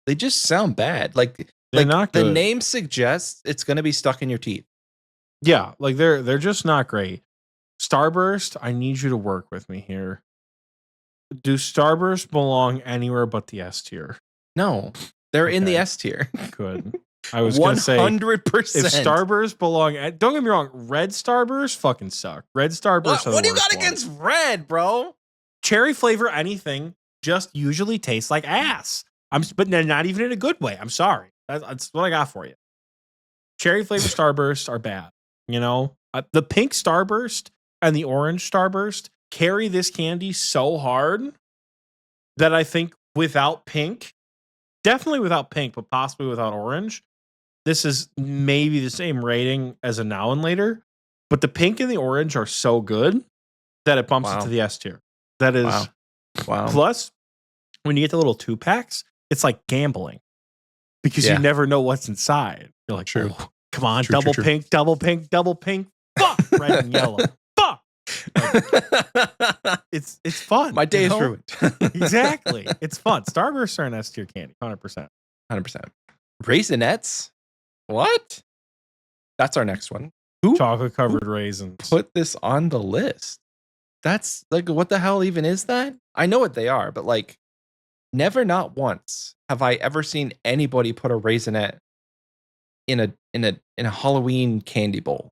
They just sound bad. Like they're not good. The name suggests it's gonna be stuck in your teeth. Yeah, like they're just not great. Starburst, I need you to work with me here. Do Starburst belong anywhere but the S tier? No. They're in the S tier. Good. I was going to say 100%. If Starburst belong, don't get me wrong, red Starburst fucking suck. Red Starburst. What do you got against red, bro? Cherry flavor anything just usually tastes like ass. But not even in a good way. I'm sorry. That's what I got for you. Cherry flavor Starburst are bad. You know, the pink Starburst and the orange Starburst carry this candy so hard that I think without pink, definitely without pink, but possibly without orange, this is maybe the same rating as a Now and Later. But the pink and the orange are so good that it bumps it to the S tier. That is wow. Plus, when you get the little 2-packs, it's like gambling because you never know what's inside. You're like, true. Oh, come on, double pink, double pink, double pink. Fuck, red and yellow. Fuck. Like, it's fun. My day is ruined. Exactly. It's fun. Starbursts are an S tier candy, 100%. 100%. Raisinets? What? That's our next one. Chocolate covered raisins. Put this on the list. That's like, what the hell even is that? I know what they are, but like, never, not once have I ever seen anybody put a raisinette in a Halloween candy bowl.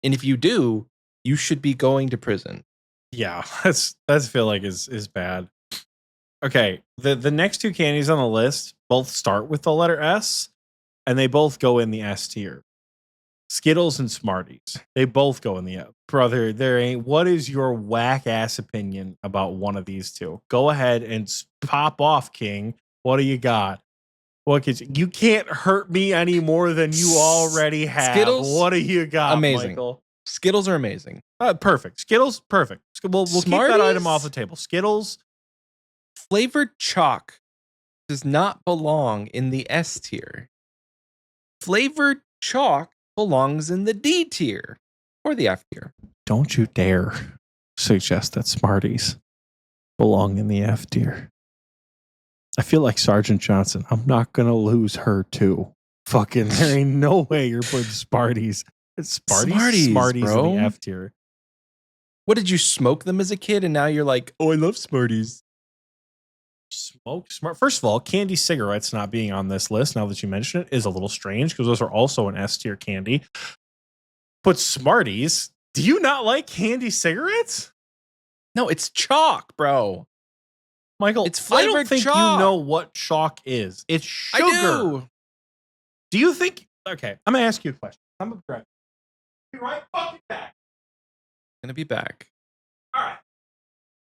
And if you do, you should be going to prison. Yeah, that's feel like is bad. Okay, the next two candies on the list both start with the letter S, and they both go in the S tier. Skittles and Smarties. They both go in the S. Brother, there ain't. What is your whack ass opinion about one of these two? Go ahead and pop off, King. What do you got? What you can't hurt me any more than you already have. Skittles, what do you got, amazing. Michael? Skittles are amazing. Perfect. Skittles, perfect. We'll keep that item off the table. Skittles. Flavored chalk does not belong in the S tier. Flavored chalk belongs in the D tier or the F tier. Don't you dare suggest that Smarties belong in the F tier. I feel like Sergeant Johnson. I'm not going to lose her too. Fucking, there ain't no way you're putting Smarties. Smarties bro. In the F tier. What, did you smoke them as a kid and now you're like, oh, I love Smarties? First of all, candy cigarettes not being on this list, now that you mention it, is a little strange because those are also an S tier candy. But Smarties, do you not like candy cigarettes? No, it's chalk, bro. Michael, it's flavored I don't think chalk. You know what chalk is. It's sugar. I do you think? Okay, I'm gonna ask you a question. I'm gonna be right fucking back. Gonna be back. All right.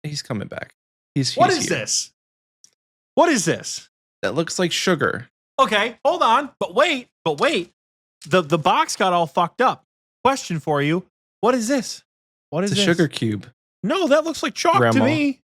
He's coming back. What is this? What is this? That looks like sugar. Okay, hold on. But wait. The box got all fucked up. Question for you. What is this? What is this? It's a sugar cube. No, that looks like chalk to me.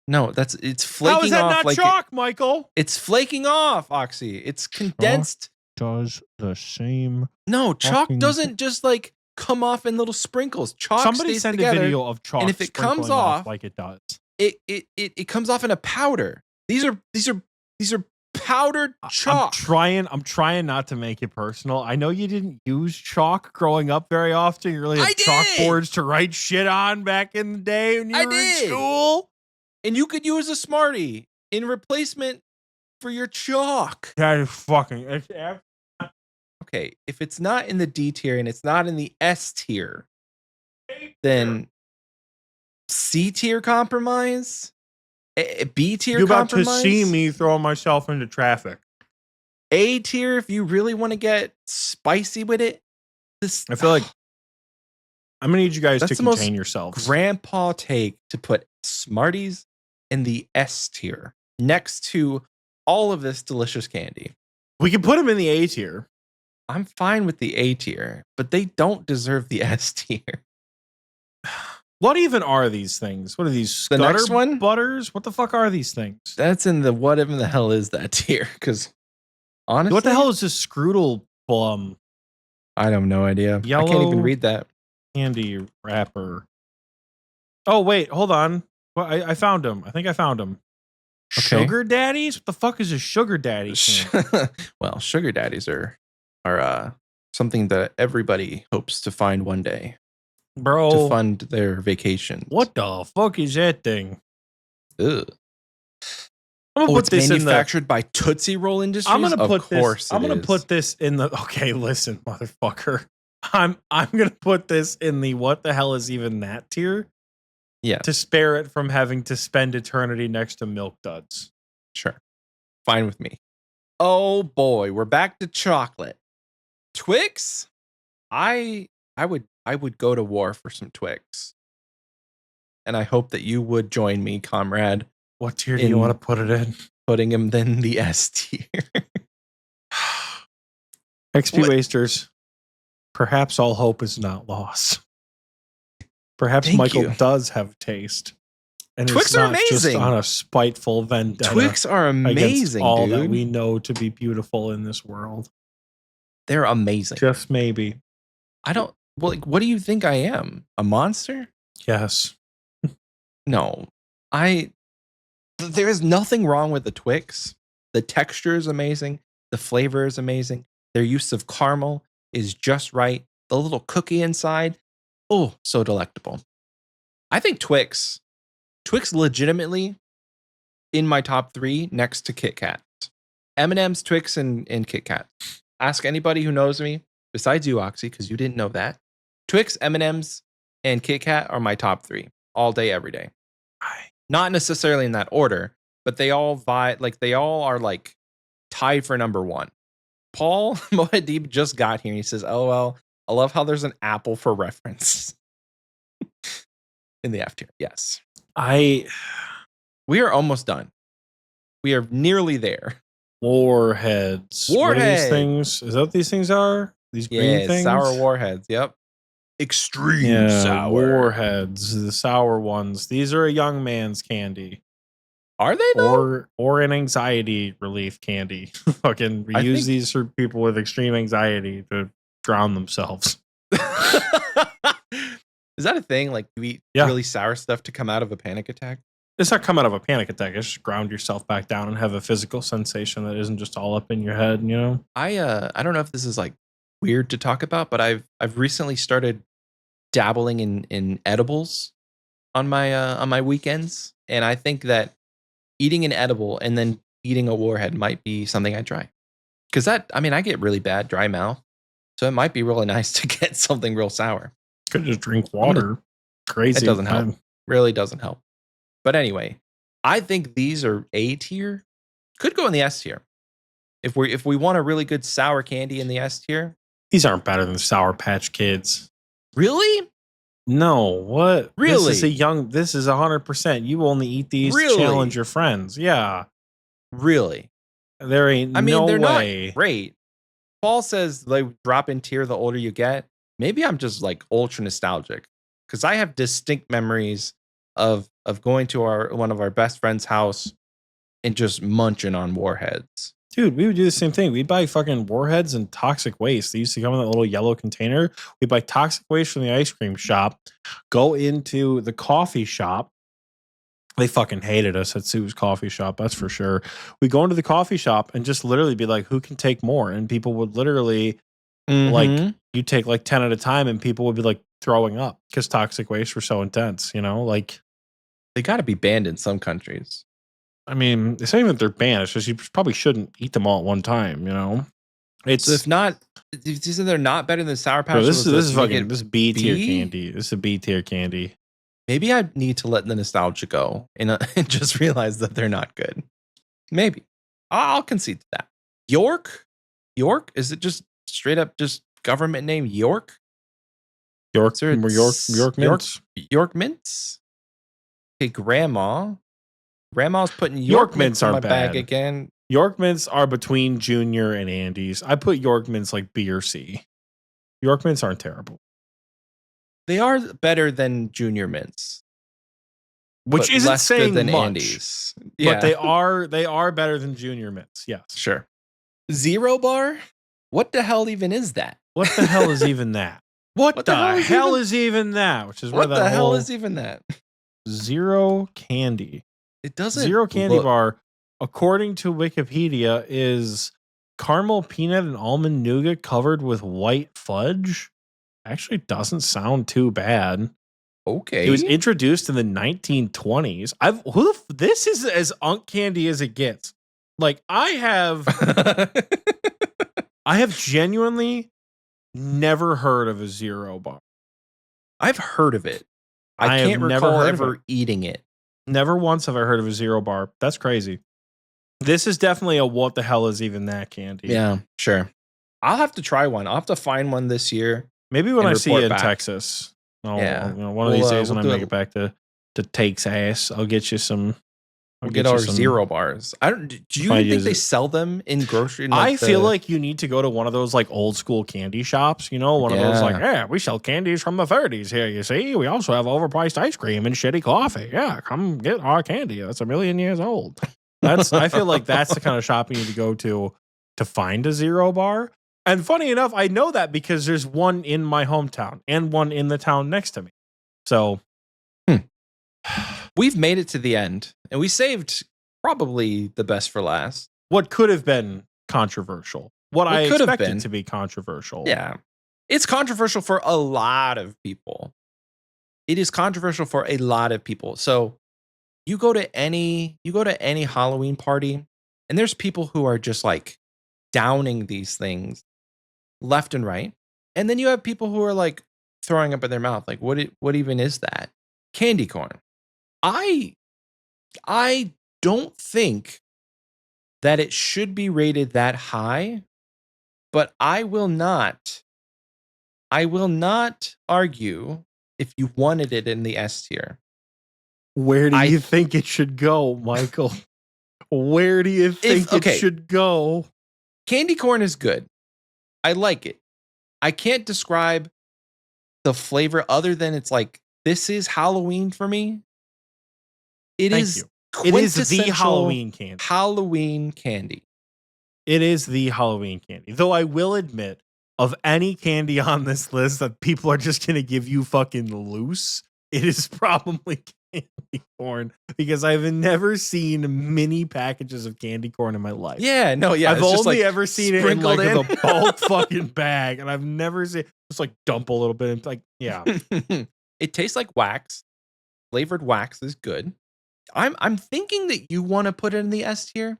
No, it's flaking off. How is that off not chalk, Michael? It's flaking off, Oxie. It's condensed. Chalk does the same. No, chalk doesn't just like come off in little sprinkles. Chalk Somebody stays send together, a video of chalk, and if it comes off like it does, it comes off in a powder. These are powdered chalk. I'm trying not to make it personal. I know you didn't use chalk growing up very often. You really had chalkboards to write shit on back in the day when you were in school. And you could use a Smartie in replacement for your chalk. That is fucking. Okay, if it's not in the D tier and it's not in the S tier, then C tier compromise? B tier You're about compromise? to see me throw myself into traffic. A tier if you really want to get spicy with it. I feel like I'm going to need you guys to contain yourselves. Grandpa take to put Smarties in the S tier next to all of this delicious candy. We can put them in the A tier. I'm fine with the A tier, but they don't deserve the S tier. What even are these things? What are these? The next one? Butters? What the fuck are these things? That's in the whatever the hell is that tier? Because honestly, what the hell is this Scroodle Plum? I have no idea. Yellow I can't even read that. Candy wrapper. Oh wait, hold on. Well, I found them. I think I found them. Okay. Sugar daddies? What the fuck is a sugar daddy? Well, sugar daddies are something that everybody hopes to find one day. Bro, to fund their vacation. What the fuck is that thing? Ugh. I'm gonna put this manufactured by Tootsie Roll Industries. I'm gonna put this in the. Okay, listen, motherfucker. I'm gonna put this in the what the hell is even that tier? Yeah. To spare it from having to spend eternity next to Milk Duds. Sure. Fine with me. Oh boy, we're back to chocolate. Twix? I would go to war for some Twix. And I hope that you would join me, comrade. What tier do you want to put it in? Putting him in the S tier. Xpwasters, perhaps all hope is not lost. Perhaps Thank Michael you. does have taste. And Twix it's are not amazing. Just on a spiteful vendetta. Twix are amazing, all dude. that we know to be beautiful in this world. They're amazing. Just maybe. I don't. Well, like, what do you think I am? A monster? Yes. No. There is nothing wrong with the Twix. The texture is amazing. The flavor is amazing. Their use of caramel is just right. The little cookie inside, oh, so delectable. I think Twix legitimately in my top 3 next to Kit Kats. M&M's, Twix, and Kit Kat. Ask anybody who knows me, besides you, Oxie, because you didn't know that. Twix, M&M's, and Kit Kat are my top 3 all day, every day. Not necessarily in that order, but they all they all are like tied for number 1. Paul Mohadib just got here and he says, "Oh well, I love how there's an apple for reference." In the F tier. Yes. We are almost done. We are nearly there. Warheads. What are these things? Is that what these things are? These green things? Sour warheads. Yep. Extreme sour. Warheads, the sour ones. These are a young man's candy. Are they though? Or an anxiety relief candy. Fucking use these for people with extreme anxiety to drown themselves. Is that a thing? Like you eat really sour stuff to come out of a panic attack? It's not come out of a panic attack. It's just ground yourself back down and have a physical sensation that isn't just all up in your head, you know? I don't know if this is like weird to talk about, but I've recently started dabbling in edibles on my weekends, and I think that eating an edible and then eating a warhead might be something I try. Because I get really bad dry mouth, so it might be really nice to get something real sour. Could just drink water. Crazy. It doesn't help. Really doesn't help. But anyway, I think these are A tier. Could go in the S tier. If we want a really good sour candy in the S tier. These aren't better than Sour Patch Kids. Really? No. What? Really? This is 100%. You only eat these to challenge your friends. Yeah. Really? There ain't no they're way. Not great. Paul says they drop in tier the older you get. Maybe I'm just like ultra nostalgic because I have distinct memories of going to one of our best friends' house and just munching on warheads. Dude, we would do the same thing. We'd buy fucking warheads and toxic waste. They used to come in that little yellow container. We'd buy toxic waste from the ice cream shop, go into the coffee shop. They fucking hated us at Sue's coffee shop, that's for sure. We go into the coffee shop and just literally be like, who can take more? And people would literally like, you take like 10 at a time and people would be like throwing up because toxic waste were so intense, you know? Like, they got to be banned in some countries. I mean, it's not even that they're banned. It's just you probably shouldn't eat them all at one time, you know? It's so if they're not better than Sour Patch. This is B tier candy. This is a B tier candy. Maybe I need to let the nostalgia go and just realize that they're not good. Maybe. I'll concede to that. York? Is it just straight up just government name York? York Mints? York Mints? Okay, Grandma's putting York Mints in my bag again. York Mints are between Junior and Andes. I put York Mints like B or C. York Mints aren't terrible. They are better than Junior Mints, which isn't saying than much. Andes. Yeah. But they are better than Junior Mints. Yes, sure. Zero Bar. What the hell even is that? What the hell is even that? What the hell is even that? Which is what the hell is even that? Zero candy. It doesn't. Zero candy bar, according to Wikipedia, is caramel peanut and almond nougat covered with white fudge. Actually doesn't sound too bad. Okay. It was introduced in the 1920s. This is as unk candy as it gets. Like I have genuinely never heard of a Zero bar. I've heard of it. I can't recall ever eating it. Never once have I heard of a Zero bar. That's crazy. This is definitely a what the hell is even that candy? Yeah, sure. I'll have to try one. I'll have to find one this year. Maybe when I see you in back. Texas. Yeah. One of these days when I make it back to Take's ass, I'll get you some. We'll get our Zero bars. I don't. Do you think they sell them in grocery? I feel like you need to go to one of those like old school candy shops. You know, one of those like, yeah, we sell candies from the 30s here. You see, we also have overpriced ice cream and shitty coffee. Yeah, come get our candy. That's 1,000,000 years old. I feel like that's the kind of shop you need to go to find a Zero bar. And funny enough, I know that because there's one in my hometown and one in the town next to me. So. We've made it to the end, and we saved probably the best for last. What could have been controversial. What I expected to be controversial. Yeah. It's controversial for a lot of people. It is controversial for a lot of people. So you go to any Halloween party, and there's people who are just like downing these things left and right. And then you have people who are like throwing up in their mouth. Like, what even is that? Candy corn. I don't think that it should be rated that high, but I will not argue if you wanted it in the S tier. Where do you think it should go, Michael? Where do you think it should go? Candy corn is good. I like it. I can't describe the flavor other than it's like, this is Halloween for me. It is the Halloween candy. Halloween candy. It is the Halloween candy. Though I will admit, of any candy on this list that people are just going to give you fucking loose, it is probably candy corn, because I've never seen mini packages of candy corn in my life. Yeah, no, yeah. I've only ever seen it in like a bulk fucking bag, and I've never seen just like dump a little bit and like, yeah. It tastes like wax. Flavored wax is good. I'm thinking that you want to put it in the S tier.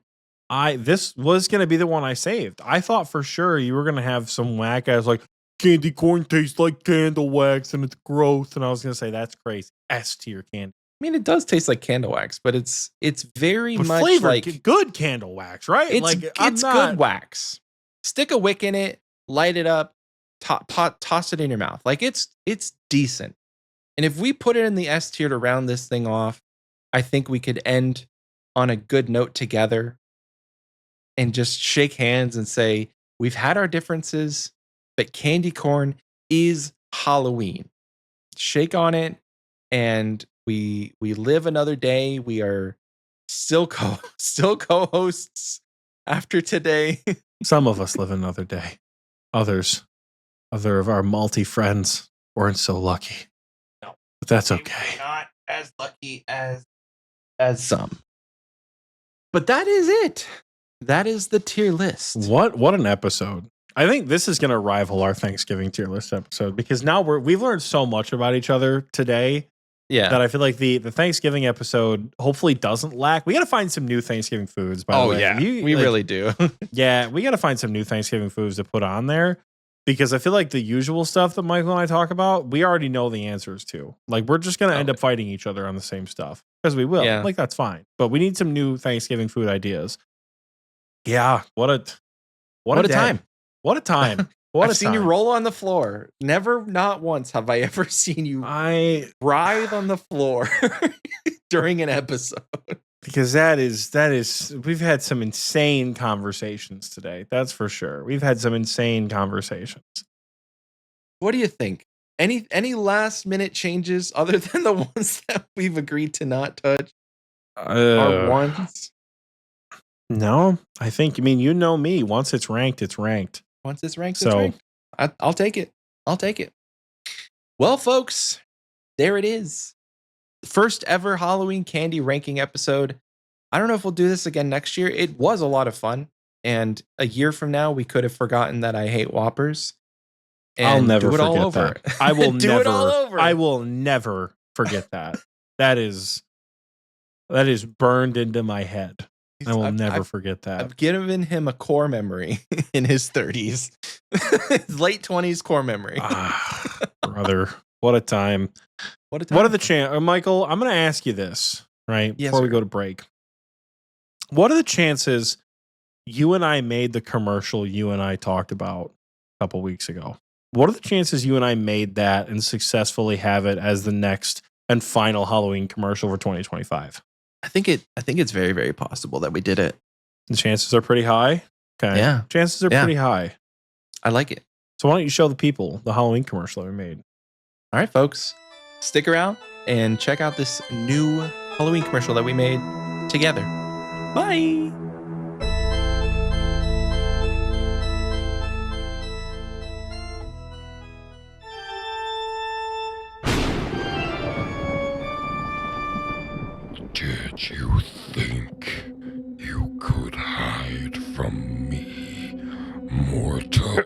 This was going to be the one I saved. I thought for sure you were going to have some whack ass like candy corn tastes like candle wax and it's gross. And I was going to say, that's crazy. S tier candy. I mean, it does taste like candle wax, but it's very much flavored, like good candle wax, right? It's good wax. Stick a wick in it, light it up, toss it in your mouth. Like it's decent. And if we put it in the S tier to round this thing off, I think we could end on a good note together and just shake hands and say, we've had our differences, but candy corn is Halloween. Shake on it, and we live another day. We are still co-hosts after today. Some of us live another day. Other of our multi friends weren't so lucky. No, but that's okay. Not as lucky as some. But that is it. That is the tier list. What an episode. I think this is going to rival our Thanksgiving tier list episode, because now we've learned so much about each other today. Yeah. That I feel like the Thanksgiving episode hopefully doesn't lack. We got to find some new Thanksgiving foods, by the way. Yeah. We really do. Yeah, we got to find some new Thanksgiving foods to put on there, because I feel like the usual stuff that Michael and I talk about, we already know the answers to. Like, we're just going to end up fighting each other on the same stuff, because we will. Yeah. Like, that's fine. But we need some new Thanksgiving food ideas. Yeah, what a time. What a time. I've seen you roll on the floor. Never, not once have I ever seen you writhe on the floor during an episode. Because that is, we've had some insane conversations today. That's for sure. We've had some insane conversations. What do you think? Any last minute changes other than the ones that we've agreed to not touch? Our ones? No, I think, you know me. Once it's ranked, it's ranked. Once it's ranked, it's ranked. I'll take it. I'll take it. Well, folks, there it is. First ever Halloween candy ranking episode. I don't know if we'll do this again next year. It was a lot of fun. And a year from now, we could have forgotten that I hate Whoppers. And I'll never do it forget all over. that. I will do never. It all over. I will never forget that. That is burned into my head. I will never forget that. I've given him a core memory in his 30s. His late 20s core memory. Brother, what a time. What are the chances? Michael, I'm going to ask you this, right? Yes, before we sir. go to break. What are the chances you and I made the commercial you and I talked about a couple weeks ago? What are the chances you and I made that and successfully have it as the next and final Halloween commercial for 2025? I think it's very, very possible that we did it. The chances are pretty high. Okay. Yeah. Chances are pretty high. I like it. So why don't you show the people the Halloween commercial that we made? All right, folks. Stick around and check out this new Halloween commercial that we made together. Bye. Did you think you could hide from me, mortal?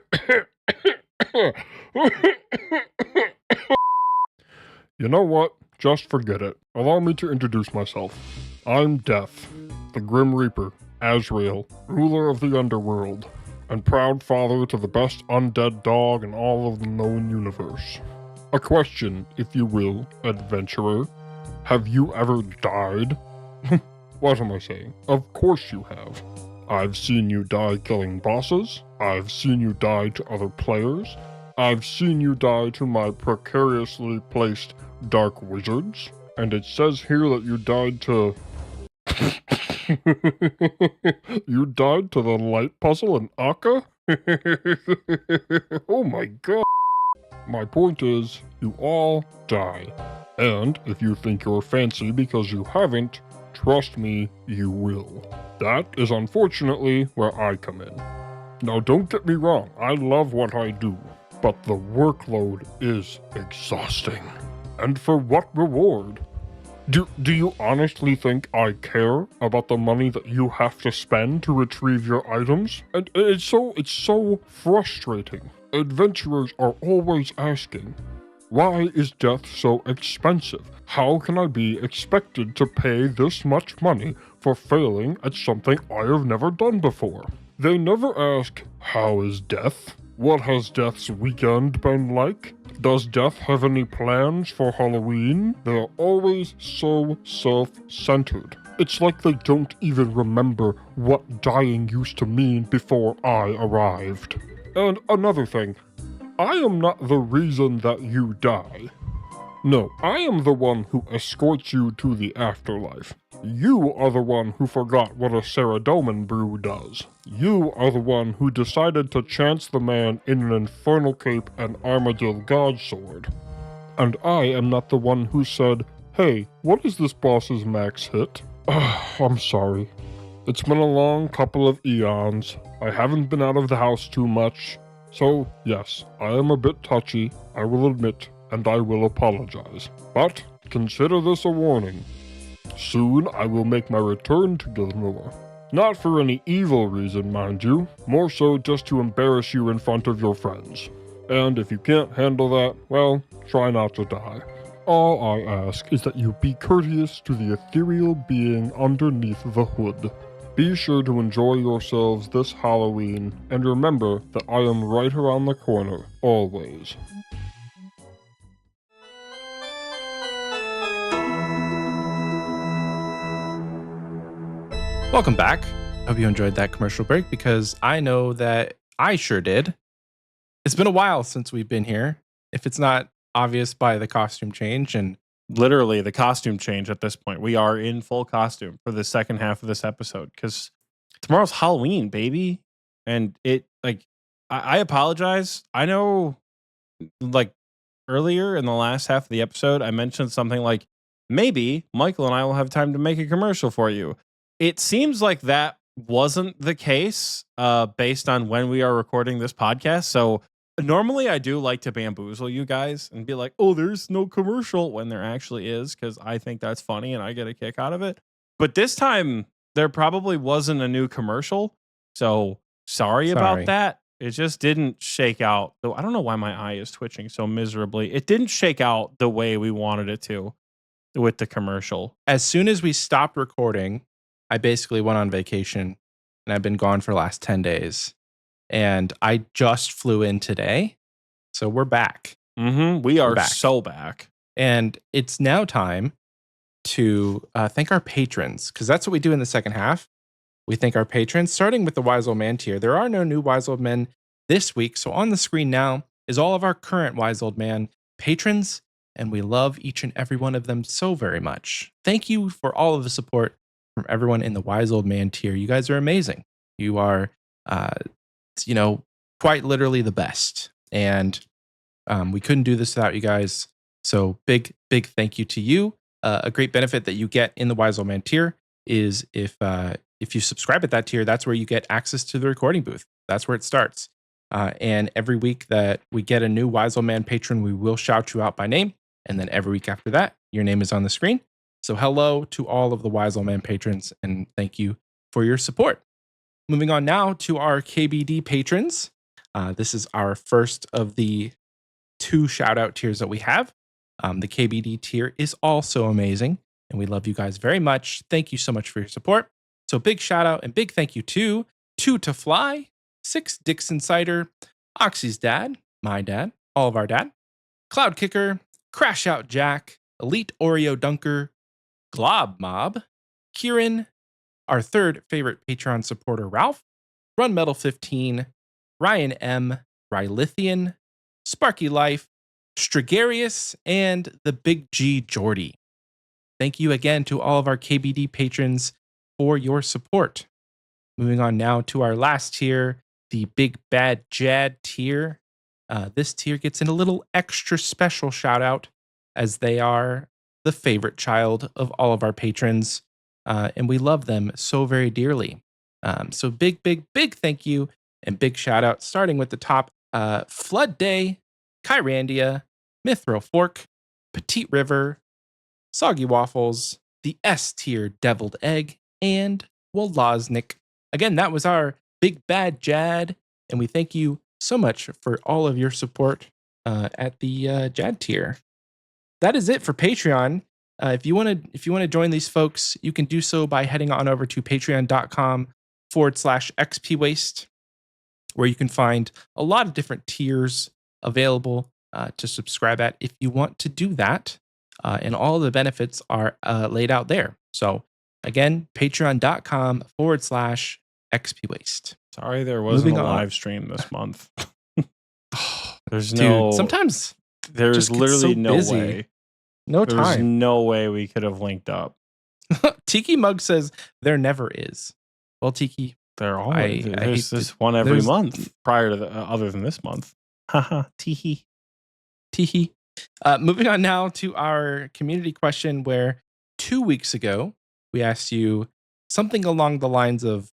You know what? Just forget it. Allow me to introduce myself. I'm Death, the Grim Reaper, Azrael, ruler of the underworld, and proud father to the best undead dog in all of the known universe. A question, if you will, adventurer. Have you ever died? What am I saying? Of course you have. I've seen you die killing bosses. I've seen you die to other players. I've seen you die to my precariously placed dark wizards. And it says here that you died to... You died to the light puzzle in Akka? Oh my god. My point is, you all die. And if you think you're fancy because you haven't, trust me, you will. That is unfortunately where I come in. Now don't get me wrong, I love what I do, but the workload is exhausting. And for what reward? Do you honestly think I care about the money that you have to spend to retrieve your items? And it's so frustrating. Adventurers are always asking, why is death so expensive? How can I be expected to pay this much money for failing at something I have never done before? They never ask, how is death? What has death's weekend been like? Does death have any plans for Halloween? They're always so self-centered. It's like they don't even remember what dying used to mean before I arrived. And another thing, I am not the reason that you die. No, I am the one who escorts you to the afterlife. You are the one who forgot what a Saradomin brew does. You are the one who decided to chance the man in an infernal cape and armadillo godsword. And I am not the one who said, hey, what is this boss's max hit? I'm sorry. It's been a long couple of eons. I haven't been out of the house too much. So, yes, I am a bit touchy, I will admit, and I will apologize. But consider this a warning. Soon I will make my return to Gilmore. Not for any evil reason, mind you, more so just to embarrass you in front of your friends. And if you can't handle that, well, try not to die. All I ask is that you be courteous to the ethereal being underneath the hood. Be sure to enjoy yourselves this Halloween, and remember that I am right around the corner, always. Welcome back. Hope you enjoyed that commercial break because I know that I sure did. It's been a while since we've been here. If it's not obvious by the costume change and literally the costume change at this point. We are in full costume for the second half of this episode because tomorrow's Halloween, baby. And I apologize. I know, like, earlier in the last half of the episode, I mentioned something like, maybe Michael and I will have time to make a commercial for you. It seems like that wasn't the case based on when we are recording this podcast. So normally I do like to bamboozle you guys and be like, oh, there's no commercial when there actually is, because I think that's funny and I get a kick out of it. But this time there probably wasn't a new commercial. So sorry about that. It just didn't shake out. Though I don't know why my eye is twitching so miserably. It didn't shake out the way we wanted it to with the commercial. As soon as we stopped recording, I basically went on vacation and I've been gone for the last 10 days. And I just flew in today. So we're back. We are so back. And it's now time to thank our patrons, because that's what we do in the second half. We thank our patrons, starting with the Wise Old Man tier. There are no new Wise Old Men this week, so on the screen now is all of our current Wise Old Man patrons, and we love each and every one of them so very much. Thank you for all of the support from everyone in the Wise Old Man tier. You guys are amazing. You are, quite literally the best, and we couldn't do this without you guys. So big thank you to you. A great benefit that you get in the Wise Old Man tier is if you subscribe at that tier, that's where you get access to the recording booth. That's where it starts. And every week that we get a new Wise Old Man patron, we will shout you out by name. And then every week after that, your name is on the screen. So hello to all of the Wise Old Man patrons, and thank you for your support. Moving on now to our KBD patrons. This is our first of the 2 shout out tiers that we have. The KBD tier is also amazing, and we love you guys very much. Thank you so much for your support. So big shout out and big thank you to 2 to Fly, 6 Dixon Cider, Oxie's dad, my dad, all of our dad, Cloud Kicker, Crash Out Jack, Elite Oreo Dunker, Glob Mob, Kieran, our 3rd favorite Patreon supporter Ralph, Run Metal 15, Ryan M, Rylithian, Sparky Life, Strigarius, and the Big G Jordy. Thank you again to all of our KBD patrons for your support. Moving on now to our last tier, the Big Bad Jad tier. This tier gets in a little extra special shout out, as they are the favorite child of all of our patrons, and we love them so very dearly. So big thank you and big shout out, starting with the top, Flood Day, Kyrandia, Mithril Fork, Petite River, Soggy Waffles, the S tier Deviled Egg, and Woloznik. Again, that was our Big Bad Jad, and we thank you so much for all of your support at the Jad tier. That is it for Patreon. If you want to join these folks, you can do so by heading on over to patreon.com/Xpwaste, where you can find a lot of different tiers available to subscribe at if you want to do that. And all the benefits are laid out there. So again, patreon.com/XPWaste. Sorry, there wasn't a live stream this month. There's sometimes there's literally so no busy. way. No There's time. no way we could have linked up. Tiki Mug says there never is. Well, Tiki, There always there's this one every month prior to other than this month. Haha, teehee. Teehee. Moving on now to our community question, where 2 weeks ago we asked you something along the lines of,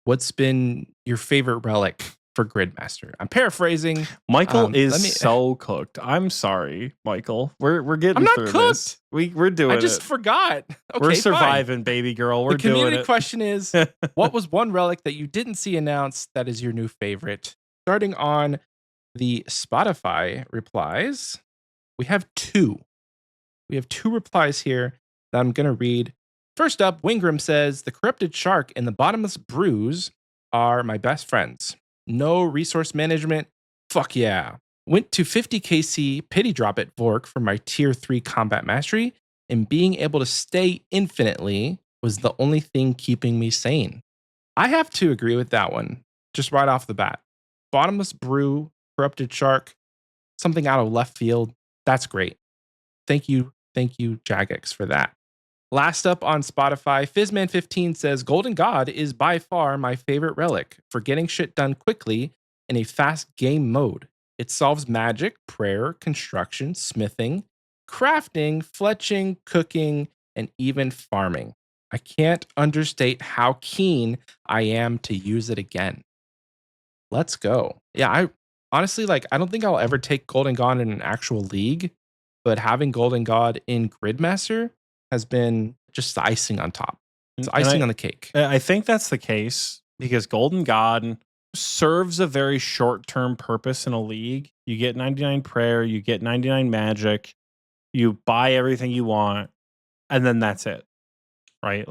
what's been your favorite relic for Gridmaster? I'm paraphrasing. Michael is so cooked. I'm sorry, Michael. We're getting through this. We're doing it. I just forgot. Okay, we're surviving, baby girl. We're doing it. The community question is, what was one relic that you didn't see announced that is your new favorite? Starting on the Spotify replies, we have 2. We have 2 replies here that I'm going to read. First up, Wingram says, the Corrupted Shark and the Bottomless Brews are my best friends. No resource management. Fuck yeah. Went to 50 KC pity drop at Vork for my tier 3 combat mastery, and being able to stay infinitely was the only thing keeping me sane. I have to agree with that one, just right off the bat. Bottomless Brew, Corrupted Shark, something out of left field. That's great. Thank you, Jagex, for that. Last up on Spotify, Fizzman15 says, Golden God is by far my favorite relic for getting shit done quickly in a fast game mode. It solves magic, prayer, construction, smithing, crafting, fletching, cooking, and even farming. I can't understate how keen I am to use it again. Let's go. Yeah, I honestly, I don't think I'll ever take Golden God in an actual league, but having Golden God in Gridmaster has been just the icing on top. It's icing on the cake. I think that's the case because Golden God serves a very short-term purpose in a league. You get 99 prayer, you get 99 magic, you buy everything you want, and then that's it. Right?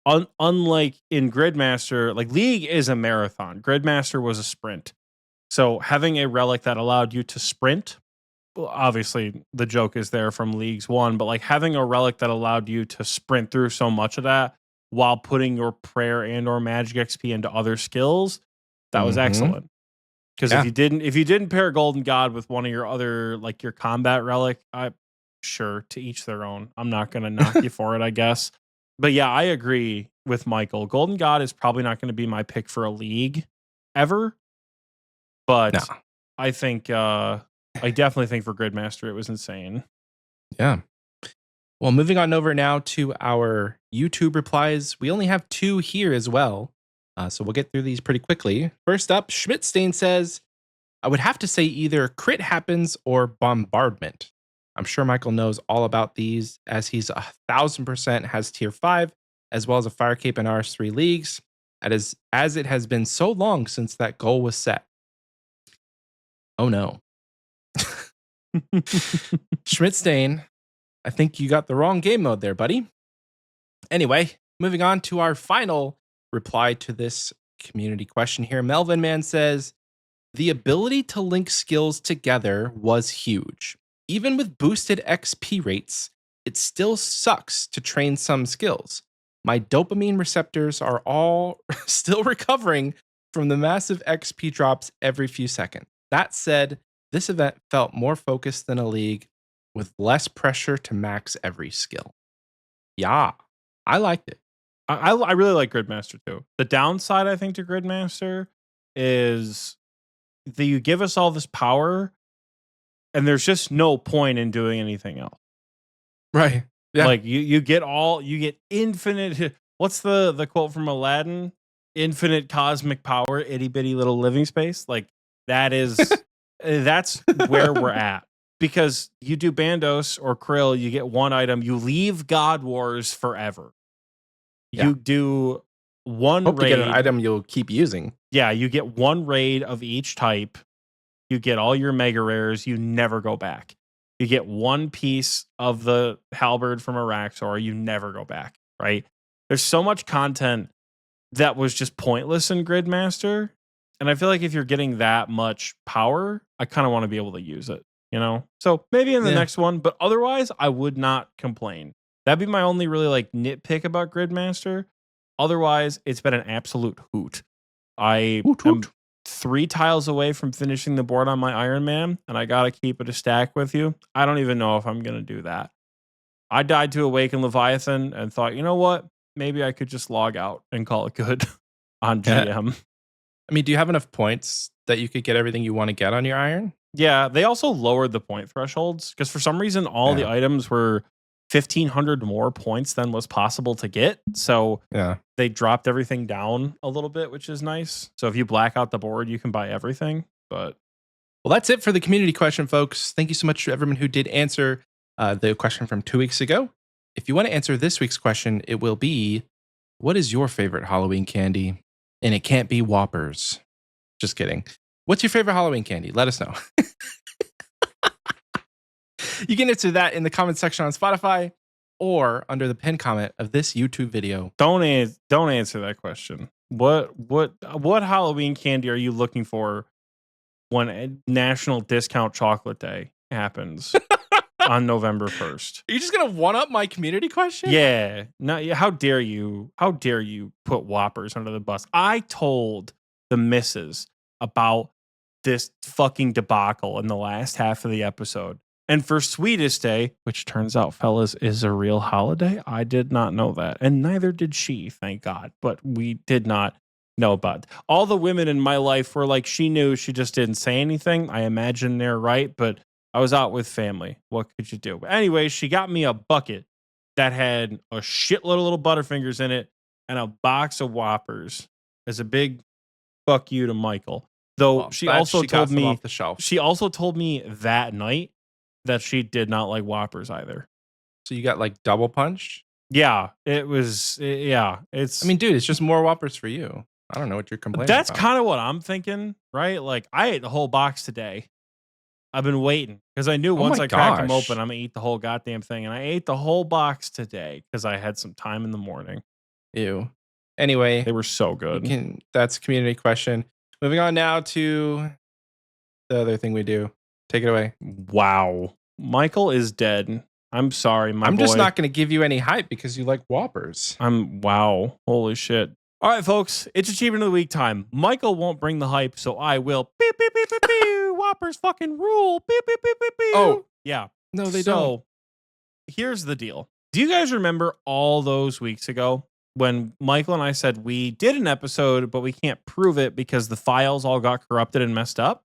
Unlike in Gridmaster, League is a marathon. Gridmaster was a sprint. So having a relic that allowed you to sprint, well, obviously the joke is there from Leagues 1, but having a relic that allowed you to sprint through so much of that while putting your prayer and or magic XP into other skills, that was excellent. Because if you didn't pair Golden God with one of your other, like your combat relic, sure, to each their own. I'm not gonna knock you for it, I guess. But yeah, I agree with Michael. Golden God is probably not going to be my pick for a league ever. But No. I think I definitely think for Gridmaster it was insane. Yeah. Well, moving on over now to our YouTube replies. We only have 2 here as well. So we'll get through these pretty quickly. First up, Schmidtstain says, I would have to say either crit happens or bombardment. I'm sure Michael knows all about these, as he's 1,000% has tier 5, as well as a Fire Cape and RS3 leagues, as it has been so long since that goal was set. Oh no. Schmidtstain, I think you got the wrong game mode there, buddy. Anyway, moving on to our final reply to this community question here. Melvin Man says, the ability to link skills together was huge. Even with boosted XP rates, it still sucks to train some skills. My dopamine receptors are all still recovering from the massive XP drops every few seconds. That said, this event felt more focused than a league with less pressure to max every skill. Yeah, I liked it. I really like Gridmaster too. The downside, I think, to Gridmaster is that you give us all this power and there's just no point in doing anything else. Right. Yeah. Like you get infinite. What's the quote from Aladdin? Infinite cosmic power, itty bitty little living space. Like that's where we're at. Because you do Bandos or Krill, you get one item, you leave God Wars forever. Yeah. You do one Hope raid. to get an item you'll keep using. Yeah, you get one raid of each type. You get all your mega rares. You never go back. You get one piece of the halberd from Araxor. You never go back, right? There's so much content that was just pointless in Gridmaster. And I feel like if you're getting that much power, I kind of want to be able to use it, you know? So maybe in the next one, but otherwise, I would not complain. That'd be my only really like nitpick about Gridmaster. Otherwise, it's been an absolute hoot. I am 3 tiles away from finishing the board on my Iron Man, and I gotta keep it a stack with you. I don't even know if I'm gonna do that. I died to Awaken Leviathan and thought, you know what? Maybe I could just log out and call it good on GM. I mean, do you have enough points that you could get everything you want to get on your Iron? Yeah, they also lowered the point thresholds because for some reason all the items were 1,500 more points than was possible to get. So they dropped everything down a little bit, which is nice. So if you black out the board, you can buy everything. But well, that's it for the community question, folks. Thank you so much to everyone who did answer the question from 2 weeks ago. If you want to answer this week's question, it will be, what is your favorite Halloween candy? And it can't be Whoppers. Just kidding. What's your favorite Halloween candy? Let us know. You can answer that in the comment section on Spotify or under the pinned comment of this YouTube video. Don't answer that question. What Halloween candy are you looking for when National Discount Chocolate Day happens on November 1st? Are you just gonna one up my community question? Yeah. No. How dare you? How dare you put Whoppers under the bus? I told the missus about this fucking debacle in the last half of the episode. And for Sweetest Day, which turns out, fellas, is a real holiday, I did not know that. And neither did she, thank God. But we did not know about it. All the women in my life were like, she knew, she just didn't say anything. I imagine they're right, but I was out with family. What could you do? But anyway, she got me a bucket that had a shitload of little Butterfingers in it and a box of Whoppers as a big fuck you to Michael. Though she also told me off the shelf. She also told me that night that she did not like Whoppers either. So you got like double punched? Yeah, it was. Yeah, it's. I mean, dude, it's just more Whoppers for you. I don't know what you're complaining That's about. kind of what I'm thinking, right? Like, I ate the whole box today. I've been waiting because I knew once I cracked them open, I'm gonna eat the whole goddamn thing, and I ate the whole box today because I had some time in the morning. Ew. Anyway, they were so good. That's a community question. Moving on now to the other thing we do. Take it away. Wow. Michael is dead. I'm sorry, my I'm boy. just not going to give you any hype because you like Whoppers. Wow. Holy shit. All right, folks. It's Achievement of the Week time. Michael won't bring the hype, so I will. Beep, beep, beep, beep, beep. Whoppers fucking rule. Beep, beep, beep, beep, beep. Oh. Yeah. No, they don't. Here's the deal. Do you guys remember all those weeks ago when Michael and I said we did an episode, but we can't prove it because the files all got corrupted and messed up?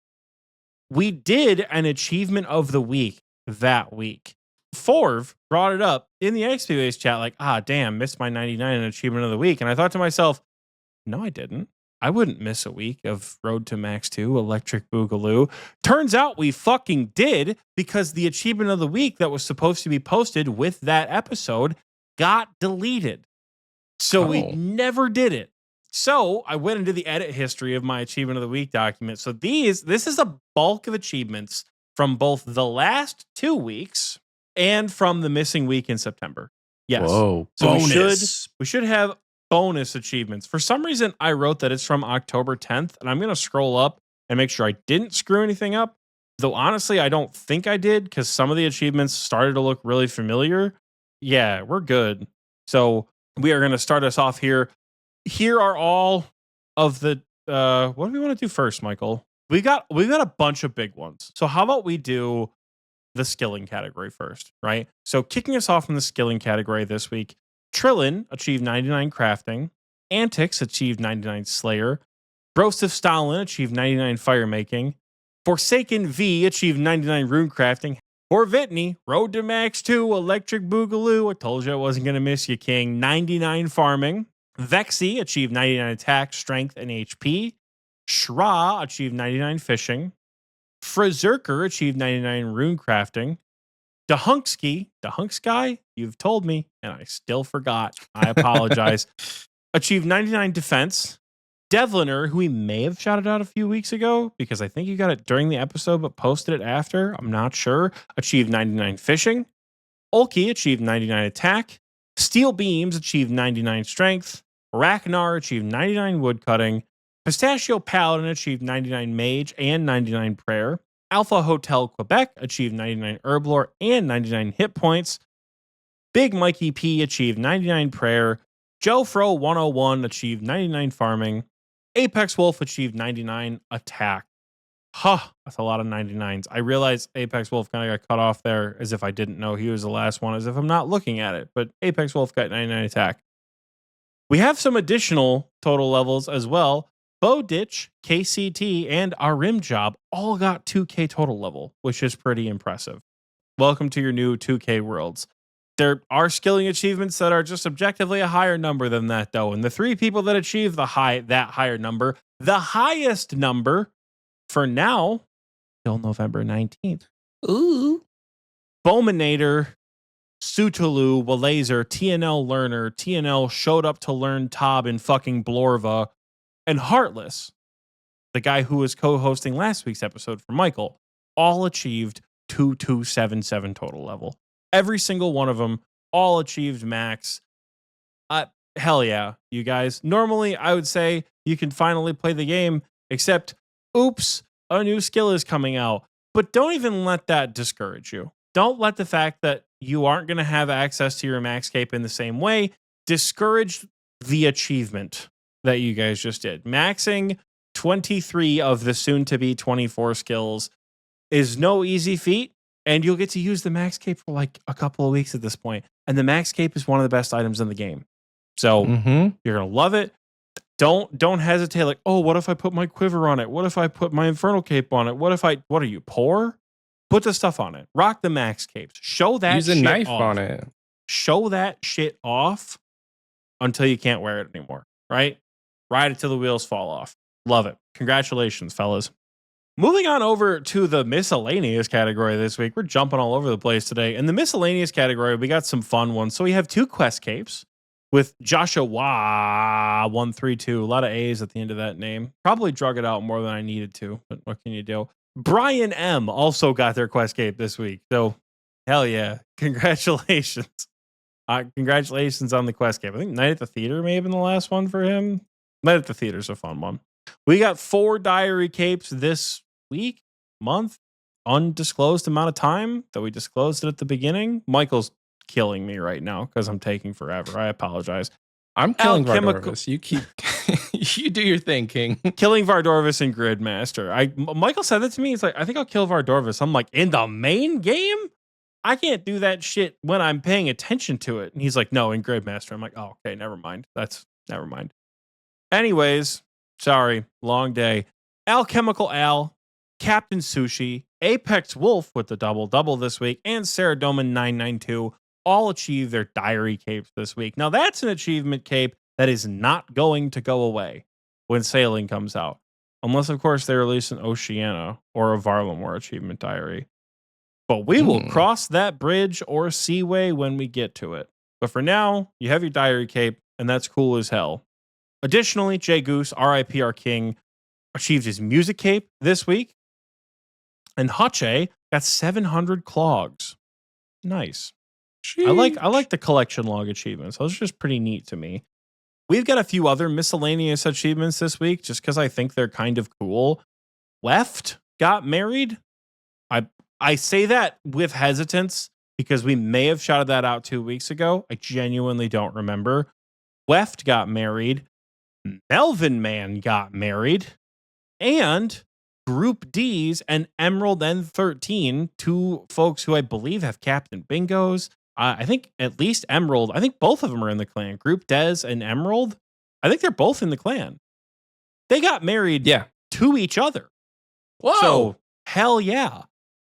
We did an Achievement of the Week that week. Forv brought it up in the Xpwaste chat like, damn, missed my 99 in Achievement of the Week. And I thought to myself, no, I didn't. I wouldn't miss a week of Road to Max 2, Electric Boogaloo. Turns out we fucking did, because the Achievement of the Week that was supposed to be posted with that episode got deleted. So we never did it. So I went into the edit history of my Achievement of the Week document. So this is a bulk of achievements from both the last 2 weeks and from the missing week in September. Yes. Whoa. So bonus. we should have bonus achievements. For some reason, I wrote that it's from October 10th, and I'm going to scroll up and make sure I didn't screw anything up. Though honestly, I don't think I did, because some of the achievements started to look really familiar. Yeah, we're good. So we are going to start us off here. Here are all of the what do we want to do first, Michael? We've got a bunch of big ones. So how about we do the skilling category first, right? So kicking us off in the skilling category this week, Trillin achieved 99 crafting, Antics achieved 99 Slayer, Brost of Stalin achieved 99 fire making, Forsaken V achieved 99 rune crafting, Horvitney, Road to Max 2, Electric Boogaloo, I told you I wasn't going to miss you, King, 99 farming, Vexy achieved 99 attack, strength, and HP, Shra achieved 99 fishing, Frizerker achieved 99 rune crafting, Dahunksky, you've told me, and I still forgot. I apologize. Achieved 99 defense. Devliner, who we may have shouted out a few weeks ago, because I think you got it during the episode, but posted it after. I'm not sure. Achieved 99 fishing. Ulki achieved 99 attack. Steel Beams achieved 99 strength. Ragnar achieved 99 woodcutting. Pistachio Paladin achieved 99 mage and 99 prayer. Alpha Hotel Quebec achieved 99 herblore and 99 hit points. Big Mikey P achieved 99 prayer. Joe Fro 101 achieved 99 farming. Apex Wolf achieved 99 attack. That's a lot of 99s. I realized Apex Wolf kind of got cut off there, as if I didn't know he was the last one, as if I'm not looking at it. But Apex Wolf got 99 attack. We have some additional total levels as well. Bowditch, KCT, and our Rim Job all got 2K total level, which is pretty impressive. Welcome to your new 2K worlds. There are skilling achievements that are just objectively a higher number than that, though. And the 3 people that achieve that higher number, the highest number for now, till November 19th. Ooh. Bowmanator, Sutulu, Walazer, TNL Learner, TNL Showed Up to Learn Tob in fucking Blorva, and Heartless, the guy who was co-hosting last week's episode for Michael, all achieved 2277 total level. Every single one of them all achieved max. Hell yeah, you guys. Normally, I would say you can finally play the game, except, oops, a new skill is coming out. But don't even let that discourage you. Don't let the fact that you aren't going to have access to your Maxscape in the same way discourage the achievement that you guys just did. Maxing 23 of the soon-to-be 24 skills is no easy feat, and you'll get to use the Maxscape for like a couple of weeks at this point. And the Maxscape is one of the best items in the game. So you're going to love it. Don't hesitate. Like, oh, what if I put my quiver on it? What if I put my Infernal Cape on it? What are you, poor? Put the stuff on it. Rock the Maxscapes. Show that Use a shit knife off. on it. Show that shit off until you can't wear it anymore, right? Ride it till the wheels fall off. Love it. Congratulations, fellas. Moving on over to the miscellaneous category this week. We're jumping all over the place today. In the miscellaneous category, we got some fun ones. So we have 2 quest capes with Joshua 132. A lot of A's at the end of that name. Probably drug it out more than I needed to, but what can you do? Brian M also got their quest cape this week. So hell yeah. Congratulations. Congratulations on the quest cape. I think Night at the Theater may have been the last one for him. Night at the Theater's a fun one. We got 4 diary capes this week, month, undisclosed amount of time that we disclosed it at the beginning. Michael's killing me right now because I'm taking forever. I apologize. I'm killing Vardorvis. You keep you do your thing, King. Killing Vardorvis and Gridmaster. Michael said that to me. He's like, I think I'll kill Vardorvis. I'm like, in the main game? I can't do that shit when I'm paying attention to it. And he's like, no, in Gridmaster. I'm like, oh, okay, never mind. Never mind. Anyways, sorry, long day. Alchemical Al, Captain Sushi, Apex Wolf with the double this week, and Saradomin 992 all achieve their diary capes this week. Now, that's an achievement cape that is not going to go away when Sailing comes out. Unless, of course, they release an Oceania or a Varlamore achievement diary. But we will cross that bridge or seaway when we get to it. But for now, you have your diary cape, and that's cool as hell. Additionally, Jay Goose, RIP our king, achieved his music cape this week. And Hache got 700 clogs. Nice. Sheesh. I like the collection log achievements. Those are just pretty neat to me. We've got a few other miscellaneous achievements this week just because I think they're kind of cool. Weft got married. I say that with hesitance because we may have shouted that out 2 weeks ago. I genuinely don't remember. Weft got married. Melvin Man got married. And Group D's and Emerald N13, two folks who I believe have Captain Bingos. I think at least Emerald. I think both of them are in the clan. Group Dez and Emerald. I think they're both in the clan. They got married to each other. Whoa. So, hell yeah.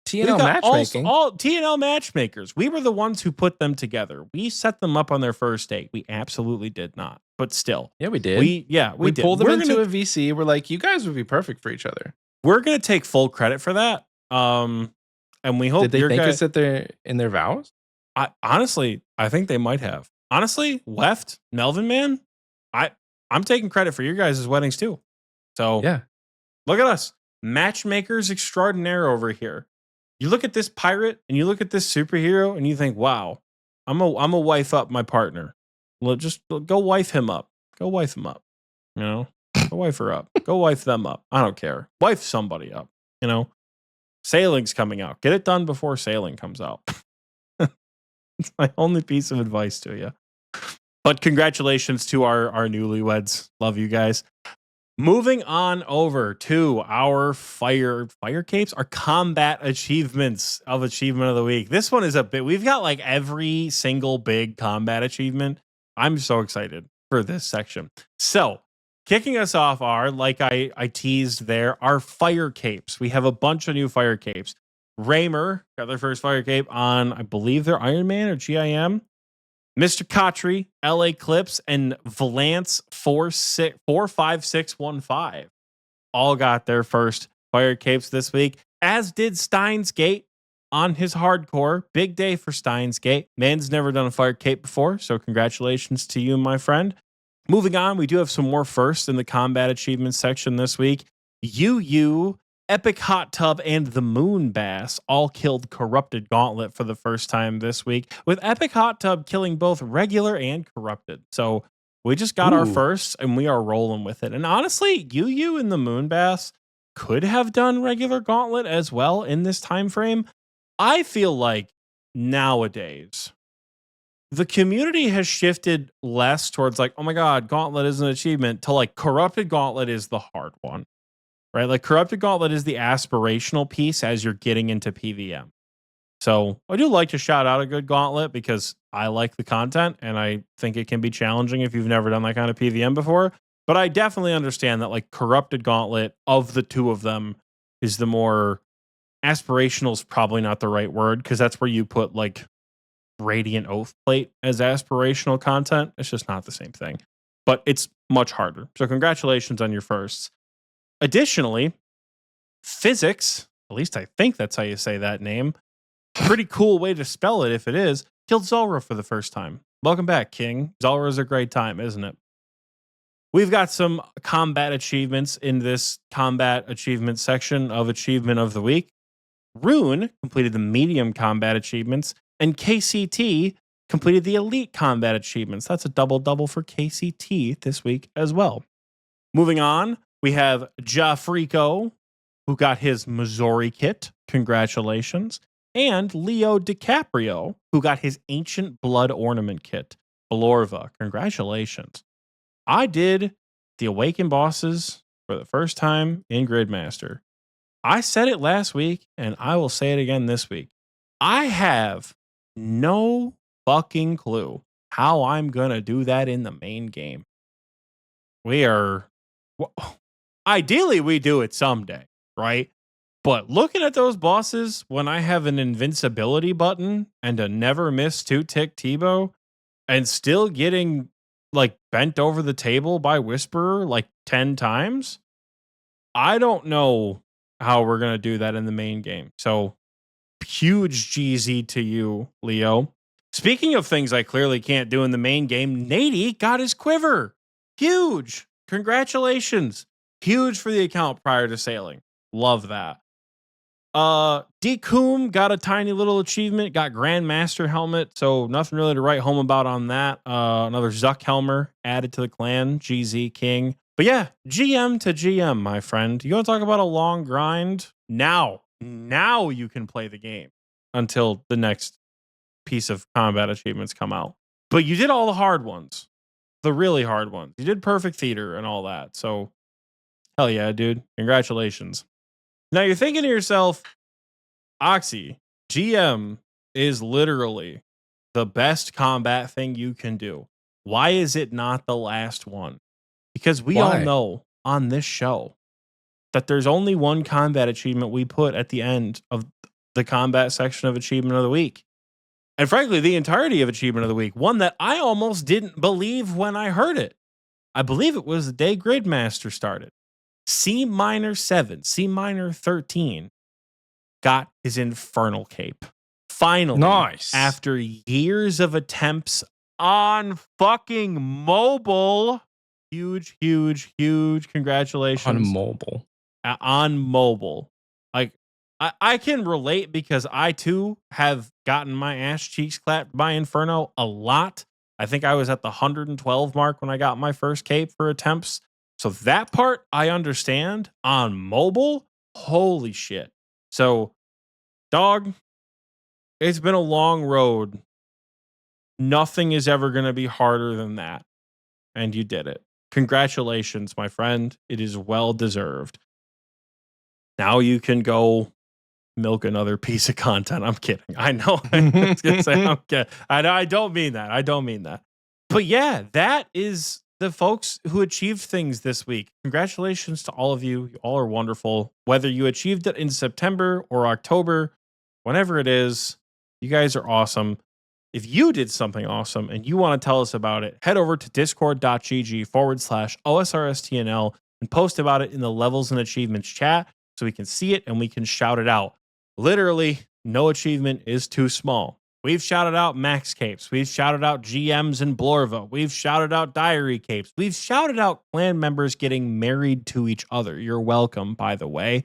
TNL matchmaking. All TNL matchmakers. We were the ones who put them together. We set them up on their first date. We absolutely did not. But still. Yeah, we did. We did. Pulled them into a VC. We're like, you guys would be perfect for each other. We're going to take full credit for that. And we hope Did they thank us in their vows? Honestly, I think they might have. Honestly, Weft, Melvin Man, I'm taking credit for your guys' weddings too. So yeah, look at us. Matchmakers extraordinaire over here. You look at this pirate and you look at this superhero and you think, wow, I'm a wife up my partner. Well, just go wife him up. Go wife him up. You know, go wife her up. Go wife them up. I don't care. Wife somebody up. You know, Sailing's coming out. Get it done before Sailing comes out. It's my only piece of advice to you. But congratulations to our newlyweds. Love you guys. Moving on over to our fire capes, our combat achievements of Achievement of the Week. This one is a bit, we've got like every single big combat achievement. I'm so excited for this section. So kicking us off are, like I teased there, our fire capes. We have a bunch of new fire capes. Raymer got their first fire cape on, I believe they're Iron Man or GIM. Mr. Kotri, LA Clips, and Valance 45615 all got their first fire capes this week, as did Steins Gate on his hardcore. Big day for Steins Gate. Man's never done a fire cape before, so congratulations to you, my friend. Moving on, we do have some more firsts in the combat achievements section this week. UU, Epic Hot Tub, and the Moon Bass all killed Corrupted Gauntlet for the first time this week, with Epic Hot Tub killing both regular and Corrupted. So we just got our first, and we are rolling with it. And honestly, UU and the Moon Bass could have done regular Gauntlet as well in this time frame. I feel like nowadays the community has shifted less towards like, oh my God, Gauntlet is an achievement, to like Corrupted Gauntlet is the hard one. Right? Like Corrupted Gauntlet is the aspirational piece as you're getting into PVM. So I do like to shout out a good Gauntlet because I like the content and I think it can be challenging if you've never done that kind of PVM before. But I definitely understand that like Corrupted Gauntlet of the two of them is the more aspirational, is probably not the right word, because that's where you put like Radiant Oath Plate as aspirational content. It's just not the same thing, but it's much harder. So congratulations on your firsts. Additionally, Physics, at least I think that's how you say that name, pretty cool way to spell it if it is, killed Zulrah for the first time. Welcome back, King. Zulrah is a great time, isn't it? We've got some combat achievements in this combat achievement section of Achievement of the Week. Rune completed the medium combat achievements, and KCT completed the elite combat achievements. That's a double for KCT this week as well. Moving on, we have Jafrico who got his Missouri kit. Congratulations. And Leo DiCaprio, who got his Ancient Blood Ornament kit. Belorva. Congratulations. I did the Awakened bosses for the first time in Gridmaster. I said it last week, and I will say it again this week. I have no fucking clue how I'm going to do that in the main game. Ideally, we do it someday, right? But looking at those bosses, when I have an invincibility button and a never miss 2-tick Tebow, and still getting like bent over the table by Whisperer like 10 times, I don't know how we're going to do that in the main game. So huge GZ to you, Leo. Speaking of things I clearly can't do in the main game, Nady got his quiver. Huge. Congratulations. Huge for the account prior to sailing. Love that. Decoom got a tiny little achievement, got Grandmaster helmet, so nothing really to write home about on that. Another Zuck Helmer added to the clan, GZ King. But yeah, GM to GM, my friend. You want to talk about a long grind? Now you can play the game until the next piece of combat achievements come out. But you did all the hard ones, the really hard ones. You did Perfect Theater and all that. So hell yeah, dude. Congratulations. Now you're thinking to yourself, Oxie, GM is literally the best combat thing you can do. Why is it not the last one? Because we all know on this show that there's only one combat achievement we put at the end of the combat section of Achievement of the Week. And frankly, the entirety of Achievement of the Week, one that I almost didn't believe when I heard it. I believe it was the day Gridmaster started. C minor 7, C minor 13 got his Infernal Cape. Finally, nice. After years of attempts on fucking mobile. Huge congratulations. On mobile. On mobile. Like, I can relate because I too have gotten my ass cheeks clapped by Inferno a lot. I think I was at the 112 mark when I got my first cape for attempts. So that part I understand. On mobile, holy shit. So, dog, it's been a long road. Nothing is ever going to be harder than that. And you did it. Congratulations, my friend. It is well deserved. Now you can go milk another piece of content. I'm kidding. I know. I was gonna say, I'm kidding. I don't mean that. I don't mean that. But yeah, that is the folks who achieved things this week. Congratulations to all of you. You all are wonderful. Whether you achieved it in September or October, whenever it is, you guys are awesome. If you did something awesome and you want to tell us about it, head over to discord.gg/OSRSTNL and post about it in the levels and achievements chat so we can see it and we can shout it out. Literally, no achievement is too small. We've shouted out Max Capes. We've shouted out GMs and Blorva. We've shouted out Diary Capes. We've shouted out clan members getting married to each other. You're welcome, by the way.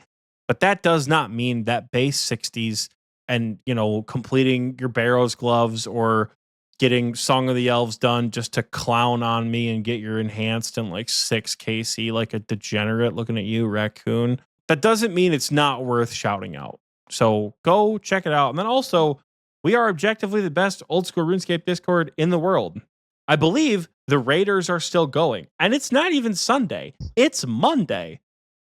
But that does not mean that base 60s and, you know, completing your Barrows gloves or getting Song of the Elves done just to clown on me and get your enhanced in like 6 KC like a degenerate looking at you, raccoon. That doesn't mean it's not worth shouting out. So go check it out. And then also, we are objectively the best old school RuneScape Discord in the world. I believe the Raiders are still going. And it's not even Sunday. It's Monday.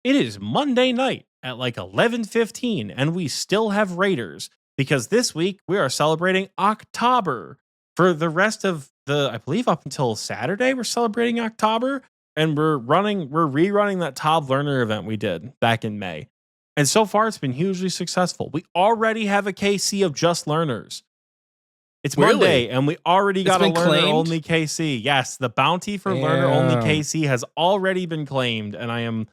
It is Monday night at like 11:15, and we still have Raiders because this week we are celebrating October. For the rest of I believe up until Saturday, we're celebrating October, and we're rerunning that Top Learner event we did back in May. And so far, it's been hugely successful. We already have a KC of just learners. It's Monday, and we already got a learner-only KC. Yes, the bounty for learner-only KC has already been claimed, and I am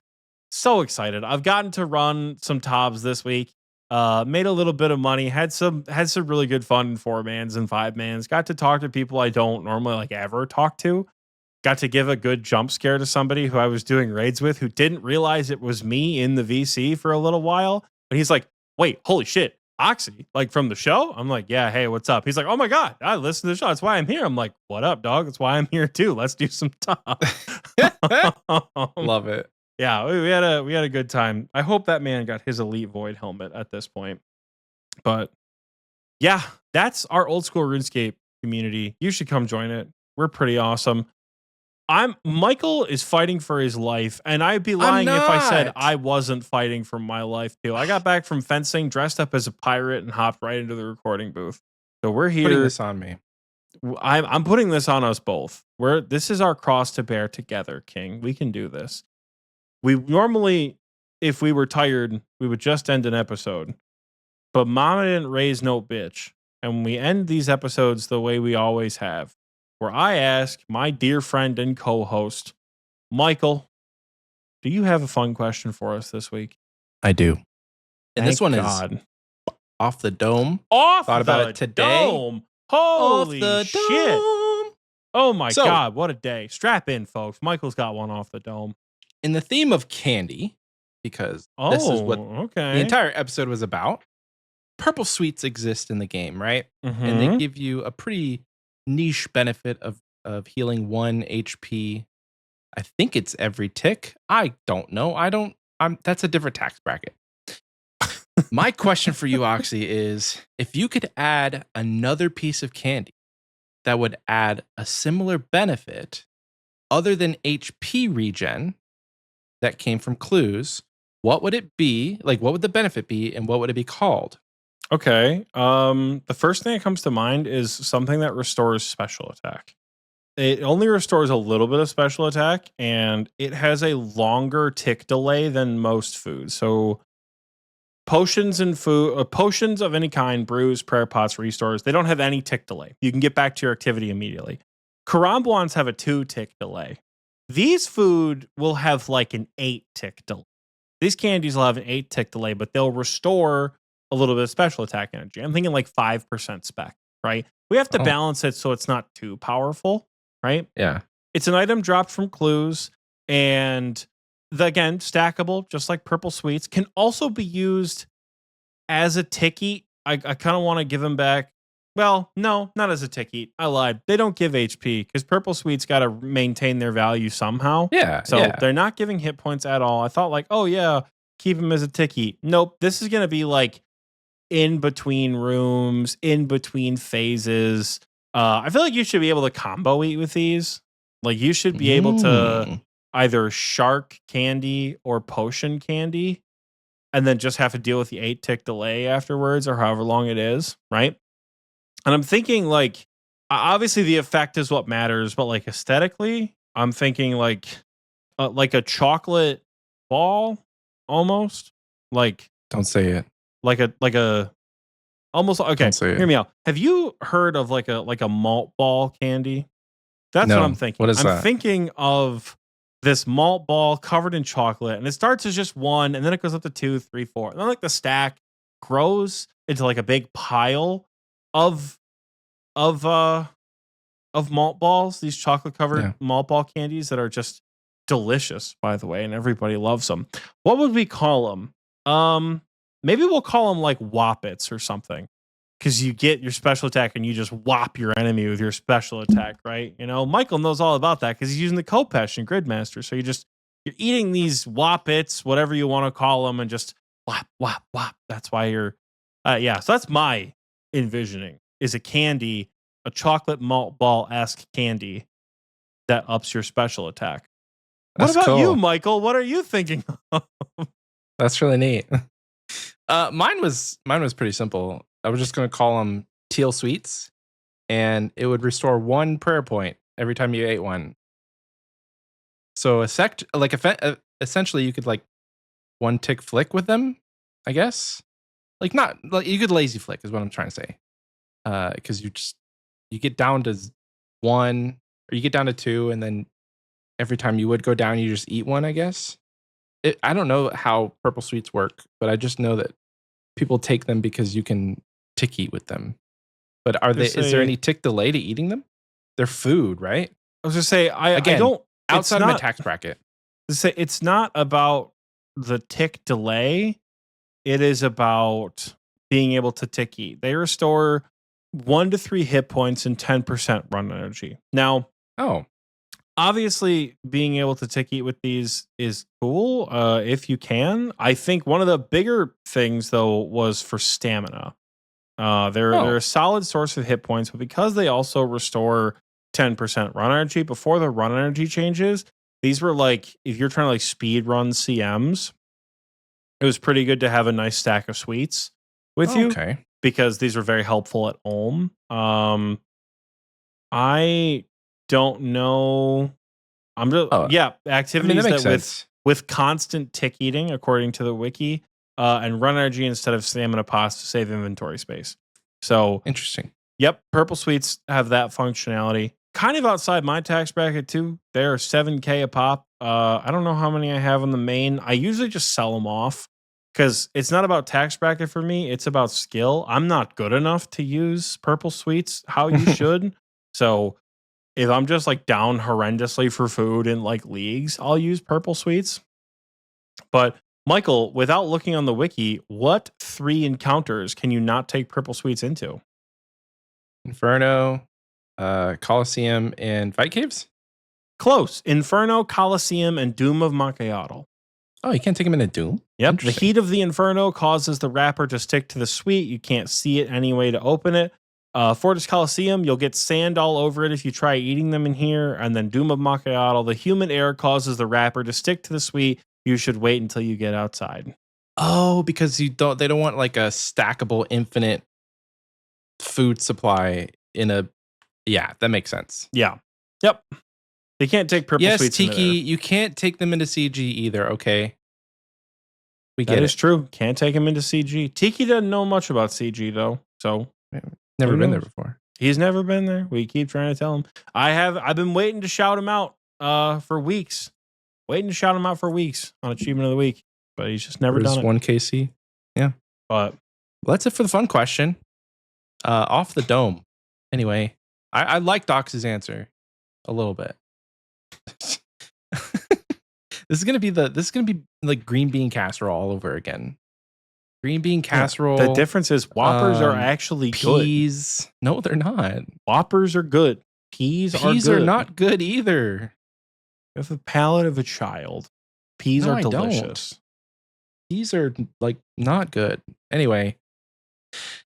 so excited. I've gotten to run some Tobs this week. Made a little bit of money. Had some really good fun in 4-mans and 5-mans. Got to talk to people I don't normally like ever talk to. Got to give a good jump scare to somebody who I was doing raids with who didn't realize it was me in the VC for a little while. But he's like, wait, holy shit, Oxie, like from the show? I'm like, yeah, hey, what's up? He's like, oh my God, I listen to the show. That's why I'm here. I'm like, what up, dog? That's why I'm here too. Let's do some Top. Love it. Yeah, we had a good time. I hope that man got his Elite Void helmet at this point. But yeah, that's our old school RuneScape community. You should come join it. We're pretty awesome. Michael is fighting for his life, and I'd be lying if I said I wasn't fighting for my life too. I got back from fencing, dressed up as a pirate, and hopped right into the recording booth. So we're here. Putting this on me. I'm putting this on us both. This is our cross to bear together, King. We can do this. We normally, if we were tired, we would just end an episode. But Mama didn't raise no bitch. And we end these episodes the way we always have, where I ask my dear friend and co-host, Michael, do you have a fun question for us this week? I do. And this one is off the dome. Thought about it today. Dome. Holy shit. Dome. Oh my God, what a day. Strap in, folks. Michael's got one off the dome. In the theme of candy, because this is what the entire episode was about, purple sweets exist in the game, right? Mm-hmm. And they give you a pretty niche benefit of healing 1 HP. I think it's every tick. I don't know. That's a different tax bracket. My question for you, Oxie, is if you could add another piece of candy that would add a similar benefit other than HP regen that came from clues, what would it be? Like, what would the benefit be, and what would it be called? Okay. The first thing that comes to mind is something that restores special attack. It only restores a little bit of special attack, and it has a longer tick delay than most foods. So potions and potions of any kind, brews, prayer pots, restores, they don't have any tick delay. You can get back to your activity immediately. Karambwans have a 2-tick delay. These food will have like an 8-tick delay. These candies will have an 8-tick delay, but they'll restore a little bit of special attack energy. I'm thinking like 5% spec, right? We have to balance it so it's not too powerful, right? Yeah. It's an item dropped from clues, and again, stackable, just like purple sweets, can also be used as a tick eat. I kind of want to give them back. Well, no, not as a tick eat. I lied. They don't give HP because purple sweets got to maintain their value somehow. Yeah. So they're not giving hit points at all. I thought like, oh yeah, keep them as a tick eat. Nope. This is going to be like in between rooms, in between phases. I feel like you should be able to combo eat with these. Like you should be able to either shark candy or potion candy, and then just have to deal with the 8-tick delay afterwards, or however long it is, right? And I'm thinking like, obviously the effect is what matters, but like aesthetically, I'm thinking like a chocolate ball, almost like. Don't say it. Like a almost okay. Hear me out. Have you heard of like a malt ball candy? That's what I'm thinking. What is that? I'm thinking of this malt ball covered in chocolate, and it starts as just one, and then it goes up to 2, 3, 4. And then like the stack grows into like a big pile of malt balls, these chocolate covered malt ball candies that are just delicious, by the way, and everybody loves them. What would we call them? Maybe we'll call them like Whoppets or something, because you get your special attack and you just whop your enemy with your special attack, right? You know, Michael knows all about that because he's using the Kopesh and Gridmaster. So you're eating these Whoppets, whatever you want to call them, and just whop, whop, whop. That's why you're, So that's my envisioning, is a candy, a chocolate malt ball-esque candy that ups your special attack. What about you, Michael? What are you thinking of? That's really neat. Mine was pretty simple. I was just going to call them teal sweets, and it would restore 1 prayer point every time you ate one. So essentially you could like 1 tick flick with them, I guess. Like not like you could lazy flick is what I'm trying to say. Because you get down to 1 or you get down to 2, and then every time you would go down, you just eat 1, I guess. I don't know how purple sweets work, but I just know that people take them because you can tick eat with them. But is there any tick delay to eating them? They're food, right? I was just say I don't outside of my tax bracket. It's not about the tick delay. It is about being able to tick eat. They restore 1 to 3 hit points and 10% run energy. Now, Obviously, being able to tick eat with these is cool if you can. I think one of the bigger things, though, was for stamina. They're a solid source of hit points, but because they also restore 10% run energy before the run energy changes, these were like, if you're trying to like speed run CMs, it was pretty good to have a nice stack of sweets with you. Okay. Because these were very helpful at home. I don't know. I'm just activities that makes that sense. with constant tick eating, according to the wiki, and run energy instead of stamina pots to save inventory space. So Interesting. Yep, purple sweets have that functionality. Kind of outside my tax bracket too. They are 7K a pop. I don't know how many I have on the main. I usually just sell them off because it's not about tax bracket for me. It's about skill. I'm not good enough to use purple sweets how you should. So if I'm just like down horrendously for food in like leagues, I'll use purple sweets. But Michael, without looking on the wiki, what 3 encounters can you not take purple sweets into? Inferno, Coliseum, and Fight Caves? Close. Inferno, Coliseum, and Doom of Macayatl. Oh, you can't take them into Doom? Yep. The heat of the Inferno causes the wrapper to stick to the sweet. You can't see it anyway to open it. Fortress Coliseum, you'll get sand all over it if you try eating them in here. And then Doom of Macayatl, the humid air causes the wrapper to stick to the sweet. You should wait until you get outside. Oh, because they don't want like a stackable infinite food supply in a. Yeah, that makes sense. Yeah. Yep. They can't take purple sweets. Yes, Tiki, you can't take them into CG either. Okay. We get it. That is true. Can't take him into CG. Tiki doesn't know much about CG though. So never been there before. He's never been there. We keep trying to tell him. I've been waiting to shout him out for weeks. Waiting to shout him out for weeks on Achievement of the Week. But he's just never done it. 1KC. Yeah. But well, that's it for the fun question. Off the dome. Anyway, I like Doc's answer a little bit. This is gonna be like green bean casserole all over again. Green bean casserole. The difference is Whoppers are actually peas. Good. No, they're not. Whoppers are good. Peas are good. Peas are not good either. You have the palate of a child. Peas are delicious. Peas are like not good. Anyway,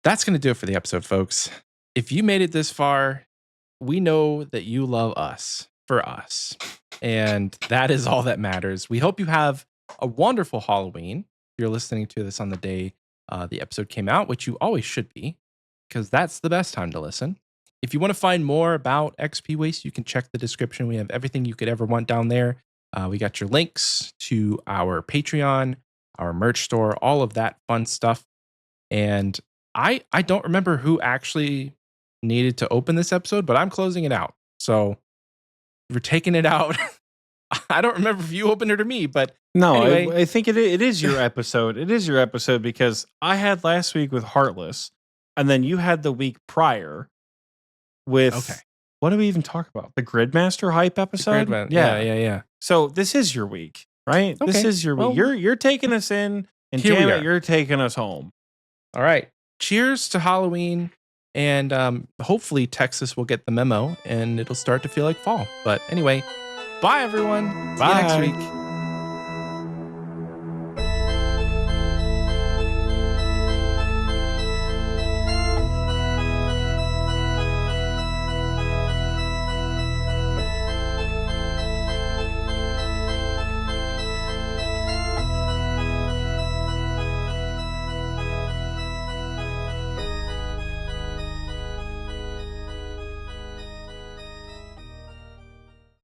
that's gonna do it for the episode, folks. If you made it this far, we know that you love us for us. And that is all that matters. We hope you have a wonderful Halloween. If you're listening to this on the day the episode came out, which you always should be, because that's the best time to listen. If you want to find more about Xpwaste, you can check the description. We have everything you could ever want down there. We got your links to our Patreon, our merch store, all of that fun stuff. And I don't remember who actually needed to open this episode, but I'm closing it out. So we're taking it out. I don't remember if you opened it or me, but no, anyway. I think it is your episode. It is your episode because I had last week with Heartless, and then you had the week prior with what did we even talk about? The Gridmaster hype episode? Yeah. So this is your week, right? Okay. This is your week. You're taking us in, and damn it, you're taking us home. All right. Cheers to Halloween. And hopefully Texas will get the memo and it'll start to feel like fall. But anyway, bye everyone. Bye. See you next week.